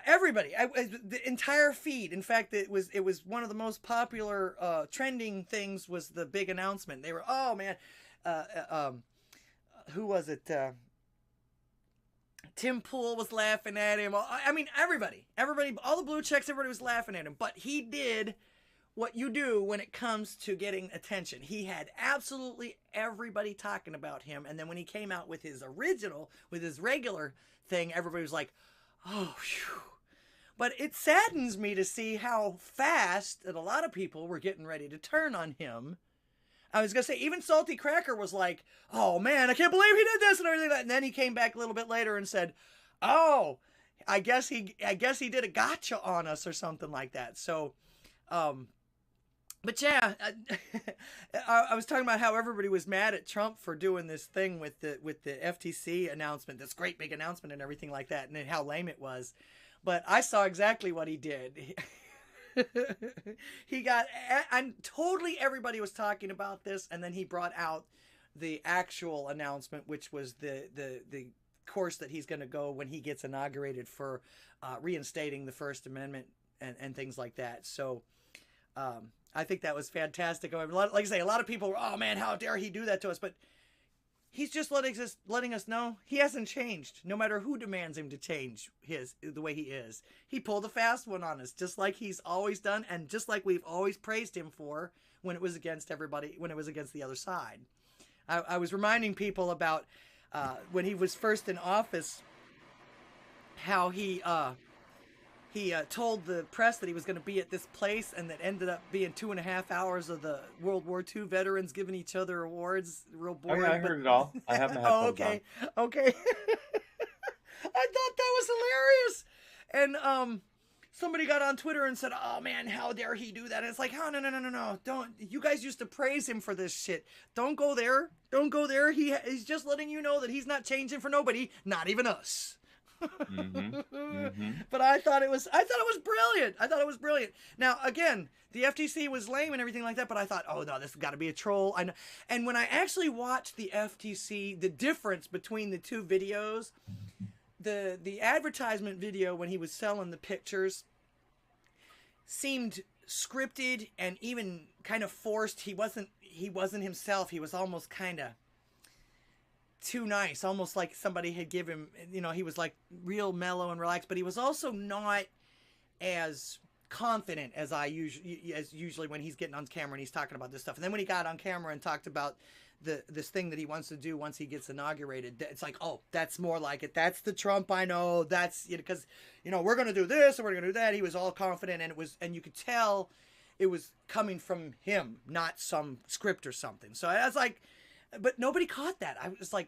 Everybody. The entire feed. In fact, it was one of the most popular trending things was the big announcement. They were, oh, man, who was it? Tim Pool was laughing at him. I mean, everybody, all the blue checks, everybody was laughing at him. But he did what you do when it comes to getting attention. He had absolutely everybody talking about him. And then when he came out with his regular thing, everybody was like, oh, phew. But it saddens me to see how fast that a lot of people were getting ready to turn on him. I was going to say, even Salty Cracker was like, oh, man, I can't believe he did this and everything like that. And then he came back a little bit later and said, oh, I guess he did a gotcha on us or something like that. So, but yeah, I was talking about how everybody was mad at Trump for doing this thing with the FTC announcement, this great big announcement and everything like that, and how lame it was. But I saw exactly what he did. He got, and totally everybody was talking about this, and then he brought out the actual announcement, which was the course that he's going to go when he gets inaugurated for reinstating the First Amendment and things like that. So I think that was fantastic. Like I say, a lot of people were, oh man, how dare he do that to us? But he's just letting us know he hasn't changed, no matter who demands him to change the way he is. He pulled a fast one on us, just like he's always done, and just like we've always praised him for when it was against everybody, when it was against the other side. I was reminding people about when he was first in office, how he told the press that he was going to be at this place, and that ended up being 2.5 hours of the World War II veterans giving each other awards. Real boring. Oh, yeah, I heard it all. I have my headphones on. Okay. I thought that was hilarious. And somebody got on Twitter and said, oh man, how dare he do that? And it's like, oh, no. Don't. You guys used to praise him for this shit. Don't go there. Don't go there. He's just letting you know that he's not changing for nobody, not even us. But I thought it was brilliant. Now again, the FTC was lame and everything like that, but I thought, oh no, this has got to be a troll. And when I actually watched the FTC, the difference between the two videos, the advertisement video when he was selling the pictures seemed scripted and even kind of forced. He wasn't himself. He was almost kind of, too nice, almost like somebody had given him, he was like real mellow and relaxed, but he was also not as confident as usually when he's getting on camera and he's talking about this stuff. And then when he got on camera and talked about this thing that he wants to do once he gets inaugurated, it's like, oh, that's more like it. That's the Trump I know. That's, because we're going to do this and we're going to do that. He was all confident, and you could tell it was coming from him, not some script or something. So I was like, but nobody caught that. I was like,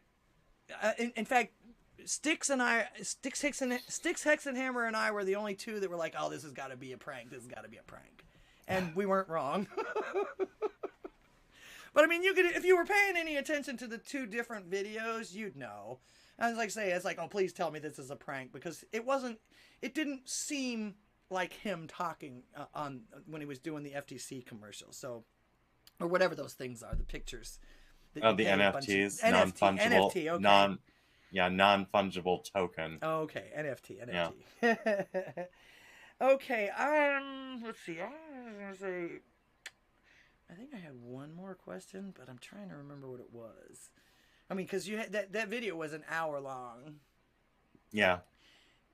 in fact, Sticks Hexenhammer and I were the only two that were like, oh, this has got to be a prank. This has got to be a prank. And we weren't wrong. But I mean, you could, if you were paying any attention to the two different videos, you'd know. I was like, it's like, oh, please tell me this is a prank, because it didn't seem like him talking on when he was doing the FTC commercial. So, or whatever those things are, the pictures. Oh, the NFTs, non-fungible, NFT, okay. non-fungible token. Oh, okay, NFT. Yeah. Okay, let's see. I was gonna say, I think I had one more question, but I'm trying to remember what it was. I mean, because you had that video was an hour long. Yeah.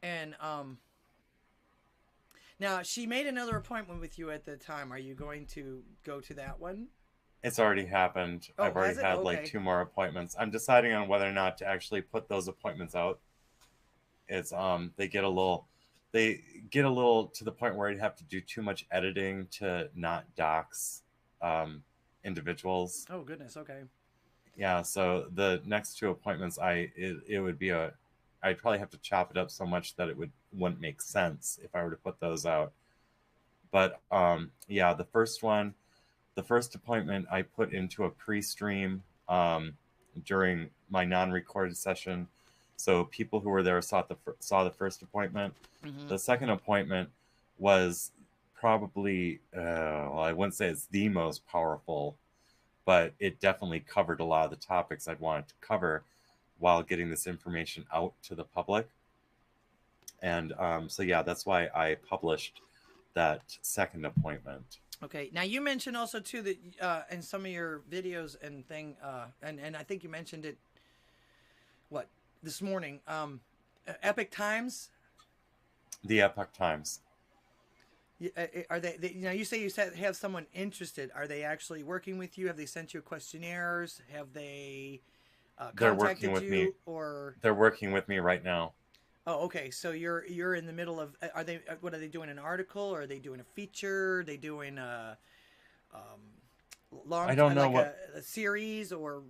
And now she made another appointment with you at the time. Are you going to go to that one? It's already happened. Oh, I've already had like 2 more appointments. I'm deciding on whether or not to actually put those appointments out. It's they get a little to the point where I'd have to do too much editing to not dox individuals. Oh goodness, okay. Yeah, so the next 2 appointments it would be I'd probably have to chop it up so much that it wouldn't make sense if I were to put those out. But yeah, the first appointment I put into a pre-stream during my non-recorded session, so people who were there saw the first appointment. Mm-hmm. The second appointment was probably well, I wouldn't say it's the most powerful, but it definitely covered a lot of the topics I'd wanted to cover while getting this information out to the public. And so yeah, that's why I published that second appointment. Okay. Now you mentioned also too that in some of your videos and thing, and I think you mentioned it, this morning, Epic Times. The Epoch Times. Are they you say you have someone interested. Are they actually working with you? Have they sent you questionnaires? Have they contacted you? Or they're working with me right now. Oh, okay. So you're in the middle of. What are they doing? An article, or are they doing a feature? Are they doing a long? I don't know a series, or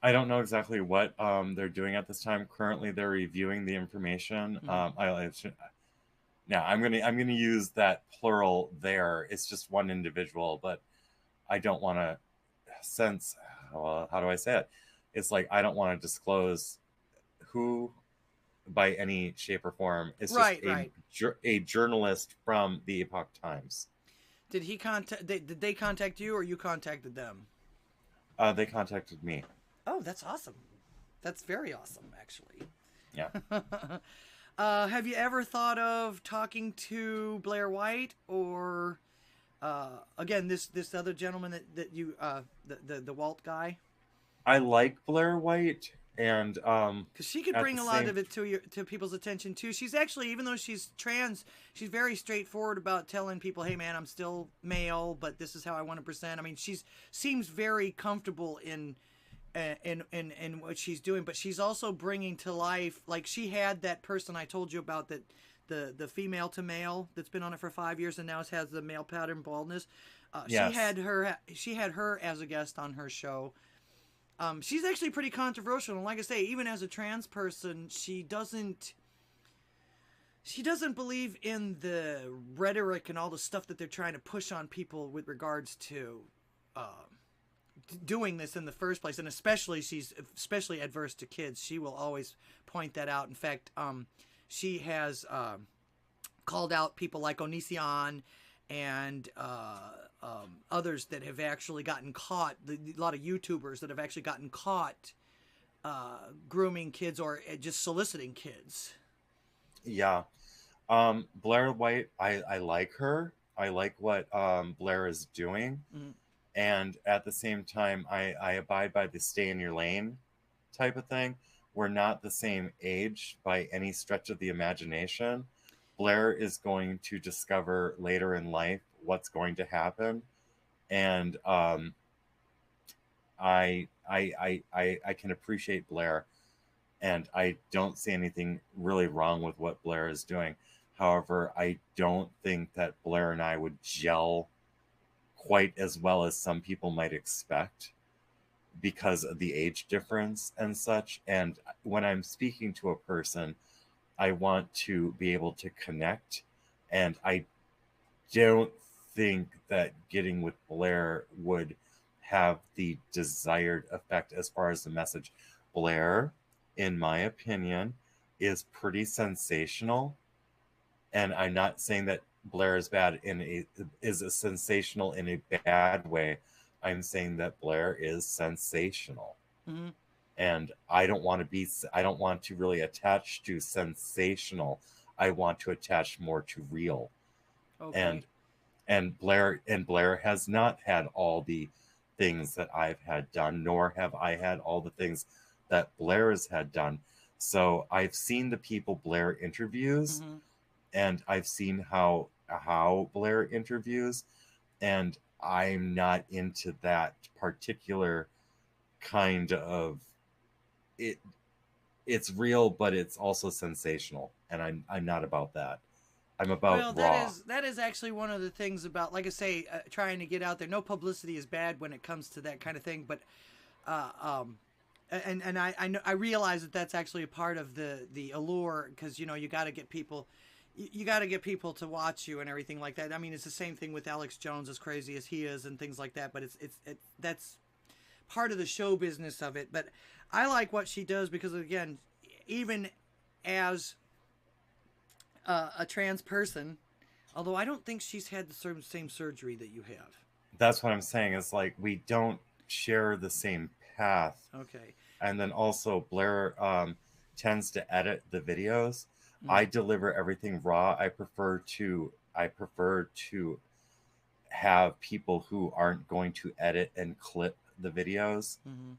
I don't know exactly what they're doing at this time. Currently, they're reviewing the information. Mm-hmm. Now I'm gonna use that plural there. It's just one individual, but I don't want to sense. Well, how do I say it? It's like I don't want to disclose who by any shape or form. It's just a journalist from the Epoch Times. Did they contact you, or you contacted them? They contacted me. Oh, that's awesome. That's very awesome, actually. Yeah. Have you ever thought of talking to Blair White, or again this other gentleman that you the Walt guy? I like Blair White, and because she could bring a lot of it to people's attention too. She's actually, even though she's trans, she's very straightforward about telling people, hey man, I'm still male, but this is how I want to present. I mean, seems very comfortable in what she's doing, but she's also bringing to life, like she had that person I told you about, that the female to male that's been on it for 5 years and now has the male pattern baldness. Yes. She had her as a guest on her show. She's actually pretty controversial, and like I say, even as a trans person, she doesn't believe in the rhetoric and all the stuff that they're trying to push on people with regards to doing this in the first place. And she's especially adverse to kids. She will always point that out. In fact, she has called out people like Odysee and others that have actually gotten caught, a lot of YouTubers that have actually gotten caught grooming kids or just soliciting kids. Yeah. Blair White, I like her. I like what Blair is doing. Mm-hmm. And at the same time, I abide by the stay in your lane type of thing. We're not the same age by any stretch of the imagination. Blair is going to discover later in life what's going to happen, and I can appreciate Blair, and I don't see anything really wrong with what Blair is doing. However, I don't think that Blair and I would gel quite as well as some people might expect because of the age difference and such. And when I'm speaking to a person, I want to be able to connect, and I don't think that getting with Blair would have the desired effect as far as the message. Blair, in my opinion, is pretty sensational, and I'm not saying that Blair is bad is a sensational in a bad way. I'm saying that Blair is sensational. Mm-hmm. And I don't want to really attach to sensational. I want to attach more to real. Okay. And Blair has not had all the things that I've had done, nor have I had all the things that Blair has had done. So I've seen the people Blair interviews, Mm-hmm. and I've seen how Blair interviews, and I'm not into that particular kind of it. It's real, but it's also sensational, and I'm not about that. I'm about raw. That is actually one of the things about, like I say, trying to get out there. No publicity is bad when it comes to that kind of thing, but and I know, I realize that that's actually a part of the allure, because you know you got to get people. You got to get people to watch you and everything like that. I mean, it's the same thing with Alex Jones, as crazy as he is and things like that. But that's part of the show business of it. But I like what she does because, again, even as a trans person, although I don't think she's had the same surgery that you have. That's what I'm saying. It's like we don't share the same path. Okay. And then also Blair tends to edit the videos. I deliver everything raw. I prefer to have people who aren't going to edit and clip the videos. Mm-hmm.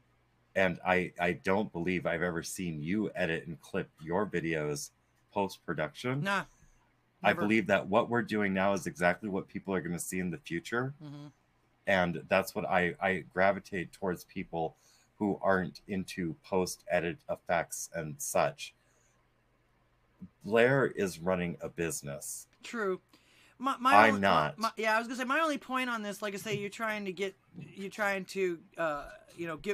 And I don't believe I've ever seen you edit and clip your videos post-production. Nah. I believe that what we're doing now is exactly what people are going to see in the future. Mm-hmm. And that's what I gravitate towards, people who aren't into post-edit effects and such. Blair is running a business. True. I'm not. Yeah, I was gonna say my only point on this, like I say, you're trying to get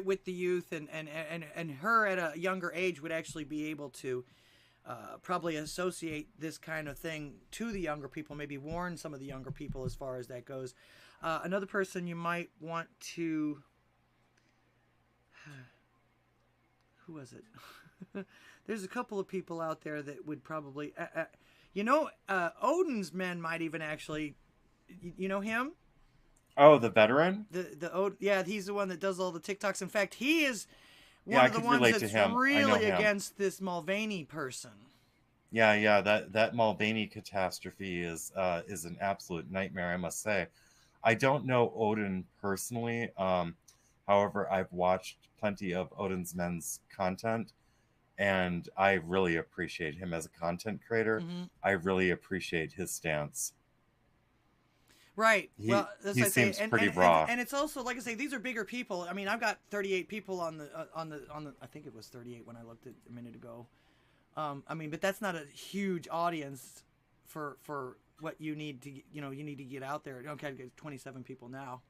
with the youth, and her at a younger age would actually be able to probably associate this kind of thing to the younger people, maybe warn some of the younger people as far as that goes. Another person you might want to, who was it? There's a couple of people out there that would probably, Odin's men might even actually, you know him? Oh, the veteran? Yeah, he's the one that does all the TikToks. In fact, he is one of the ones that's really against this Mulvaney person. Yeah, that Mulvaney catastrophe is an absolute nightmare, I must say. I don't know Odin personally. However, I've watched plenty of Odin's men's content, and I really appreciate him as a content creator. Mm-hmm. I really appreciate his stance. Right. He seems pretty raw. And it's also, like I say, these are bigger people. I mean, I've got 38 people on the I think it was 38 when I looked at a minute ago. But that's not a huge audience for what you need to, you need to get out there. Okay, I've got 27 people now.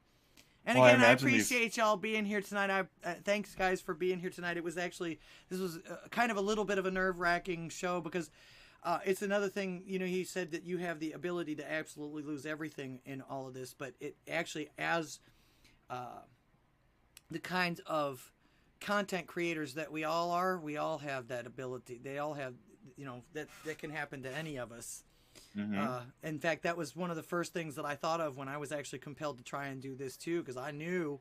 And again, I appreciate y'all being here tonight. Thanks, guys, for being here tonight. This was kind of a little bit of a nerve-wracking show because it's another thing, he said that you have the ability to absolutely lose everything in all of this, but it actually, as the kinds of content creators that we all are, we all have that ability. They all have, that can happen to any of us. Mm-hmm. In fact, that was one of the first things that I thought of when I was actually compelled to try and do this too, because I knew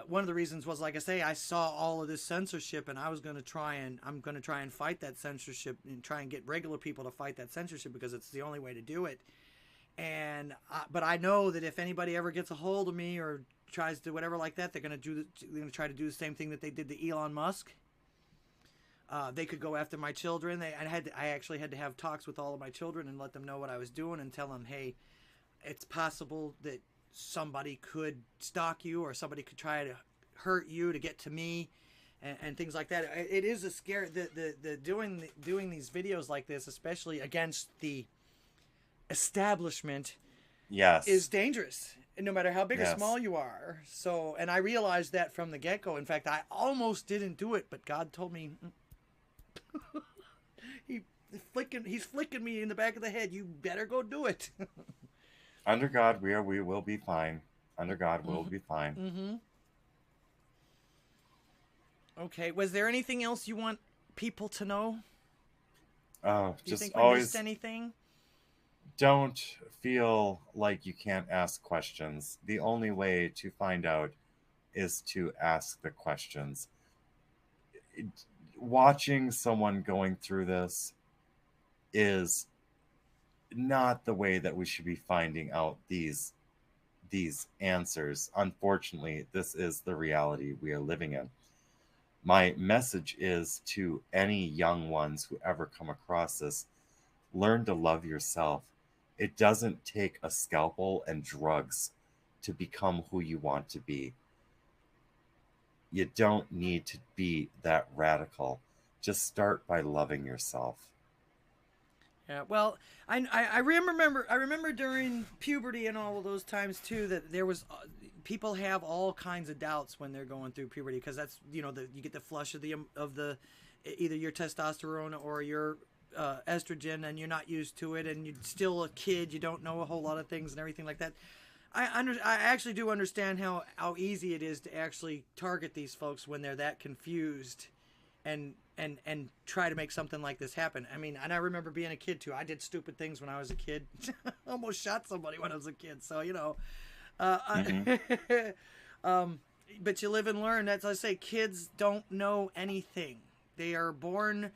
one of the reasons was, like I say, I saw all of this censorship, and I'm going to try and fight that censorship and try and get regular people to fight that censorship because it's the only way to do it. But I know that if anybody ever gets a hold of me or tries to whatever like that, they're going to try to do the same thing that they did to Elon Musk. They could go after my children. I actually had to have talks with all of my children and let them know what I was doing and tell them, hey, it's possible that somebody could stalk you or somebody could try to hurt you to get to me, and things like that. It is a scare. The doing these videos like this, especially against the establishment, Yes. is dangerous, no matter how big or Yes. small you are. So, and I realized that from the get-go. In fact, I almost didn't do it, but God told me, he's flicking me in the back of the head. You better go do it. Under God, we will be fine. Under God, we'll be fine. Mm-hmm. Okay. Was there anything else you want people to know? Oh, Do you just think we always missed anything? don't feel like you can't ask questions. The only way to find out is to ask the questions. Watching someone going through this is not the way that we should be finding out these answers. Unfortunately, this is the reality we are living in. My message is to any young ones who ever come across this: learn to love yourself. It doesn't take a scalpel and drugs to become who you want to be. You don't need to be that radical. Just start by loving yourself. Yeah, well, I remember during puberty and all of those times too that there was people have all kinds of doubts when they're going through puberty, because that's, you get the flush of the either your testosterone or your estrogen, and you're not used to it, and you're still a kid, you don't know a whole lot of things and everything like that. I actually do understand how easy it is to actually target these folks when they're that confused and try to make something like this happen. I mean, and I remember being a kid too. I did stupid things when I was a kid. Almost shot somebody when I was a kid. So, but you live and learn. That's, I say, kids don't know anything. They are born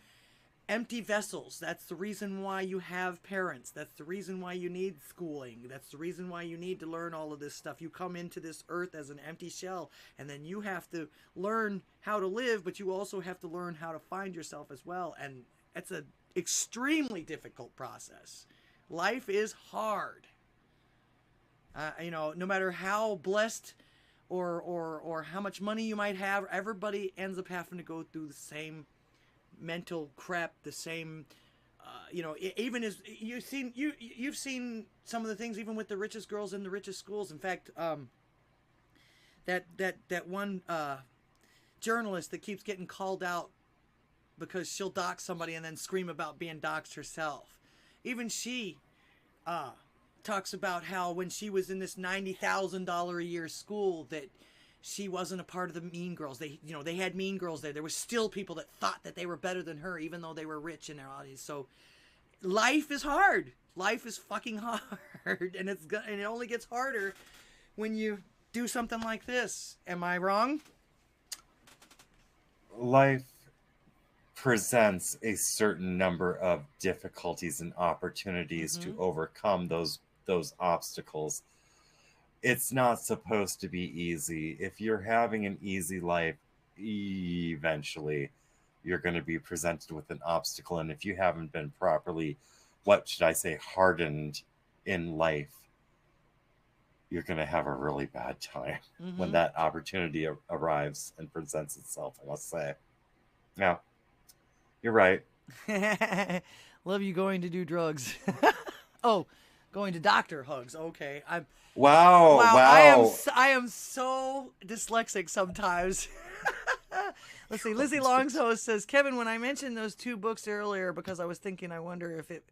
empty vessels. That's the reason why you have parents. That's the reason why you need schooling. That's the reason why you need to learn all of this stuff. You come into this earth as an empty shell, and then you have to learn how to live, but you also have to learn how to find yourself as well. And it's an extremely difficult process. Life is hard. No matter how blessed or how much money you might have, everybody ends up having to go through the same mental crap, the same, even as you've seen some of the things, even with the richest girls in the richest schools. In fact, that one journalist that keeps getting called out because she'll dox somebody and then scream about being doxed herself. Even she talks about how when she was in this $90,000 a year school that she wasn't a part of the mean girls. They had mean girls there. There were still people that thought that they were better than her, even though they were rich in their audience. So life is hard. Life is fucking hard, and it only gets harder when you do something like this. Am I wrong? Life presents a certain number of difficulties and opportunities to overcome those obstacles. It's not supposed to be easy. If you're having an easy life, eventually you're going to be presented with an obstacle. And if you haven't been properly, hardened in life, you're going to have a really bad time when that opportunity arrives and presents itself, I must say. Now, you're right. Love you going to do drugs. Oh, going to doctor hugs. Okay. Wow. I am so dyslexic sometimes. Let's see. Lizzie Longshost says, Kevin, when I mentioned those two books earlier, because I was thinking, I wonder if it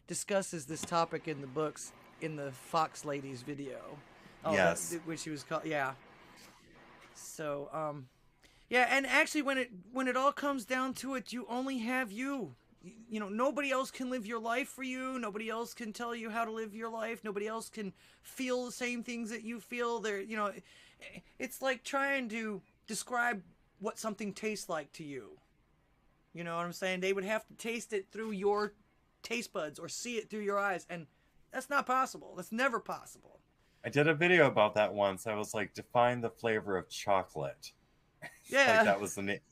discusses this topic in the books in the Fox Ladies video. Oh, yes. Which she was called. Yeah. So, yeah. And actually, when it all comes down to it, you only have you. Nobody else can live your life for you. Nobody else can tell you how to live your life. Nobody else can feel the same things that you feel. It's like trying to describe what something tastes like to you. You know what I'm saying? They would have to taste it through your taste buds or see it through your eyes, and that's not possible. That's never possible. I did a video about that once. I was like, define the flavor of chocolate. Yeah. Like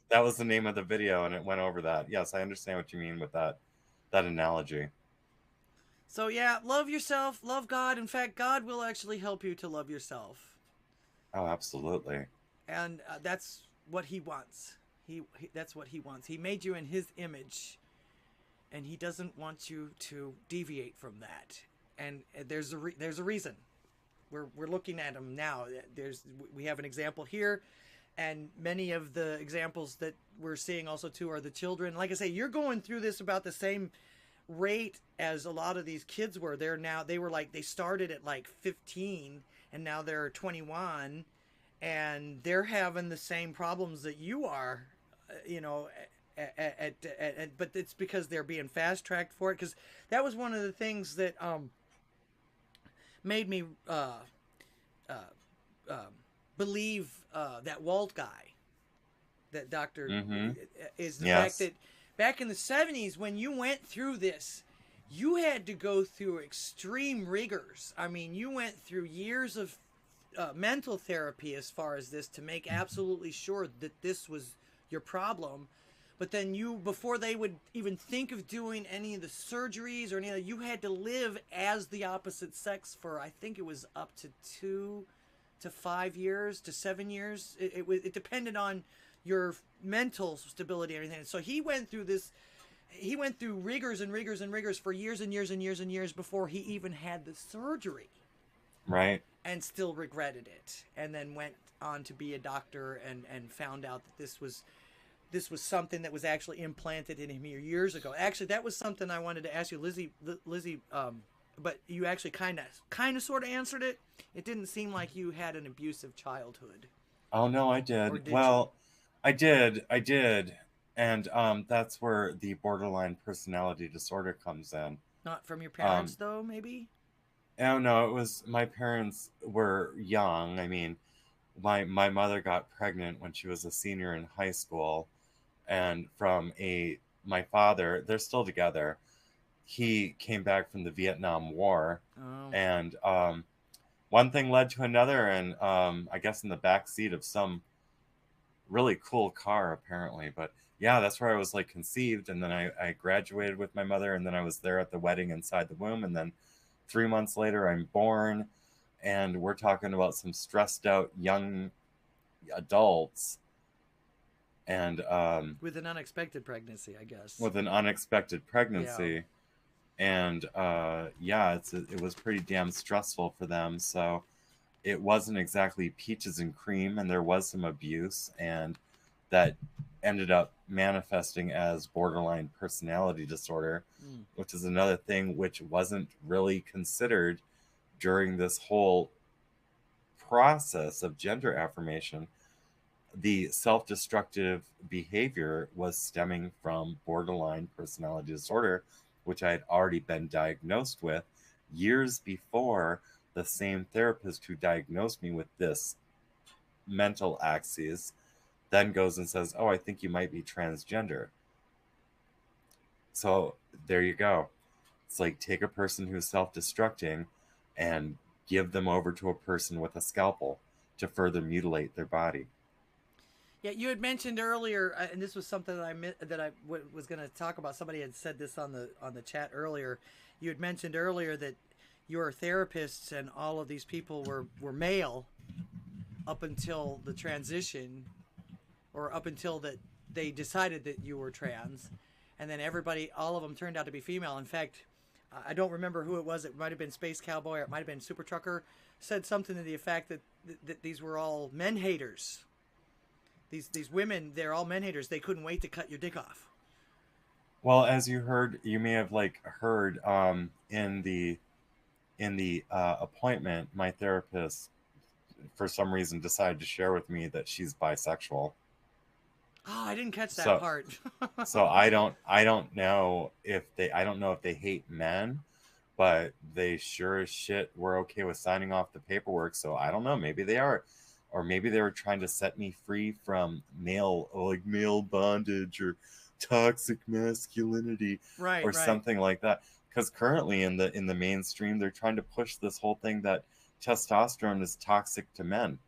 that was the name of the video, and it went over that. Yes, I understand what you mean with that analogy. So yeah, love yourself, love God. In fact, God will actually help you to love yourself. Oh, absolutely. And that's what he wants. That's what he wants. He made you in his image, and he doesn't want you to deviate from that. And there's a reason. We're looking at him now. We have an example here, and many of the examples that we're seeing also too are the children. Like I say, you're going through this about the same rate as a lot of these kids were. They started at like 15, and now they're 21, and they're having the same problems that you are, but it's because they're being fast tracked for it. Because that was one of the things that made me believe that Walt guy, that doctor, is the fact that back in the 70s, when you went through this, you had to go through extreme rigors. I mean, you went through years of mental therapy as far as this to make absolutely sure that this was your problem. But then before they would even think of doing any of the surgeries or any of that, you had to live as the opposite sex for, I think it was up to 2 to 5 years to 7 years. It depended on your mental stability and everything. So he went through this. He went through rigors and rigors and rigors for years and years and years and years before he even had the surgery. Right. And still regretted it. And then went on to be a doctor and found out that this was something that was actually implanted in him years ago. Actually, that was something I wanted to ask you, Lizzie, but you actually kind of sort of answered it. It didn't seem like you had an abusive childhood. Oh no, I did. Well, I did. And that's where the borderline personality disorder comes in. Not from your parents, though, maybe? Oh, no, it was, my parents were young. I mean, my mother got pregnant when she was a senior in high school. And my father, they're still together. He came back from the Vietnam War. Oh. And one thing led to another. And I guess in the back seat of some really cool car, apparently. But yeah, that's where I was like conceived, and then I graduated with my mother, and then I was there at the wedding inside the womb, and then 3 months later I'm born, and we're talking about some stressed out young adults, and with an unexpected pregnancy, I guess. With an unexpected pregnancy, yeah. And it was pretty damn stressful for them. So it wasn't exactly peaches and cream, and there was some abuse, and that ended up manifesting as borderline personality disorder, which is another thing which wasn't really considered during this whole process of gender affirmation. The self-destructive behavior was stemming from borderline personality disorder, which I had already been diagnosed with years before the same therapist who diagnosed me with this mental axis then goes and says, oh, I think you might be transgender. So there you go. It's like, take a person who's self-destructing and give them over to a person with a scalpel to further mutilate their body. Yeah, you had mentioned earlier, and this was something that I was going to talk about. Somebody had said this on the chat earlier. You had mentioned earlier that your therapists and all of these people were male up until the transition, or up until that they decided that you were trans, and then all of them turned out to be female. In fact, I don't remember who it was. It might have been Space Cowboy, or it might have been Super Trucker, said something to the effect that these were all men haters. These women, they're all men haters. They couldn't wait to cut your dick off. Well, as you may have heard in the appointment, my therapist, for some reason, decided to share with me that she's bisexual. Oh, I didn't catch that part. So I don't know if they hate men, but they sure as shit were okay with signing off the paperwork. So I don't know. Maybe they are. Or maybe they were trying to set me free from male bondage or toxic masculinity, or something like that. Because currently in the mainstream, they're trying to push this whole thing that testosterone is toxic to men.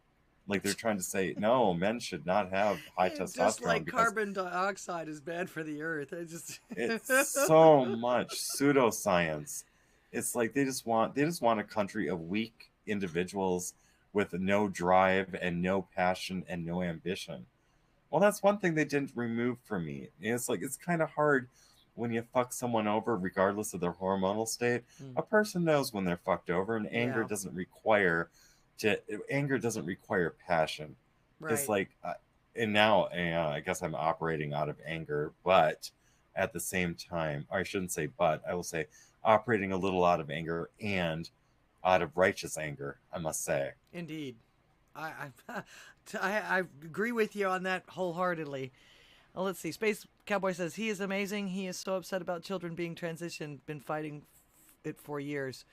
Like they're trying to say, no, men should not have high Just testosterone. like because carbon dioxide is bad for the earth. it's so much pseudoscience. It's like they just want a country of weak individuals with no drive and no passion and no ambition. Well, that's one thing they didn't remove from me. It's like it's kind of hard when you fuck someone over, regardless of their hormonal state. A person knows when they're fucked over, and anger doesn't require passion. Right. It's like, and now I guess I'm operating out of anger, but at the same time, I shouldn't say but, I will say operating a little out of anger and out of righteous anger, I must say. Indeed. I agree with you on that wholeheartedly. Well, let's see. Space Cowboy says, he is amazing. He is so upset about children being transitioned. Been fighting it for years.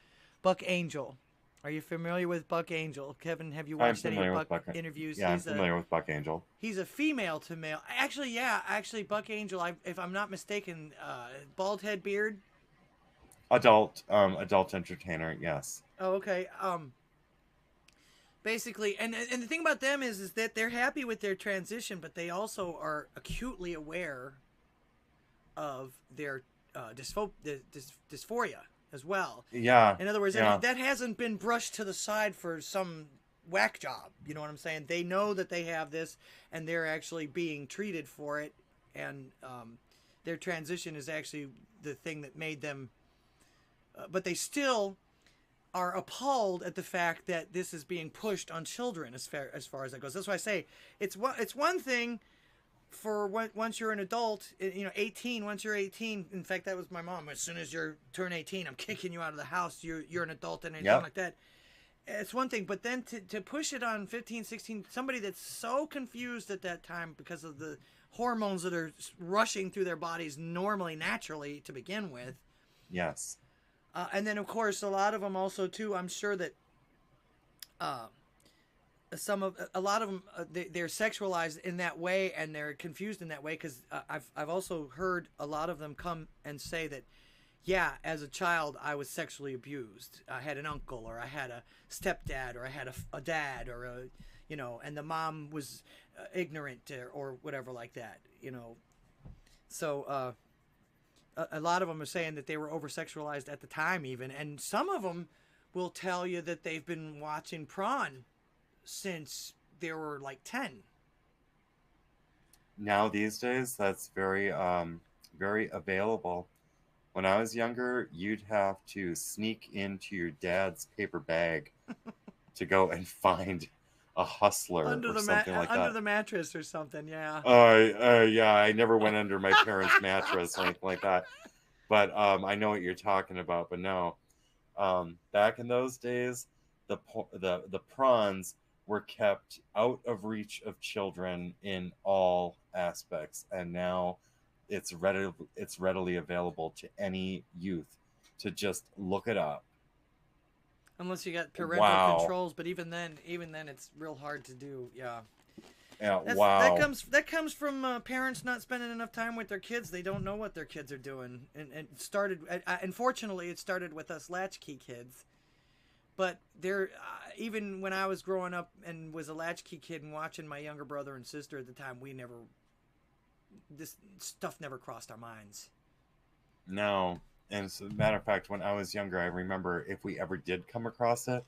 Buck Angel. Are you familiar with Buck Angel? Kevin, have you watched any Buck interviews? Yeah, I'm familiar with Buck Angel. He's a female to male. Actually, Buck Angel, if I'm not mistaken, bald head, beard? Adult entertainer, yes. Oh, okay. Basically, and the thing about them is that they're happy with their transition, but they also are acutely aware of their dysphoria as well. Yeah. In other words, that hasn't been brushed to the side for some whack job. You know what I'm saying? They know that they have this, and they're actually being treated for it, and their transition is actually the thing that made them. But they still are appalled at the fact that this is being pushed on children as far as that goes. That's why I say it's one thing for once you're an adult, 18. Once you're 18, in fact, that was my mom. As soon as you turn 18, I'm kicking you out of the house. You're an adult and anything like that. It's one thing, but then to push it on 15, 16, somebody that's so confused at that time because of the hormones that are rushing through their bodies naturally to begin with. Yes. And then, of course, a lot of them also, too, I'm sure that a lot of them, they're sexualized in that way, and they're confused in that way, because I've also heard a lot of them come and say that, yeah, as a child, I was sexually abused. I had an uncle, or I had a stepdad, or I had a dad, or and the mom was ignorant or whatever like that, So, a lot of them are saying that they were over-sexualized at the time even. And some of them will tell you that they've been watching Prawn since they were like 10. Now these days, that's very, very available. When I was younger, you'd have to sneak into your dad's paper bag to go and find a Hustler or something like that. Under the mattress or something, yeah. Yeah, I never went under my parents' mattress or anything like that. But I know what you're talking about. But no, back in those days, the prawns were kept out of reach of children in all aspects, and now it's readily available to any youth to just look it up. Unless you got parental controls, but even then, it's real hard to do. Yeah. Yeah. That comes from parents not spending enough time with their kids. They don't know what their kids are doing, and it started. Unfortunately, it started with us latchkey kids. But even when I was growing up and was a latchkey kid and watching my younger brother and sister at the time, this stuff never crossed our minds. No. And as a matter of fact, when I was younger, I remember if we ever did come across it,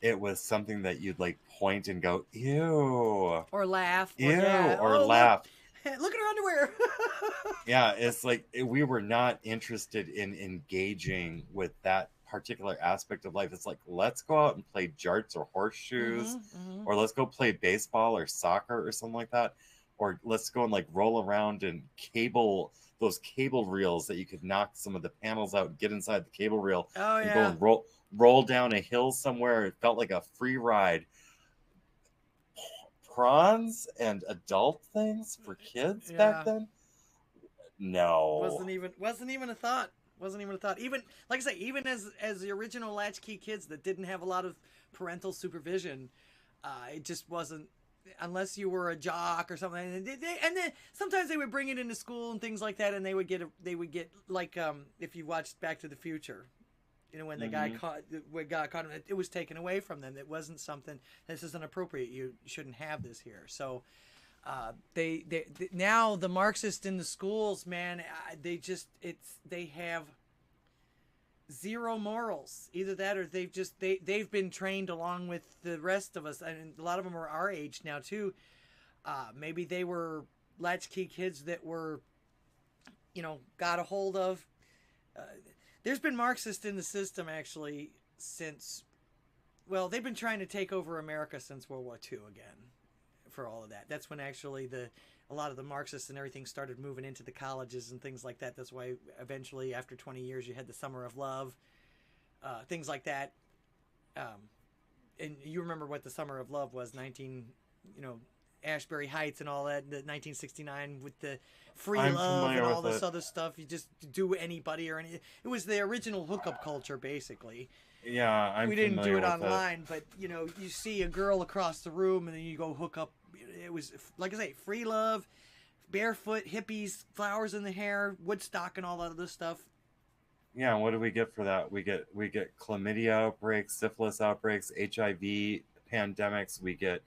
it was something that you'd like point and go, ew. Or laugh. Ew. Or laugh. Look at her underwear. Yeah, it's like we were not interested in engaging with that particular aspect of life. It's like, let's go out and play jarts or horseshoes, or let's go play baseball or soccer or something like that. Or let's go and like roll around and those cable reels that you could knock some of the panels out and get inside the cable reel and go and roll down a hill somewhere. It felt like a free ride. Prawns and adult things for kids back then? No. Wasn't even a thought. Even, like I say, even as the original latchkey kids that didn't have a lot of parental supervision, it just wasn't, unless you were a jock or something. And then sometimes they would bring it into school and things like that, and they would get like if you watched Back to the Future, You know, when the guy got caught, it was taken away from them. It wasn't something. This isn't appropriate. You shouldn't have this here. So, they now the Marxists in the schools, man, they have zero morals. Either that, or they've been trained along with the rest of us, and a lot of them are our age now too. Maybe they were latchkey kids that were, got a hold of. There's been Marxists in the system actually since, well, they've been trying to take over America since World War II again, for all of that. That's when actually a lot of the Marxists and everything started moving into the colleges and things like that. That's why eventually, after 20 years, you had the Summer of Love, things like that. And you remember what the Summer of Love was, Ashbury Heights and all that, the 1969 with the free love and all this other stuff. You just do anybody or any. It was the original hookup culture, basically. Yeah, we didn't do it online, but you see a girl across the room and then you go hook up. It was, like I say, free love, barefoot, hippies, flowers in the hair, Woodstock, and all that other stuff. Yeah, and what do we get for that? We get chlamydia outbreaks, syphilis outbreaks, HIV pandemics. We get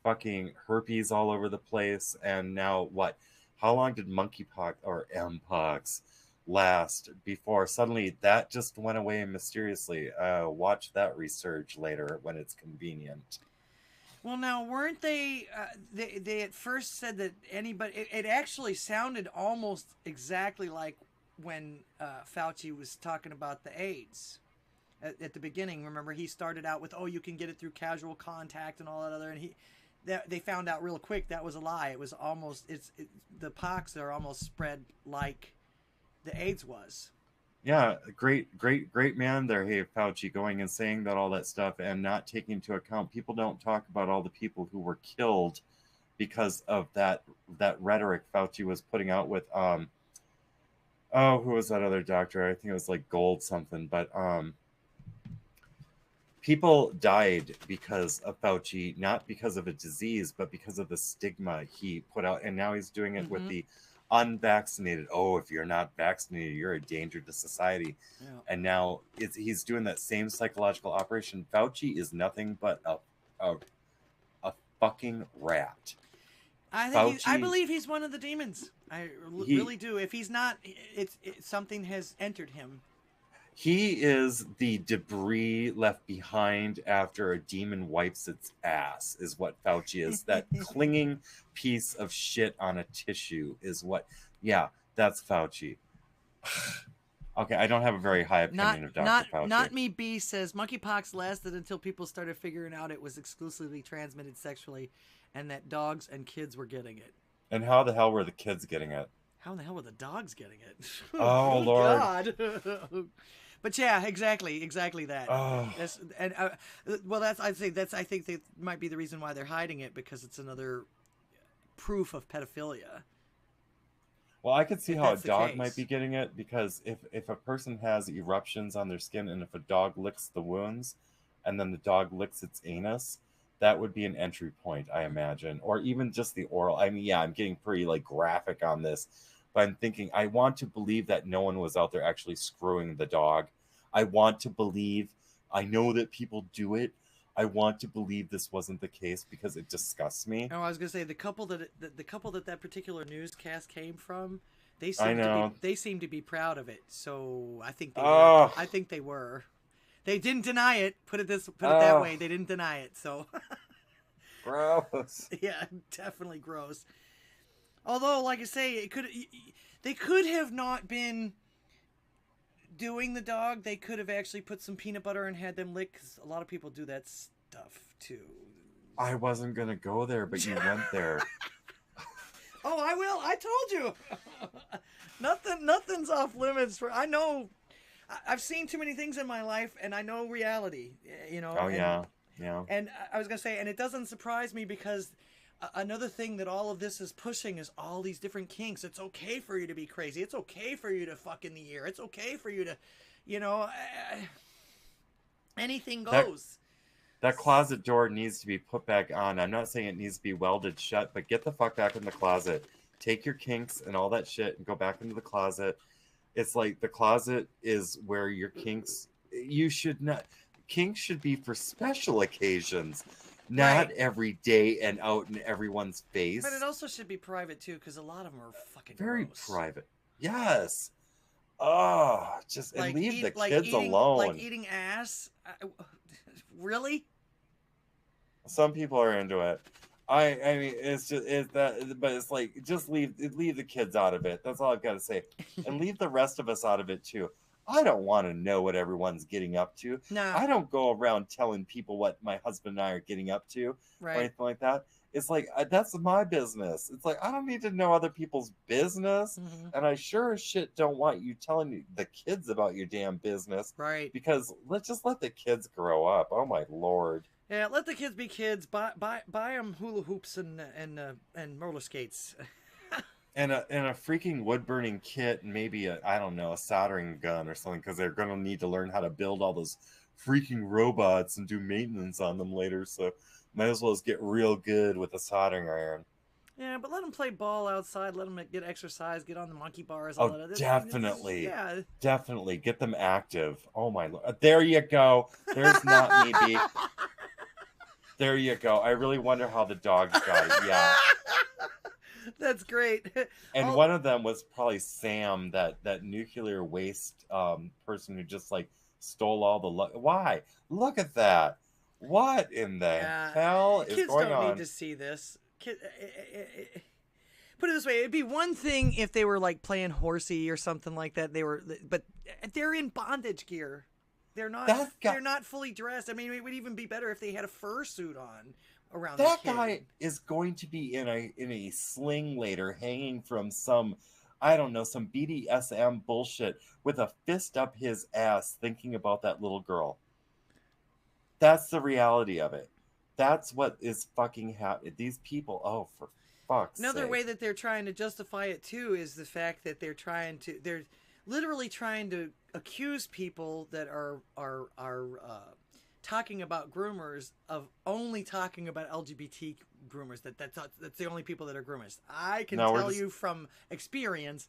fucking herpes all over the place. And now what? How long did monkeypox or mpox last before suddenly that just went away mysteriously? Watch that resurge later when it's convenient. Well, now, weren't they at first said that anybody, it actually sounded almost exactly like when Fauci was talking about the AIDS at the beginning. Remember, he started out with, you can get it through casual contact and all that other, and they found out real quick that was a lie. It was almost, the pox are almost spread like the AIDS was. Yeah, great man there, hey, Fauci, going and saying that all that stuff and not taking into account, people don't talk about all the people who were killed because of that rhetoric Fauci was putting out with, who was that other doctor? I think it was like Gold something, but people died because of Fauci, not because of a disease, but because of the stigma he put out. And now he's doing it with the unvaccinated. If you're not vaccinated, you're a danger to society. Yeah. And now he's doing that same psychological operation. Fauci is nothing but a fucking rat. I believe he's one of the demons. I really do. If he's not, it's something has entered him. He is the debris left behind after a demon wipes its ass, is what Fauci is. That clinging piece of shit on a tissue is what, that's Fauci. Okay, I don't have a very high opinion of Dr. Fauci. Not me, B says, monkeypox lasted until people started figuring out it was exclusively transmitted sexually and that dogs and kids were getting it. And how the hell were the kids getting it? How in the hell were the dogs getting it? Oh, Lord. God. But yeah, exactly that. Oh. I think that might be the reason why they're hiding it, because it's another proof of pedophilia. Well, I could see how a dog might be getting it, because if a person has eruptions on their skin and if a dog licks the wounds and then the dog licks its anus, that would be an entry point, I imagine. Or even just the oral. I mean, I'm getting pretty graphic on this. But I'm thinking, I want to believe that no one was out there actually screwing the dog. I want to believe, I know that people do it. I want to believe this wasn't the case because it disgusts me. Oh, I was gonna say the couple that particular newscast came from, they seem to be proud of it. So I think they were. They didn't deny it. Put it that way. They didn't deny it. So gross. Yeah, definitely gross. Although, like I say, they could have not been doing the dog. They could have actually put some peanut butter and had them lick, 'cause a lot of people do that stuff too. I wasn't gonna go there, but you went there. Oh, I will. I told you. Nothing's off limits. I know. I've seen too many things in my life, and I know reality. Oh, yeah. And I was gonna say, and it doesn't surprise me, because another thing that all of this is pushing is all these different kinks. It's okay for you to be crazy. It's okay for you to fuck in the ear. It's okay for you to, anything goes. That closet door needs to be put back on. I'm not saying it needs to be welded shut, but get the fuck back in the closet. Take your kinks and all that shit and go back into the closet. It's like the closet is where your kinks you should not. Kink should be for special occasions, not every day and out in everyone's face. But it also should be private too, because a lot of them are fucking very gross. private. Yes. Oh, just Like leave the kids alone. Like eating ass. Really? Some people are into it. I mean, but it's like, just leave the kids out of it. That's all I've got to say, and leave the rest of us out of it too. I don't want to know what everyone's getting up to. No. I don't go around telling people what my husband and I are getting up to, or anything like that. It's like, that's my business. It's like, I don't need to know other people's business, and I sure as shit don't want you telling the kids about your damn business. Right. Because let's just let the kids grow up. Oh my Lord. Yeah, let the kids be kids. Buy them hula hoops and roller skates. And a freaking wood burning kit, and maybe a soldering gun or something, because they're gonna need to learn how to build all those freaking robots and do maintenance on them later. So might as well just get real good with a soldering iron. Yeah, but let them play ball outside. Let them get exercise. Get on the monkey bars. Definitely. Yeah, definitely get them active. Oh my Lord! There you go. There's not me, B. There you go. I really wonder how the dogs got it. Yeah. That's great. And one of them was probably Sam, that nuclear waste person who just like stole all the why? Look at that. What in the hell is going on? Kids don't need to see this. Put it this way, it'd be one thing if they were like playing horsey or something like that. But they're in bondage gear. They're not fully dressed. I mean, it would even be better if they had a fursuit on around that guy is going to be in a sling later, hanging from some BDSM bullshit with a fist up his ass, thinking about that little girl. That's the reality of it. That's what is fucking happening. These people, oh, for fuck's Another sake. way that they're trying to justify it too is the fact that they're literally trying to accuse people that are talking about groomers of only talking about LGBT groomers. That's the only people that are groomers. I can tell you from experience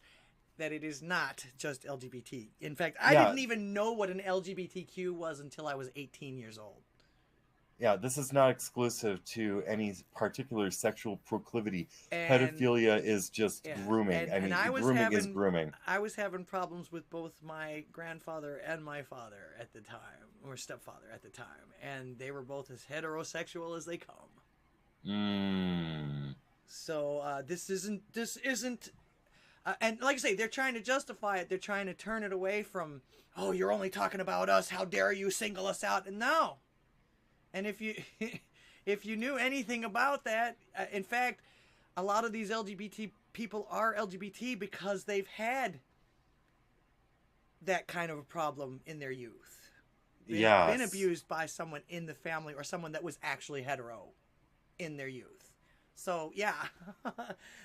that it is not just LGBT. In fact, I didn't even know what an LGBTQ was until I was 18 years old. Yeah, this is not exclusive to any particular sexual proclivity. Pedophilia is just grooming. Grooming is grooming. I was having problems with both my grandfather and my father at the time, or stepfather at the time, and they were both as heterosexual as they come. So this isn't. And like I say, they're trying to justify it. They're trying to turn it away from, oh, you're only talking about us. How dare you single us out? And no. And if you knew anything about that, in fact, a lot of these LGBT people are LGBT because they've had that kind of a problem in their youth. They've been abused by someone in the family or someone that was actually hetero in their youth. So yeah.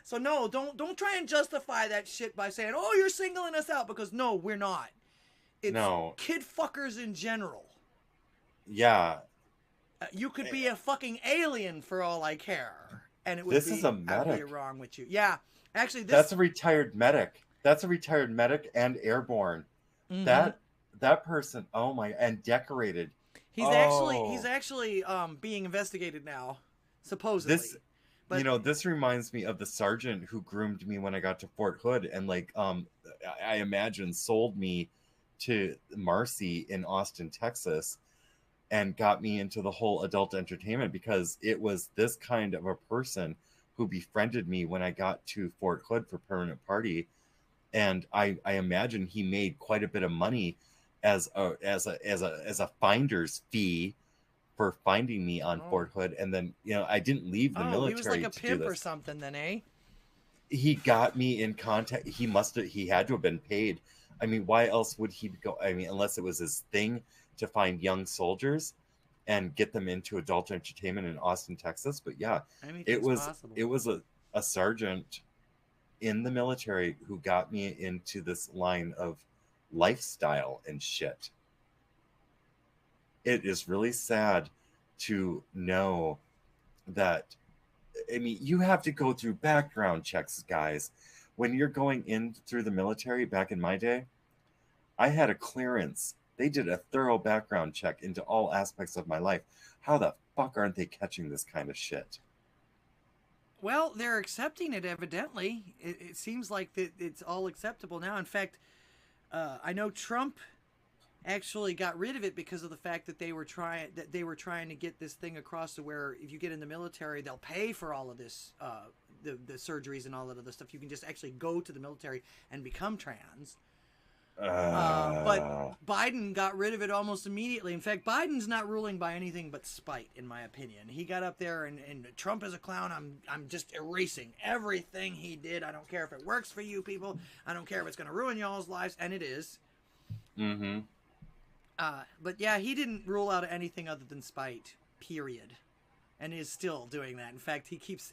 So no, don't try and justify that shit by saying, "Oh, you're singling us out," because no, we're not. It's kid fuckers in general. Yeah. You could be a fucking alien for all I care, and it would be wrong with you. Yeah, actually, that's a retired medic. That's a retired medic and airborne. Mm-hmm. That person. Oh my! And decorated. He's actually being investigated now, supposedly. This reminds me of the sergeant who groomed me when I got to Fort Hood, and I imagine sold me to Marcy in Austin, Texas. And got me into the whole adult entertainment because it was this kind of a person who befriended me when I got to Fort Hood for permanent party, and I imagine he made quite a bit of money as a finder's fee for finding me on Fort Hood, and then I didn't leave the military. He was like a pimp or something, then, eh? He got me in contact. He had to have been paid. I mean, why else would he go? I mean, unless it was his thing to find young soldiers and get them into adult entertainment in Austin, Texas. But yeah, it was a sergeant in the military who got me into this line of lifestyle and shit. It is really sad to know that, I mean, you have to go through background checks, guys. When you're going in through the military, back in my day, I had a clearance They did a thorough background check into all aspects of my life. How the fuck aren't they catching this kind of shit? Well, they're accepting it, evidently. It seems like that it's all acceptable now. In fact, I know Trump actually got rid of it because of the fact that they were trying to get this thing across to where if you get in the military, they'll pay for all of this, the surgeries and all that other stuff. You can just actually go to the military and become trans. But Biden got rid of it almost immediately. In fact, Biden's not ruling by anything but spite, in my opinion. He got up there and Trump is a clown. I'm just erasing everything he did. I don't care if it works for you people. I don't care if it's going to ruin y'all's lives, and it is. Mm-hmm. But yeah, he didn't rule out anything other than spite, period, and is still doing that. In fact, he keeps.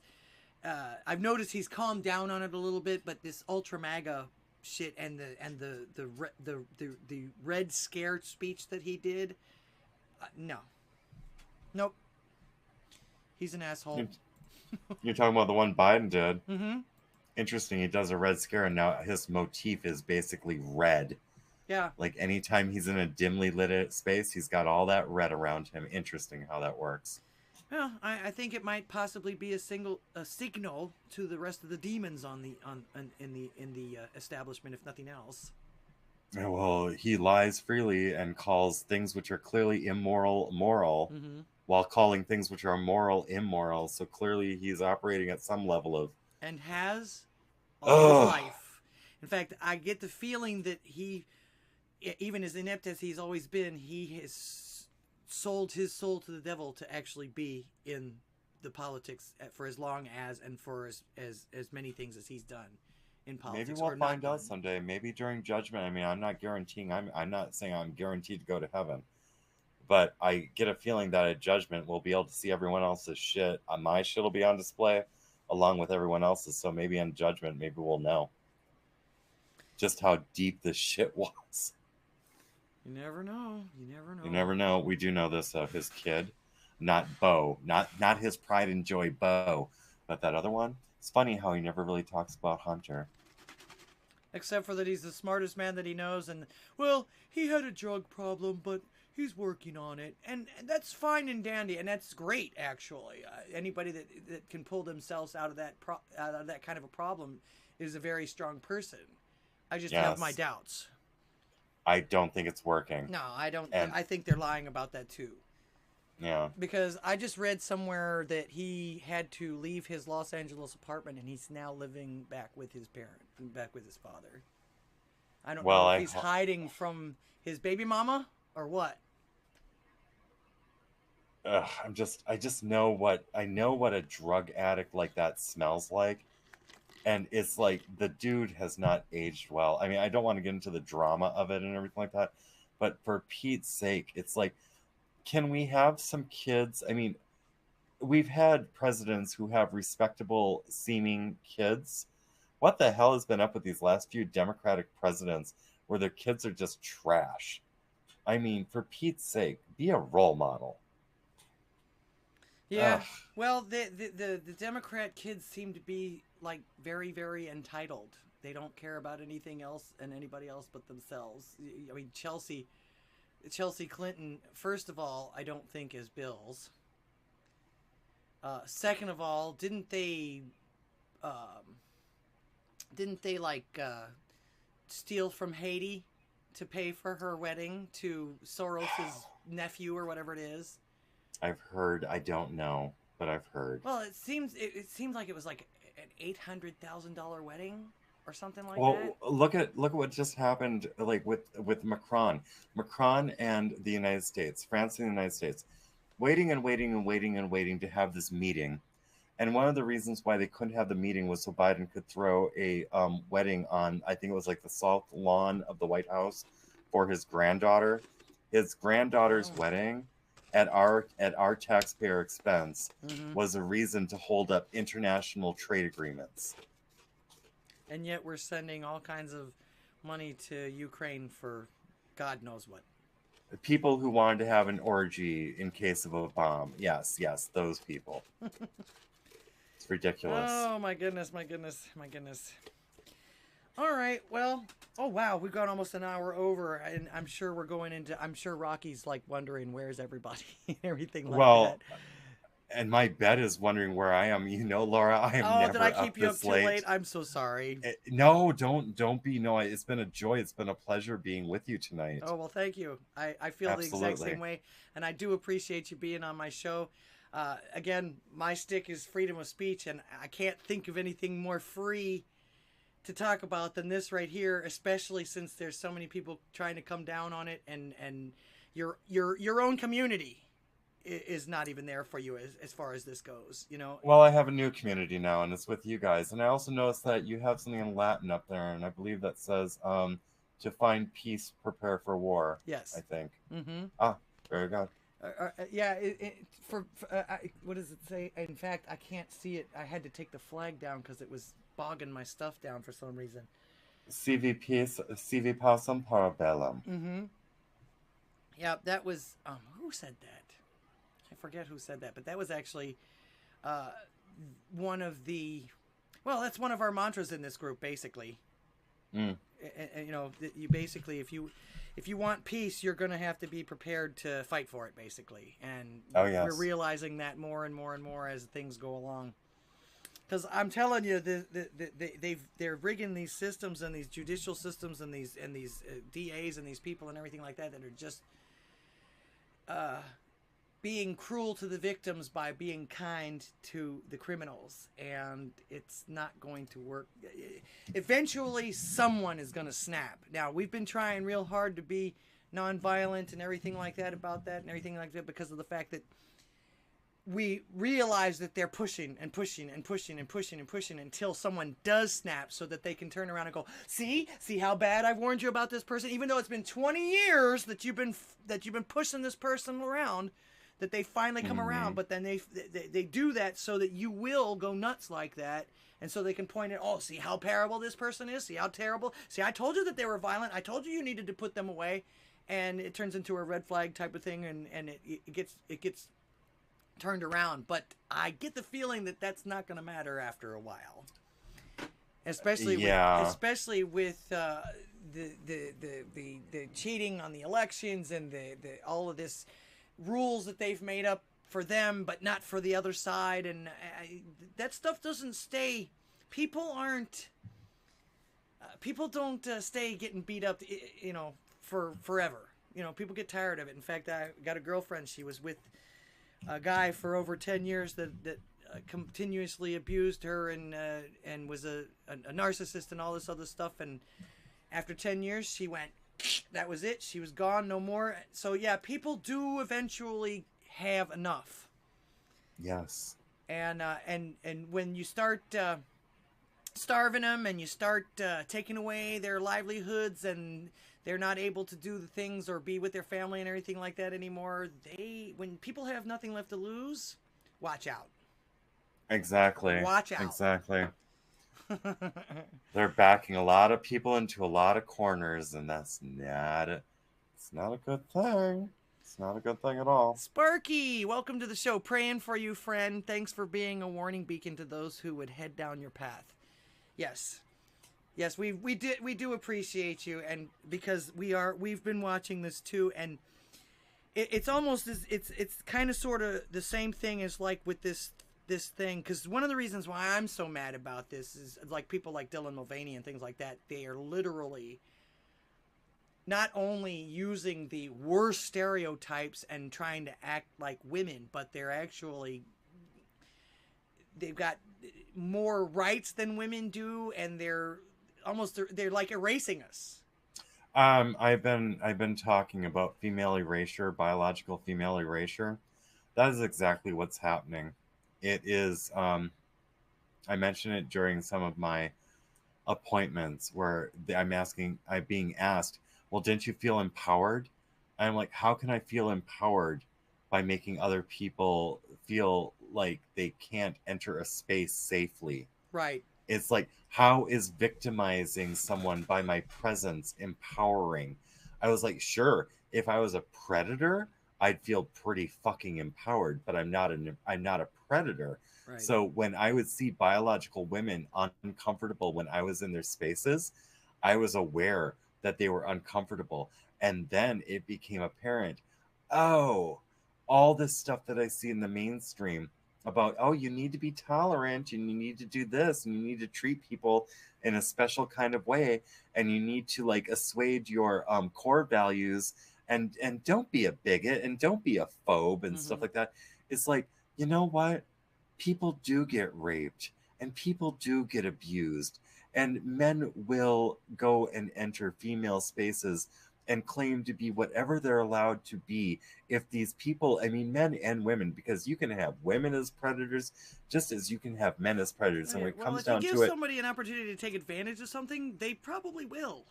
I've noticed he's calmed down on it a little bit, but this ultra MAGA shit and the Red Scare speech that he did, nope, he's an asshole. You're talking about the one Biden did. Mm-hmm. Interesting. He does a Red Scare, and now his motif is basically red. Yeah. Like anytime he's in a dimly lit space, he's got all that red around him. Interesting how that works. Well, I think it might possibly be a signal to the rest of the demons in the establishment, if nothing else. Well, he lies freely and calls things which are clearly immoral moral, Mm-hmm. while calling things which are moral immoral. So clearly, he's operating at some level of and has all his life. In fact, I get the feeling that he, even as inept as he's always been, he has sold his soul to the devil to actually be in the politics for as long as and for as many things as he's done in politics. Maybe we'll find out someday. Maybe during judgment. I mean, I'm not guaranteeing. I'm not saying I'm guaranteed to go to heaven, but I get a feeling that at judgment we'll be able to see everyone else's shit. My shit will be on display along with everyone else's. So maybe in judgment, maybe we'll know just how deep this shit was. You never know. You never know. You never know. We do know this of his kid, not Bo, not his pride and joy Bo, but that other one. It's funny how he never really talks about Hunter. Except for that he's the smartest man that he knows, and well, he had a drug problem, but he's working on it, and that's fine and dandy, and that's great actually. Anybody that can pull themselves out of that kind of a problem is a very strong person. I just have my doubts. I don't think it's working. No, I don't. I think they're lying about that too. Yeah. Because I just read somewhere that he had to leave his Los Angeles apartment and he's now living back with his back with his father. I don't know if he's hiding from his baby mama or what. I just know what a drug addict like that smells like. And it's like the dude has not aged well. I mean, I don't want to get into the drama of it and everything like that, but for Pete's sake, it's like, can we have some kids? I mean, we've had presidents who have respectable seeming kids. What the hell has been up with these last few Democratic presidents where their kids are just trash? I mean, for Pete's sake, be a role model. Yeah. Ugh. Well, the Democrat kids seem to be like very, very entitled. They don't care about anything else and anybody else but themselves. I mean, Chelsea Clinton, first of all, I don't think is Bill's. Second of all, didn't they steal from Haiti to pay for her wedding to Soros's nephew or whatever it is? I've heard. I don't know, but I've heard. Well, it seems like it was like an $800,000 wedding or something like that. Well, look at what just happened, like with Macron and the United States, France and the United States, waiting to have this meeting, and one of the reasons why they couldn't have the meeting was so Biden could throw a wedding on, I think it was like the south lawn of the White House for his granddaughter. His granddaughter's wedding at our taxpayer expense was a reason to hold up international trade agreements. And yet we're sending all kinds of money to Ukraine for God knows what. People who wanted to have an orgy in case of a bomb. Yes, those people. It's ridiculous. Oh, my goodness. All right. Well, oh wow, we've gone almost an hour over, and I'm sure we're going into. I'm sure Rocky's like wondering where's everybody and everything like Well, that. and my bed is wondering where I am. You know, Laura, I am Oh, never did I up keep you up this too late. late? I'm so sorry. No, don't be. No, it's been a joy. It's been a pleasure being with you tonight. Oh well, thank you. I feel the exact same way, and I do appreciate you being on my show. Again, my stick is freedom of speech, and I can't think of anything more free to talk about than this right here, especially since there's so many people trying to come down on it, and your own community is not even there for you as far as this goes, you know. Well, I have a new community now, and it's with you guys. And I also noticed that you have something in Latin up there, and I believe that says to find peace, prepare for war. Yes. I think. Mm-hmm. Ah, very good. Yeah, what does it say? In fact, I can't see it. I had to take the flag down because it was bogging my stuff down for some reason. Sivi pacem para bellum. Mm-hmm. Yeah, that was who said that? I forget who said that, but that was actually one of the. Well, that's one of our mantras in this group, basically. Mm. And, you know, you basically, if you want peace, you're going to have to be prepared to fight for it, basically. And yes. We're realizing that more and more and more as things go along. Because I'm telling you, they're rigging these systems and these judicial systems and these DAs and these people and everything like that are just being cruel to the victims by being kind to the criminals, and it's not going to work. Eventually, someone is going to snap. Now, we've been trying real hard to be nonviolent and everything like that about that and everything like that because of the fact that we realize that they're pushing and pushing and pushing and pushing and pushing until someone does snap so that they can turn around and go, see how bad I've warned you about this person, even though it's been 20 years that you've been pushing this person around, that they finally come around. But then they do that so that you will go nuts like that, and so they can point at, oh, see how terrible this person is, see how terrible, see I told you that they were violent, I told you need to put them away, and it turns into a red flag type of thing, and it gets turned around. But I get the feeling that that's not going to matter after a while, especially with the cheating on the elections and the all of this rules that they've made up for them but not for the other side, and that stuff doesn't stay. People don't stay getting beat up, you know, for forever. You know, people get tired of it. In fact, I got a girlfriend, she was with a guy for over 10 years that continuously abused her and was a narcissist and all this other stuff, and after 10 years she went, that was it, she was gone, no more. So yeah, people do eventually have enough. Yes. And when you start starving them and you start taking away their livelihoods and they're not able to do the things or be with their family and everything like that anymore, when people have nothing left to lose, watch out. Exactly. Watch out. Exactly. They're backing a lot of people into a lot of corners, and it's not a good thing. It's not a good thing at all. Sparky, welcome to the show. Praying for you, friend. Thanks for being a warning beacon to those who would head down your path. Yes, we do appreciate you, and because we've been watching this too, and it's almost it's kind of sort of the same thing as like with this thing, because one of the reasons why I'm so mad about this is like people like Dylan Mulvaney and things like that. They are literally not only using the worst stereotypes and trying to act like women, but they've got more rights than women do, and they're like erasing us. I've been talking about female erasure, biological female erasure. That is exactly what's happening. It is, I mentioned it during some of my appointments where I'm being asked, well, didn't you feel empowered? I'm like, how can I feel empowered by making other people feel like they can't enter a space safely? Right. It's like, how is victimizing someone by my presence empowering? I was like, sure, if I was a predator, I'd feel pretty fucking empowered, but I'm not a predator. Right. So when I would see biological women uncomfortable when I was in their spaces, I was aware that they were uncomfortable. And then it became apparent, oh, all this stuff that I see in the mainstream about, oh, you need to be tolerant and you need to do this and you need to treat people in a special kind of way and you need to like assuage your core values and don't be a bigot and don't be a phobe and stuff like that. It's like, you know what? People do get raped and people do get abused, and men will go and enter female spaces and claim to be whatever they're allowed to be. If these people, I mean, men and women, because you can have women as predators just as you can have men as predators. And when it comes down to it, if you give somebody an opportunity to take advantage of something, they probably will.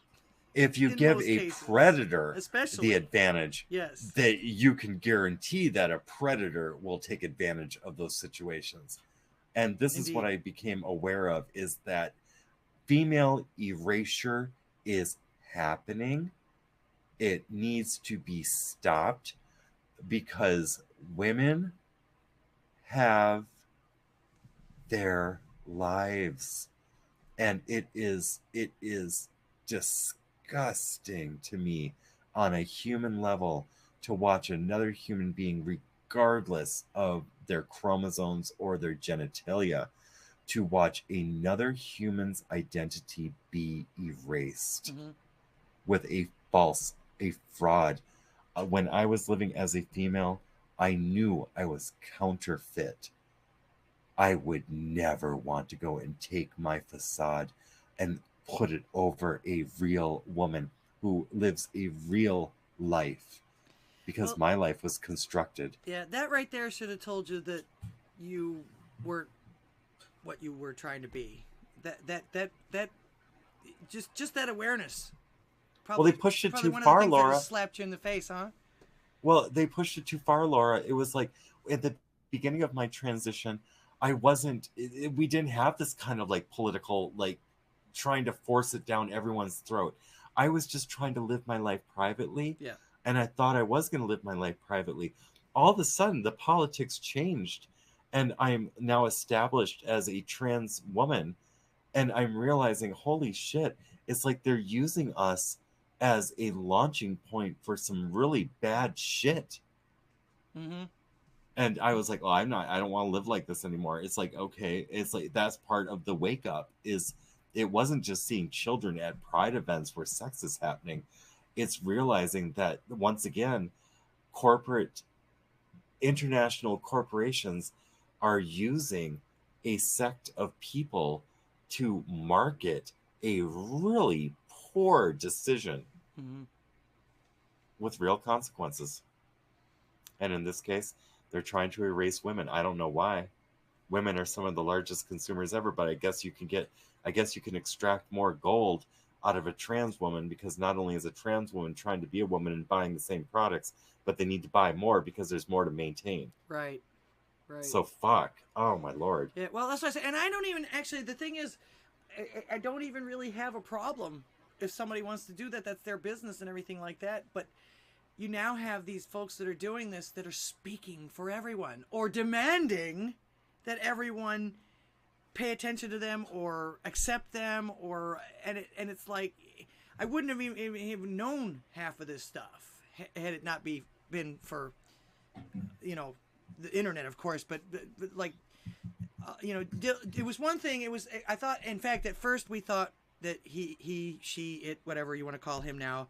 If you give a predator the advantage, yes, that you can guarantee that a predator will take advantage of those situations. And this is what I became aware of, is that female erasure is happening. It needs to be stopped because women have their lives, and it is disgusting to me on a human level to watch another human being, regardless of their chromosomes or their genitalia, to watch another human's identity be erased with a fraud. When I was living as a female, I knew I was counterfeit. I would never want to go and take my facade and put it over a real woman who lives a real life, because my life was constructed. Yeah, that right there should have told you that you weren't what you were trying to be. That just that awareness. Well, they pushed it too far, Laura. That slapped you in the face, huh? Well, they pushed it too far, Laura. It was like at the beginning of my transition, I wasn't. We didn't have this kind of like political, like trying to force it down everyone's throat. I was just trying to live my life privately. Yeah. And I thought I was going to live my life privately. All of a sudden, the politics changed, and I'm now established as a trans woman, and I'm realizing, holy shit, it's like they're using us as a launching point for some really bad shit. And I was like, oh, I don't want to live like this anymore. It's like, okay, it's like that's part of the wake up. Is it wasn't just seeing children at pride events where sex is happening. It's realizing that, once again, international corporations are using a sect of people to market a really poor decision with real consequences. And in this case, they're trying to erase women. I don't know why. Women are some of the largest consumers ever, but I guess you can extract more gold out of a trans woman, because not only is a trans woman trying to be a woman and buying the same products, but they need to buy more because there's more to maintain. Right. So fuck. Oh my Lord. Yeah. Well, that's what I say. And I don't even actually. The thing is, I don't even really have a problem if somebody wants to do that. That's their business and everything like that. But you now have these folks that are doing this, that are speaking for everyone or demanding that everyone pay attention to them or accept them, and it's like I wouldn't have even known half of this stuff had it not been for the internet, of course. But like it was one thing. It was, I thought, in fact, at first we thought that he she it whatever you want to call him now,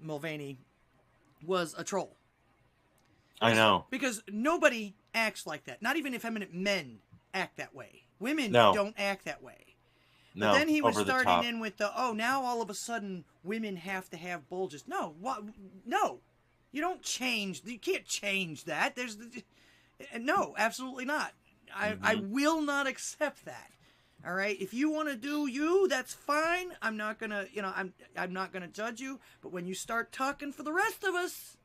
Mulvaney, was a troll. I know, because nobody acts like that. Not even effeminate men act that way. Women don't act that way. But then he was starting in with now all of a sudden women have to have bulges. No, no, you don't change. You can't change that. No, absolutely not. I will not accept that. All right. If you want to do you, that's fine. I'm not gonna, I'm not gonna judge you. But when you start talking for the rest of us,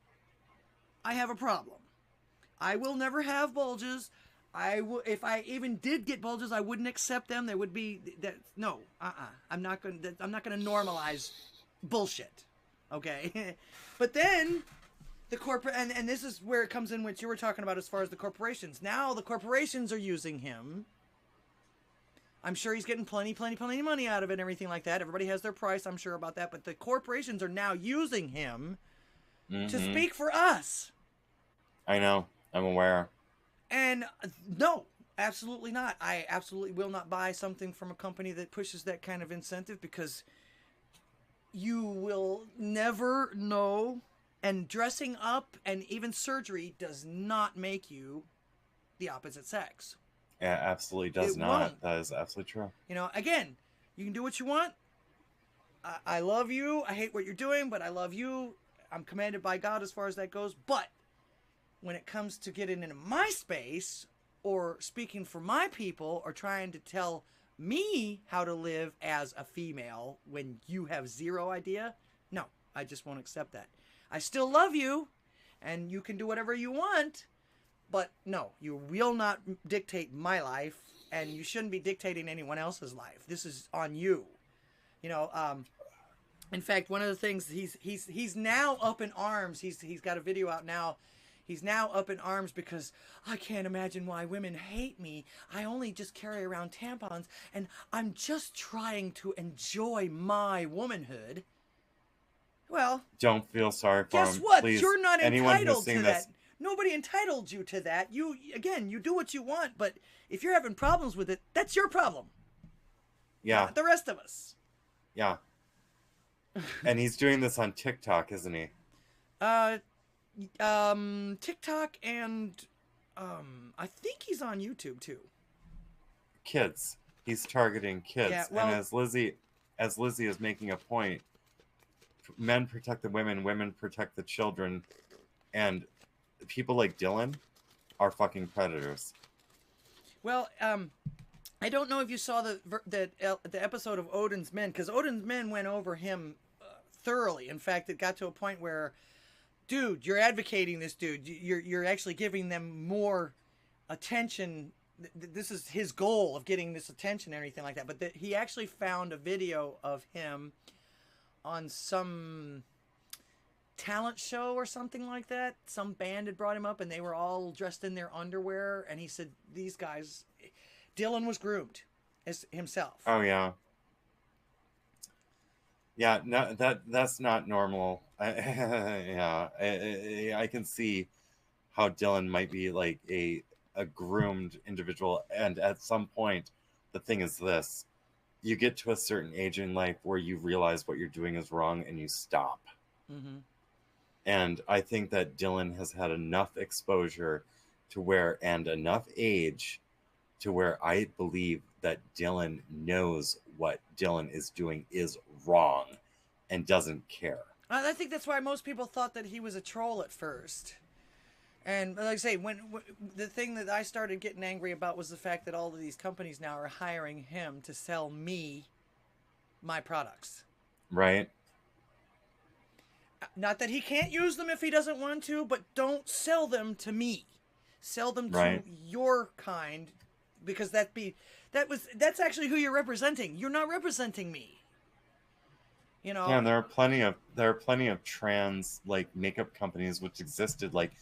I have a problem. I will never have bulges. If I even did get bulges, I wouldn't accept them. There would be that. No, I'm not going to normalize bullshit. Okay. But then The corporate, and this is where it comes in, what you were talking about as far as the corporations. Now the corporations are using him. I'm sure he's getting plenty of money out of it and everything like that. Everybody has their price, I'm sure about that. But the corporations are now using him to speak for us. I know. I'm aware. And no, absolutely not. I absolutely will not buy something from a company that pushes that kind of incentive, because you will never know. And dressing up and even surgery does not make you the opposite sex. Yeah, absolutely does not. Won't. That is absolutely true. You know, again, you can do what you want. I love you. I hate what you're doing, but I love you. I'm commanded by God as far as that goes. But when it comes to getting into my space or speaking for my people or trying to tell me how to live as a female when you have zero idea, no, I just won't accept that. I still love you, and you can do whatever you want, but no, you will not dictate my life, and you shouldn't be dictating anyone else's life. This is on you. You know, in fact, one of the things, he's now up in arms. He's got a video out now. He's now up in arms because I can't imagine why women hate me. I only just carry around tampons, and I'm just trying to enjoy my womanhood. Well, don't feel sorry for him. Guess what? Please, you're not entitled to that. This... Nobody entitled you to that. You do what you want, but if you're having problems with it, that's your problem. Yeah. Not the rest of us. Yeah. And he's doing this on TikTok, isn't he? TikTok and I think he's on YouTube too. Kids. He's targeting kids. Yeah, well, and as Lizzie is making a point, men protect the women, women protect the children, and people like Dylan are fucking predators. Well, I don't know if you saw the episode of Odin's Men, because Odin's Men went over him thoroughly. In fact, it got to a point where, dude, you're advocating this dude. You're actually giving them more attention. This is his goal of getting this attention and everything like that. But he actually found a video of him on some talent show or something like that. Some band had brought him up, and they were all dressed in their underwear. And he said, these guys, Dylan was groomed as himself. Oh, yeah. Yeah, no, that's not normal. I can see how Dylan might be like a groomed individual. And at some point, the thing is this. You get to a certain age in life where you realize what you're doing is wrong and you stop. Mm-hmm. And I think that Dylan has had enough exposure to where, and enough age to where I believe that Dylan knows what Dylan is doing is wrong and doesn't care. I think that's why most people thought that he was a troll at first. And like I say, when the thing that I started getting angry about was the fact that all of these companies now are hiring him to sell me my products. Right. Not that he can't use them if he doesn't want to, but don't sell them to me. Sell them to your kind, because that's actually who you're representing. You're not representing me. You know. Yeah, and there are plenty of trans like makeup companies which existed. Like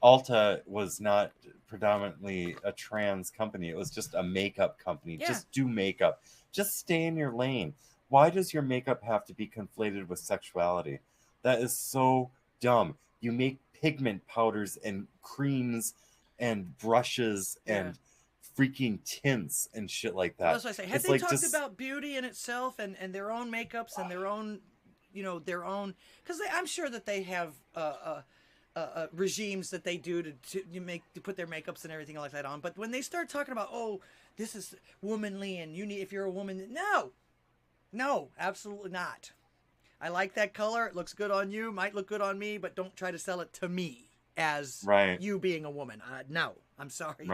Ulta was not predominantly a trans company. It was just a makeup company. Yeah. Just do makeup. Just stay in your lane. Why does your makeup have to be conflated with sexuality? That is so dumb. You make pigment powders and creams and brushes and freaking tints and shit like that. That's what I say. Have they talked about beauty in itself and their own makeups and their own, their own? Because I'm sure that they have regimes that they do to put their makeups and everything like that on. But when they start talking about, oh, this is womanly and if you're a woman, no, absolutely not. I like that color. It looks good on you. Might look good on me, but don't try to sell it to me as you being a woman. No, I'm sorry.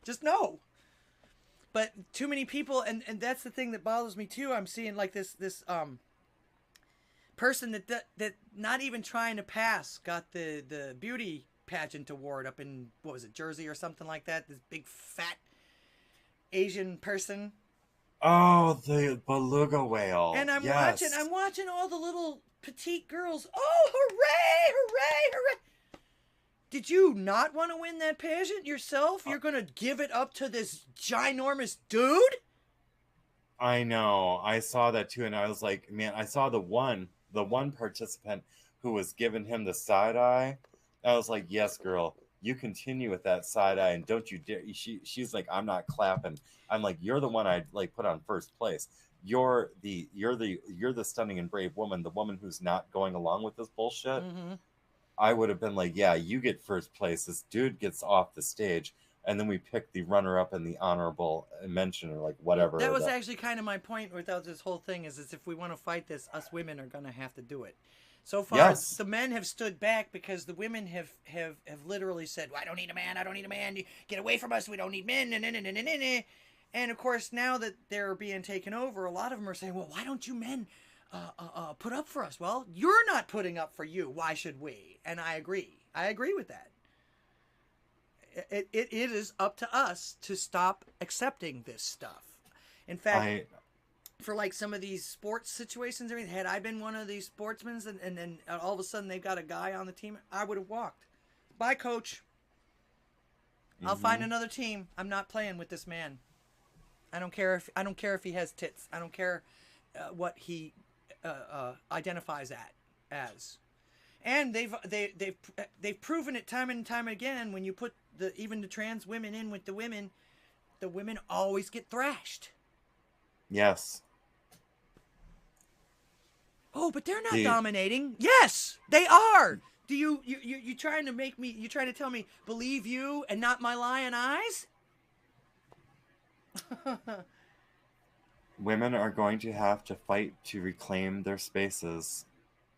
Just no. But too many people, and that's the thing that bothers me too. I'm seeing like this person that not even trying to pass got the beauty pageant award up in, what was it, Jersey or something like that. This big fat Asian person. Oh, the beluga whale. And I'm watching all the little petite girls. Oh, hooray, hooray, hooray. Did you not want to win that pageant yourself? You're going to give it up to this ginormous dude? I know. I saw that too, and I was like, man, I saw the one participant who was giving him the side eye. I was like, yes, girl, you continue with that side eye, and don't you dare. She's like, I'm not clapping. I'm like, you're the one I'd like put on first place. You're the stunning and brave woman, the woman who's not going along with this bullshit. Mm-hmm. I would have been like, yeah, you get first place. This dude gets off the stage, and then we pick the runner-up and the honorable mention, or like whatever. That was actually kind of my point without this whole thing is if we want to fight this, us women are going to have to do it. So far, yes. The men have stood back because the women have literally said, well, I don't need a man, I don't need a man, you get away from us, we don't need men, and of course, now that they're being taken over, a lot of them are saying, well, why don't you men put up for us? Well, you're not putting up for you, why should we? And I agree with that. It is up to us to stop accepting this stuff. In fact, for like some of these sports situations, had I been one of these sportsmen and then all of a sudden they've got a guy on the team, I would have walked. Bye, coach. I'll find another team. I'm not playing with this man. I don't care if he has tits. I don't care what he identifies as. And they've proven it time and time again. When you put even the trans women in with the women always get thrashed. Yes. Oh, but they're not dominating. Yes, they are. Do you trying to make me? You trying to tell me believe you and not my lying eyes? Women are going to have to fight to reclaim their spaces.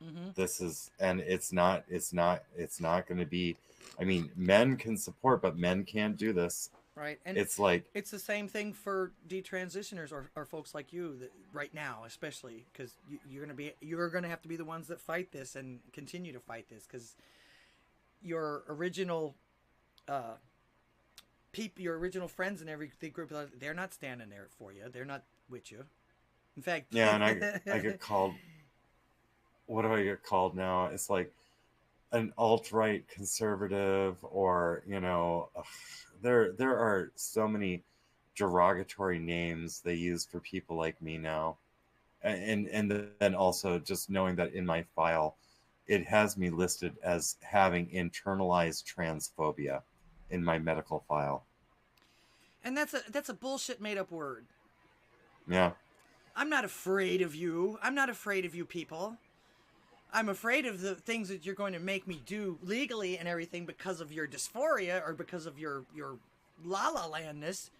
Mm-hmm. This is, and it's not going to be. I mean, men can support, but men can't do this. Right, and it's like it's the same thing for detransitioners or folks like you that right now, especially because you're gonna have to be the ones that fight this and continue to fight this because your original your original friends and every group, they're not standing there for you. They're not with you. In fact, yeah, and I get called. What do I get called now? It's like an alt-right conservative, or there are so many derogatory names they use for people like me now, and then also just knowing that in my file, it has me listed as having internalized transphobia in my medical file. And that's a bullshit made up word. Yeah. I'm not afraid of you. I'm not afraid of you people. I'm afraid of the things that you're going to make me do legally and everything because of your dysphoria or because of your la-la landness.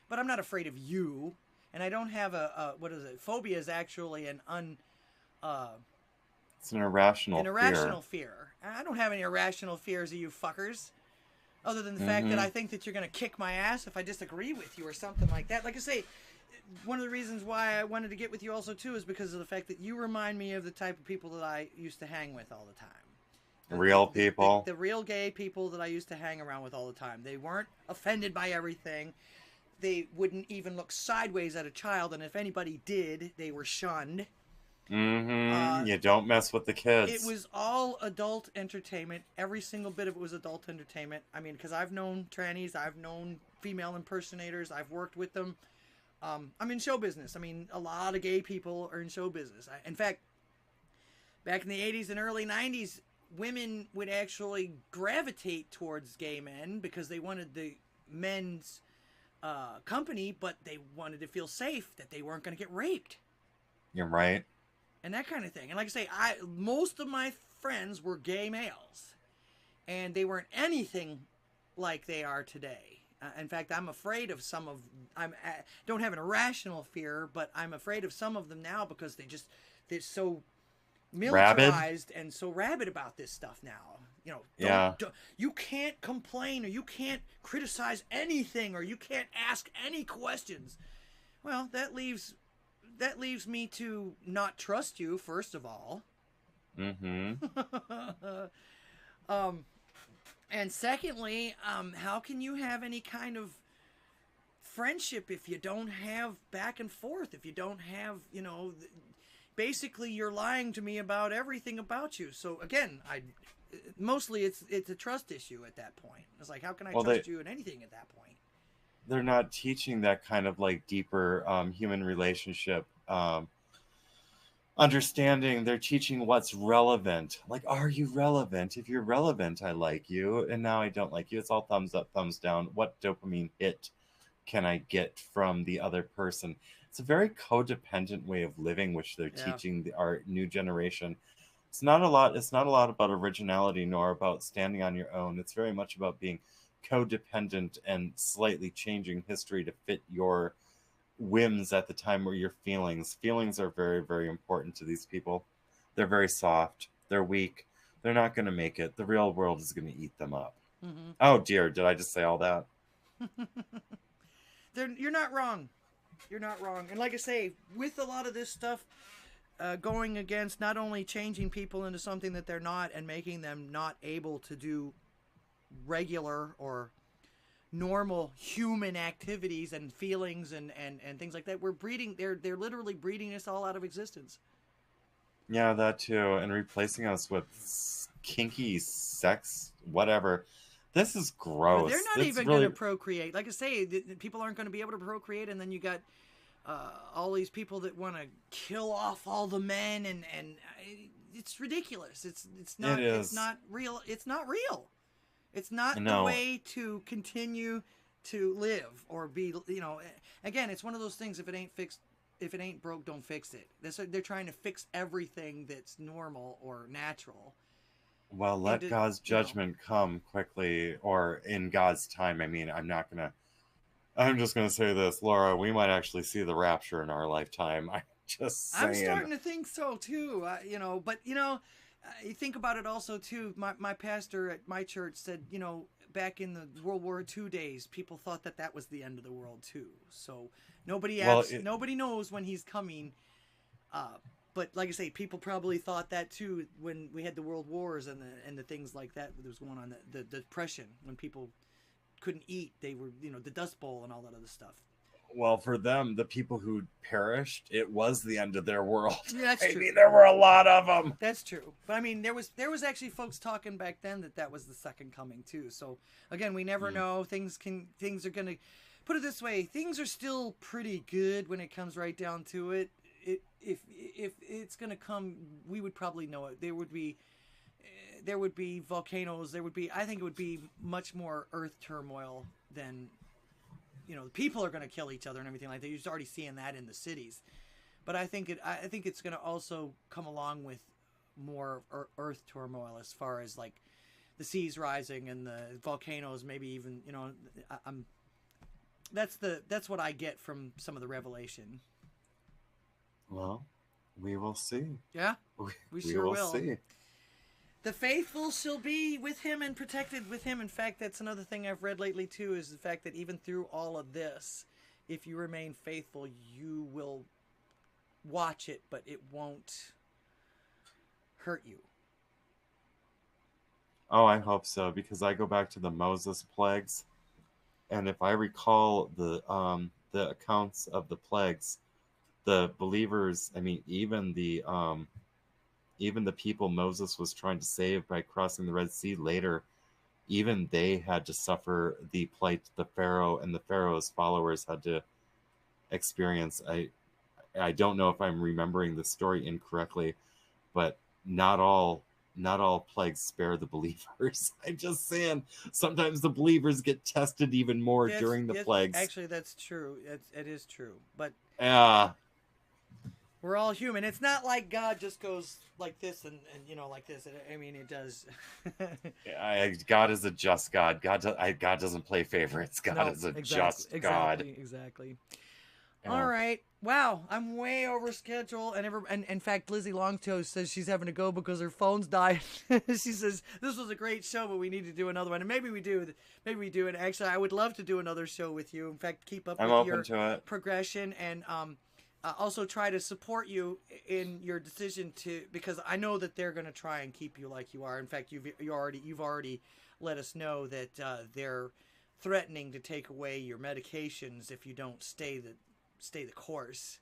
But I'm not afraid of you. And I don't have what is it? Phobia is actually it's an irrational fear. I don't have any irrational fears of you fuckers. Other than the fact that I think that you're going to kick my ass if I disagree with you or something like that. Like I say, one of the reasons why I wanted to get with you also, too, is because of the fact that you remind me of the type of people that I used to hang with all the time. Real people. The real gay people that I used to hang around with all the time. They weren't offended by everything. They wouldn't even look sideways at a child, and if anybody did, they were shunned. You don't mess with the kids. It was all adult entertainment. Every single bit of it was adult entertainment. I mean, because I've known trannies, I've known female impersonators, I've worked with them. I'm in show business. I mean, a lot of gay people are in show business. In fact, back in the 80s and early 90s, women would actually gravitate towards gay men because they wanted the men's company, but they wanted to feel safe that they weren't going to get raped. You're right. And that kind of thing. And like I say, most of my friends were gay males. And they weren't anything like they are today. In fact, I'm afraid of some of... I don't have an irrational fear, but I'm afraid of some of them now because they're so militarized and so rabid about this stuff now. You can't complain or you can't criticize anything or you can't ask any questions. Well, that leaves me to not trust you, first of all. And secondly, how can you have any kind of friendship if you don't have back and forth? If you don't have, basically you're lying to me about everything about you. So again, mostly it's a trust issue at that point. It's like, how can I trust you in anything at that point? They're not teaching that kind of like deeper human relationship understanding. They're teaching what's relevant. Like, are you relevant? If you're relevant, I like you, and now I don't like you. It's all thumbs up, thumbs down. What dopamine hit can I get from the other person? It's a very codependent way of living, which they're teaching our new generation. It's not a lot about originality nor about standing on your own. It's very much about being codependent and slightly changing history to fit your whims at the time, or your feelings are very, very important to these people. They're very soft, they're weak, they're not going to make it. The real world is going to eat them up. Oh dear, did I just say all that? You're not wrong. You're not wrong. And like I say, with a lot of this stuff going against not only changing people into something that they're not and making them not able to do regular or normal human activities and feelings and things like that, they're literally breeding us all out of existence. Yeah, that too. And replacing us with kinky sex, whatever. This is gross. But they're not even going to procreate. Like I say, people aren't going to be able to procreate, and then you got all these people that want to kill off all the men, and it's ridiculous. It's not real. It's not real. It's not the way to continue to live or be, again, it's one of those things, if it ain't broke, don't fix it. They're trying to fix everything that's normal or natural. Well, let God's judgment come quickly, or in God's time. I mean, I'm just going to say this, Laura, we might actually see the rapture in our lifetime. I'm just saying. I'm starting to think so too, but you think about it also too. My pastor at my church said, back in the World War II days, people thought that was the end of the world too. So nobody knows when he's coming. But like I say, people probably thought that too when we had the world wars and the things like that was going on. The depression, when people couldn't eat, they were the Dust Bowl and all that other stuff. Well, for them, the people who perished, it was the end of their world. Yeah, that's true. I mean, there were a lot of them. That's true. But I mean, there was actually folks talking back then that was the second coming too. So again, we never know. Things are gonna, put it this way, things are still pretty good when it comes right down to it. If it's gonna come, we would probably know it. There would be volcanoes. I think it would be much more earth turmoil than. People are going to kill each other and everything like that. You're just already seeing that in the cities. But I think it's going to also come along with more earth turmoil, as far as like the seas rising and the volcanoes, maybe even, that's what I get from some of the revelation. Well, we will see. Yeah, we sure will. See. The faithful shall be with him and protected with him. In fact, that's another thing I've read lately too, is the fact that even through all of this, if you remain faithful, you will watch it, but it won't hurt you. Oh, I hope so, because I go back to the Moses plagues, and if I recall the accounts of the plagues, the believers, I mean, even the people Moses was trying to save by crossing the Red Sea later, even they had to suffer the plight the Pharaoh and the Pharaoh's followers had to experience. I don't know if I'm remembering the story incorrectly, but not all plagues spare the believers. I'm just saying, sometimes the believers get tested even more during the plagues. Actually, that's true. It is true. But we're all human. It's not like God just goes like this and like this. I mean, it does. God is a just God. God doesn't play favorites. God is a just God. Exactly. All right. Wow, I'm way over schedule, and in fact, Lizzie Longtoe says she's having to go because her phone's died. She says this was a great show, but we need to do another one, and maybe we do. And actually, I would love to do another show with you. In fact, keep up with your progression, and also try to support you in your decision because I know that they're going to try and keep you like you are. In fact, you've already let us know that they're threatening to take away your medications if you don't stay the course.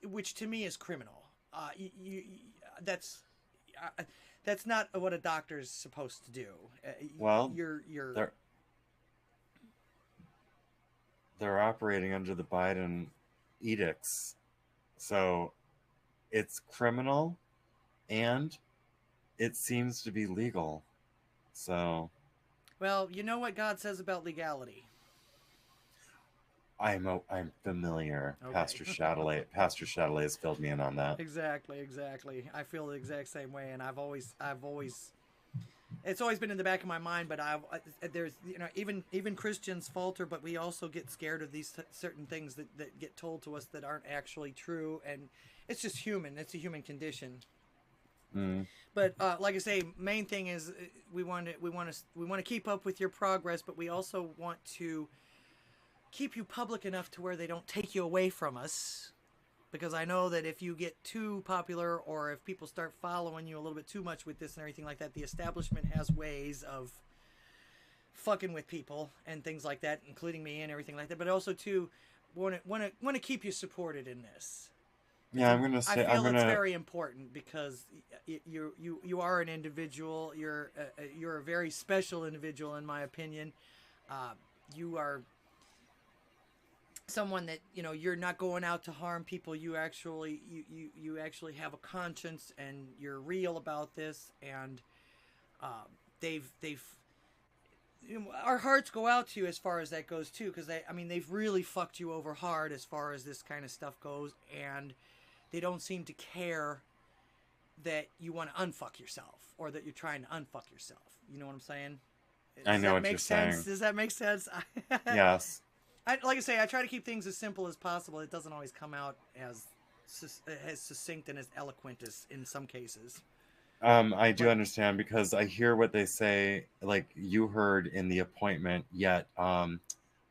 which to me is criminal. That's not what a doctor's supposed to do. Well, you're they're operating under the Biden edicts, so it's criminal, and it seems to be legal. So, well, you know what God says about legality. I'm familiar. Okay. Pastor Chatelet has filled me in on that. Exactly. I feel the exact same way, and I've always it's always been in the back of my mind. But there's even Christians falter, but we also get scared of these certain things that get told to us that aren't actually true, and it's just human. It's a human condition. But like I say, main thing is we want to keep up with your progress, but we also want to keep you public enough to where they don't take you away from us, because I know that if you get too popular or if people start following you a little bit too much with this and everything like that, the establishment has ways of fucking with people and things like that, including me and everything like that. But also too want to keep you supported in this. Yeah, I'm gonna say I feel it's very important because you are an individual. You're a very special individual in my opinion. You are someone that you're not going out to harm people. You actually have a conscience and you're real about this, and our hearts go out to you as far as that goes too, because they've really fucked you over hard as far as this kind of stuff goes, and they don't seem to care that you want to unfuck yourself or that you're trying to unfuck yourself. You know what I'm saying? I know what you're saying. Does that make sense? Yes. Like I say, I try to keep things as simple as possible. It doesn't always come out as succinct and as eloquent as in some cases. I do understand, because I hear what they say, like you heard in the appointment, yet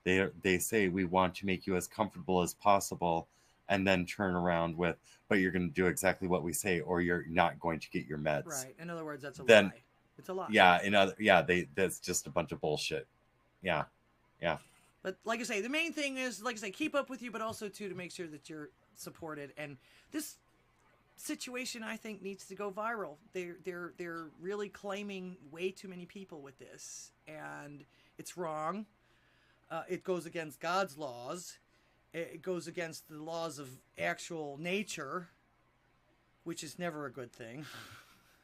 they say we want to make you as comfortable as possible, and then turn around with, but you're going to do exactly what we say or you're not going to get your meds. Right. In other words, that's a lie. It's a lie. Yeah, that's just a bunch of bullshit. Yeah. But like I say, the main thing is, like I say, keep up with you, but also too to make sure that you're supported. And this situation, I think, needs to go viral. They're really claiming way too many people with this, and it's wrong. It goes against God's laws. It goes against the laws of actual nature, which is never a good thing.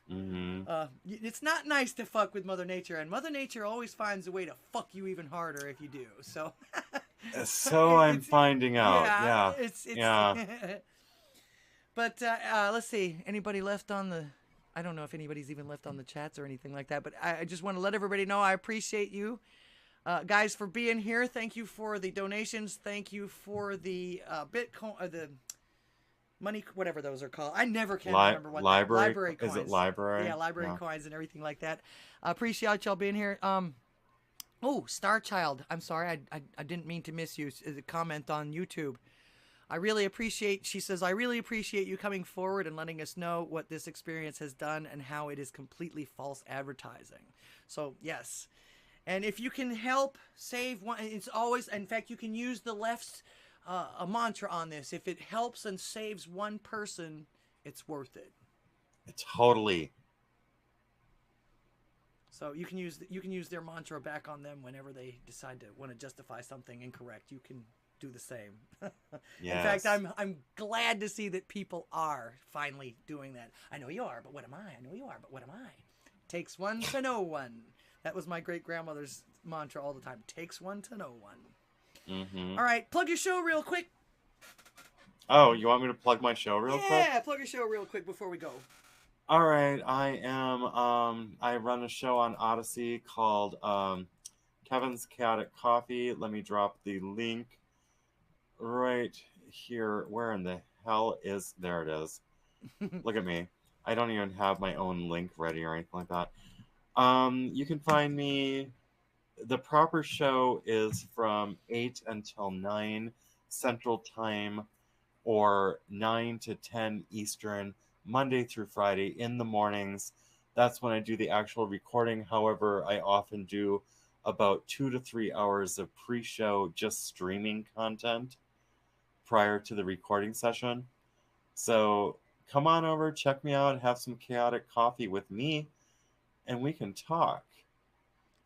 Mm-hmm. It's not nice to fuck with Mother Nature, and Mother Nature always finds a way to fuck you even harder if you do. So, I'm finding out. Yeah. Yeah. But let's see. Anybody left on the? I don't know if anybody's even left on the chats or anything like that. But I just want to let everybody know I appreciate you. Guys, for being here. Thank you for the donations. Thank you for the Bitcoin, the money, whatever those are called. I never can remember what library coins. Is it library? Yeah, library coins and everything like that. I appreciate y'all being here. Oh, Star Child. I'm sorry, I didn't mean to miss you. The comment on YouTube. I really appreciate. She says, I really appreciate you coming forward and letting us know what this experience has done and how it is completely false advertising. So yes. And if you can help save one, it's always, in fact, you can use the left's a mantra on this. If it helps and saves one person, it's worth it. Totally. So you can use their mantra back on them whenever they decide to want to justify something incorrect. You can do the same. Yes. In fact, I'm glad to see that people are finally doing that. I know you are, but what am I? I know you are, but what am I? Takes one to know one. That was my great-grandmother's mantra all the time. Takes one to know one. Mm-hmm. All right, plug your show real quick. Oh, you want me to plug my show real quick? Yeah, plug your show real quick before we go. All right, I run a show on Odysee called Kevin's Chaotic Coffee. Let me drop the link right here. Where in the hell is... There it is. Look at me. I don't even have my own link ready or anything like that. You can find me... The proper show is from 8 until 9 Central Time or 9 to 10 Eastern, Monday through Friday in the mornings. That's when I do the actual recording. However, I often do about 2 to 3 hours of pre-show just streaming content prior to the recording session. So come on over, check me out, have some chaotic coffee with me, and we can talk.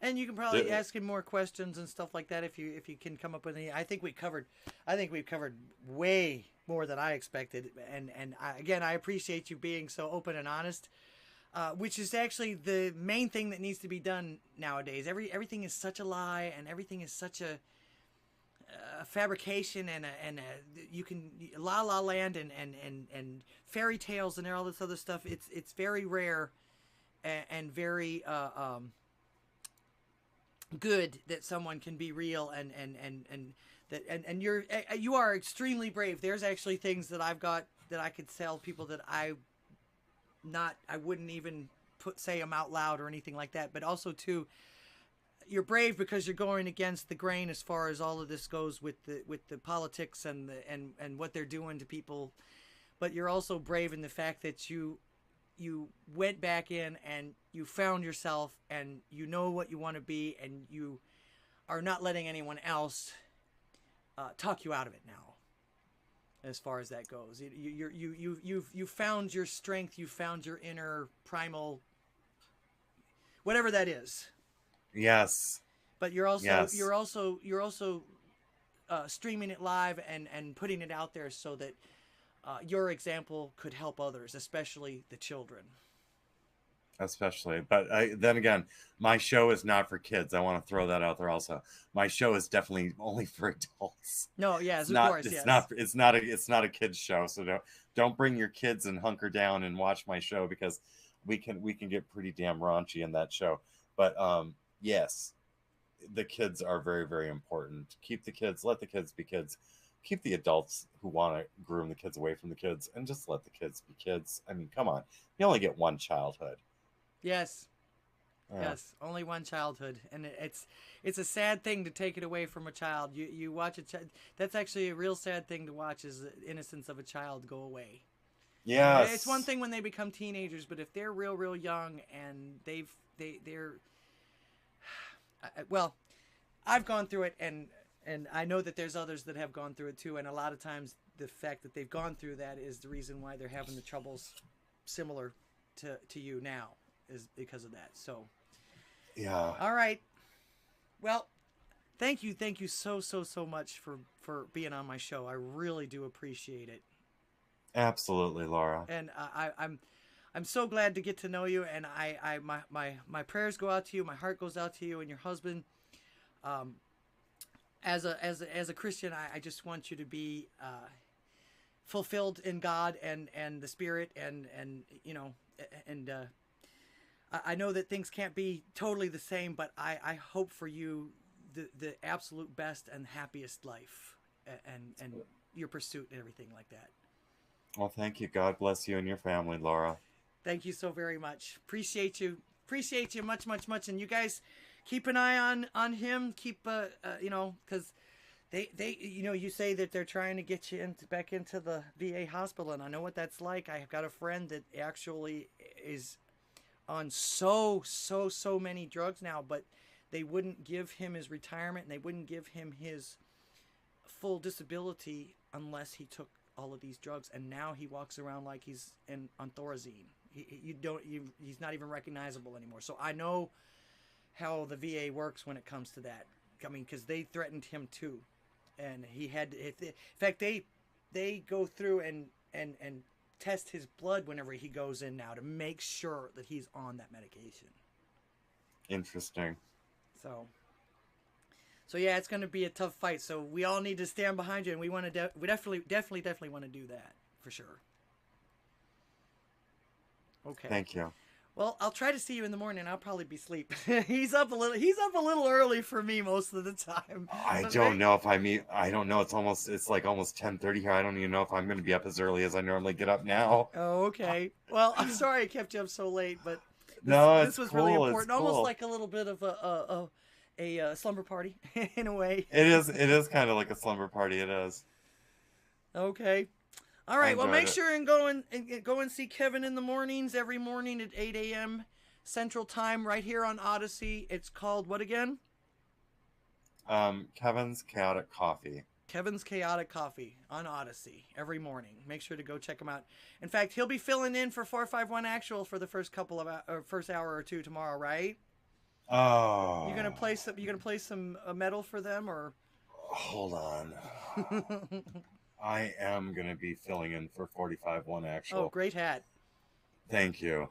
And you can probably ask him more questions and stuff like that if you can come up with any. I think we've covered way more than I expected. And again, I appreciate you being so open and honest, which is actually the main thing that needs to be done nowadays. Everything is such a lie, and everything is such a fabrication, and you can La La Land and fairy tales and all this other stuff. It's very rare and very good that someone can be real and that and you are extremely brave. There's actually things that I've got that I could tell people that I wouldn't even say them out loud or anything like that. But also too, you're brave because you're going against the grain as far as all of this goes with the politics and what they're doing to people. But you're also brave in the fact that you went back in and you found yourself, and you know what you want to be, and you are not letting anyone else talk you out of it now. As far as that goes, you found your strength, you found your inner primal, whatever that is. Yes. But you're also streaming it live and putting it out there so that your example could help others, especially the children. Especially, but then again, my show is not for kids. I want to throw that out there. Also, my show is definitely only for adults. No, yes, of course, yes. It's not a kids show. So don't bring your kids and hunker down and watch my show, because we can get pretty damn raunchy in that show. But yes, the kids are very, very important. Keep the kids. Let the kids be kids. Keep the adults who want to groom the kids away from the kids, and just let the kids be kids. I mean, come on. You only get one childhood. Yes. Yeah. Yes, only one childhood, and it's a sad thing to take it away from a child. You watch a child. That's actually a real sad thing to watch, is the innocence of a child go away. Yeah, it's one thing when they become teenagers, but if they're real young and they're well, I've gone through it, and I know that there's others that have gone through it too, and a lot of times the fact that they've gone through that is the reason why they're having the troubles similar to you now, is because of that. So yeah. All right. Well, thank you so much for being on my show. I really do appreciate it. Absolutely, Laura. And I'm so glad to get to know you, and my prayers go out to you. My heart goes out to you and your husband. As a Christian, I just want you to be fulfilled in God and the Spirit, and you know, and I know that things can't be totally the same, but I hope for you the absolute best and happiest life, and your pursuit and everything like that. Well, thank you. God bless you and your family, Laura. Thank you so very much. Appreciate you much. And you guys keep an eye on him. Keep you know, because they you know, you say that they're trying to get you back into the VA hospital, and I know what that's like. I've got a friend that actually is on so many drugs now, but they wouldn't give him his retirement, and they wouldn't give him his full disability unless he took all of these drugs, and now he walks around like he's on Thorazine. He's not even recognizable anymore. So I know how the VA works when it comes to that. I mean, because they threatened him too, and he had to, in fact, they go through and test his blood whenever he goes in now to make sure that he's on that medication. Interesting. So yeah, it's going to be a tough fight. So we all need to stand behind you, and we want to we definitely want to do that for sure. Okay. Thank you. Well, I'll try to see you in the morning. I'll probably be asleep. He's up a little early for me most of the time. I don't know. It's like almost 10:30 here. I don't even know if I'm going to be up as early as I normally get up now. Oh, okay. Well, I'm sorry I kept you up so late, but this was cool. really important. It's cool. Almost like a little bit of a slumber party in a way. It is kind of like a slumber party. It is. Okay. All right. Well, make sure and go and see Kevin in the mornings, every morning at 8 a.m. Central Time, right here on Odysee. It's called what again? Kevin's Chaotic Coffee. Kevin's Chaotic Coffee on Odysee every morning. Make sure to go check him out. In fact, he'll be filling in for 451 Actual for the first couple of first hour or two tomorrow, right? Oh. You gonna play some? You gonna play some metal for them or? Hold on. I am gonna be filling in for 45-1 Actual. Oh, great hat. Thank you.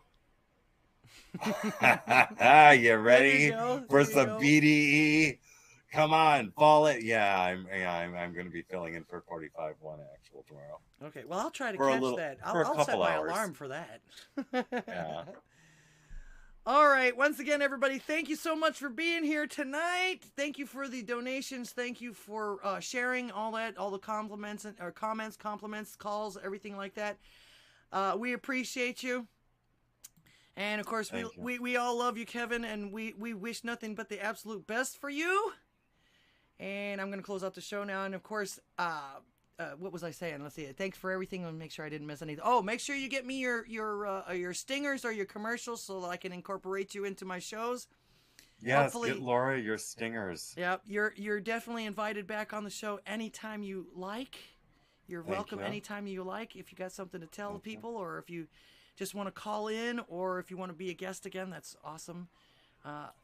You ready for some BDE? Come on, fall it. Yeah, I'm going to be filling in for 45-1 Actual tomorrow. Okay, well, I'll try to catch that. I'll set my alarm for that. Yeah. All right. Once again, everybody, thank you so much for being here tonight. Thank you for the donations. Thank you for sharing all the compliments or comments, compliments, calls, everything like that. We appreciate you. And of course, we all love you, Kevin, and we wish nothing but the absolute best for you. And I'm going to close out the show now. And of course, what was I saying? Let's see. Thanks for everything. I'll make sure I didn't miss anything. Oh, make sure you get me your stingers or your commercials so that I can incorporate you into my shows. Yes, hopefully, get Laura your stingers. Yep, you're definitely invited back on the show anytime you like. You're welcome anytime you like. If you got something to tell people, or if you just want to call in, or if you want to be a guest again, that's awesome.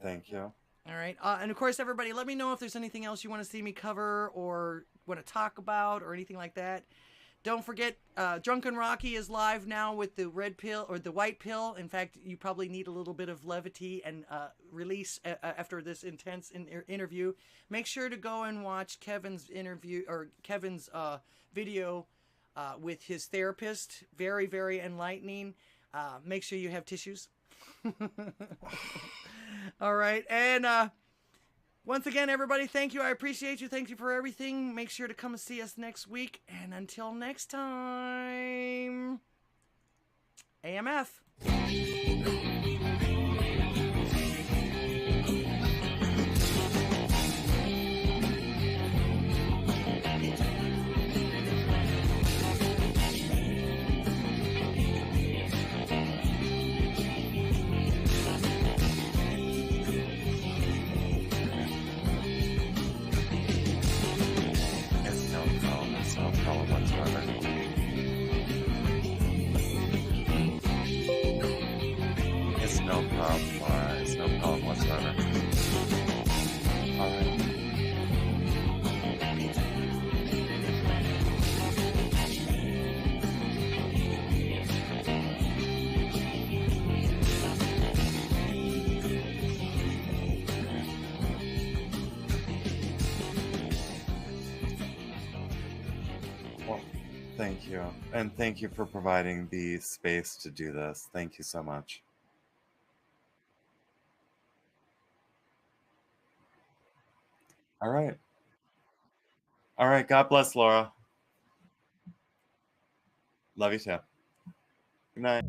Thank you. All right. And of course, everybody, let me know if there's anything else you want to see me cover or want to talk about or anything like that. Don't forget, Drunken Rocky is live now with the red pill or the white pill. In fact, you probably need a little bit of levity and release after this intense interview. Make sure to go and watch Kevin's interview or Kevin's video with his therapist. Very, very enlightening. Make sure you have tissues. All right. And once again, everybody, thank you. I appreciate you. Thank you for everything. Make sure to come and see us next week. And until next time, AMF. It's no problem, Laura. It's no problem whatsoever. All right. Well, thank you. And thank you for providing the space to do this. Thank you so much. All right. All right. God bless, Laura. Love you too. Good night.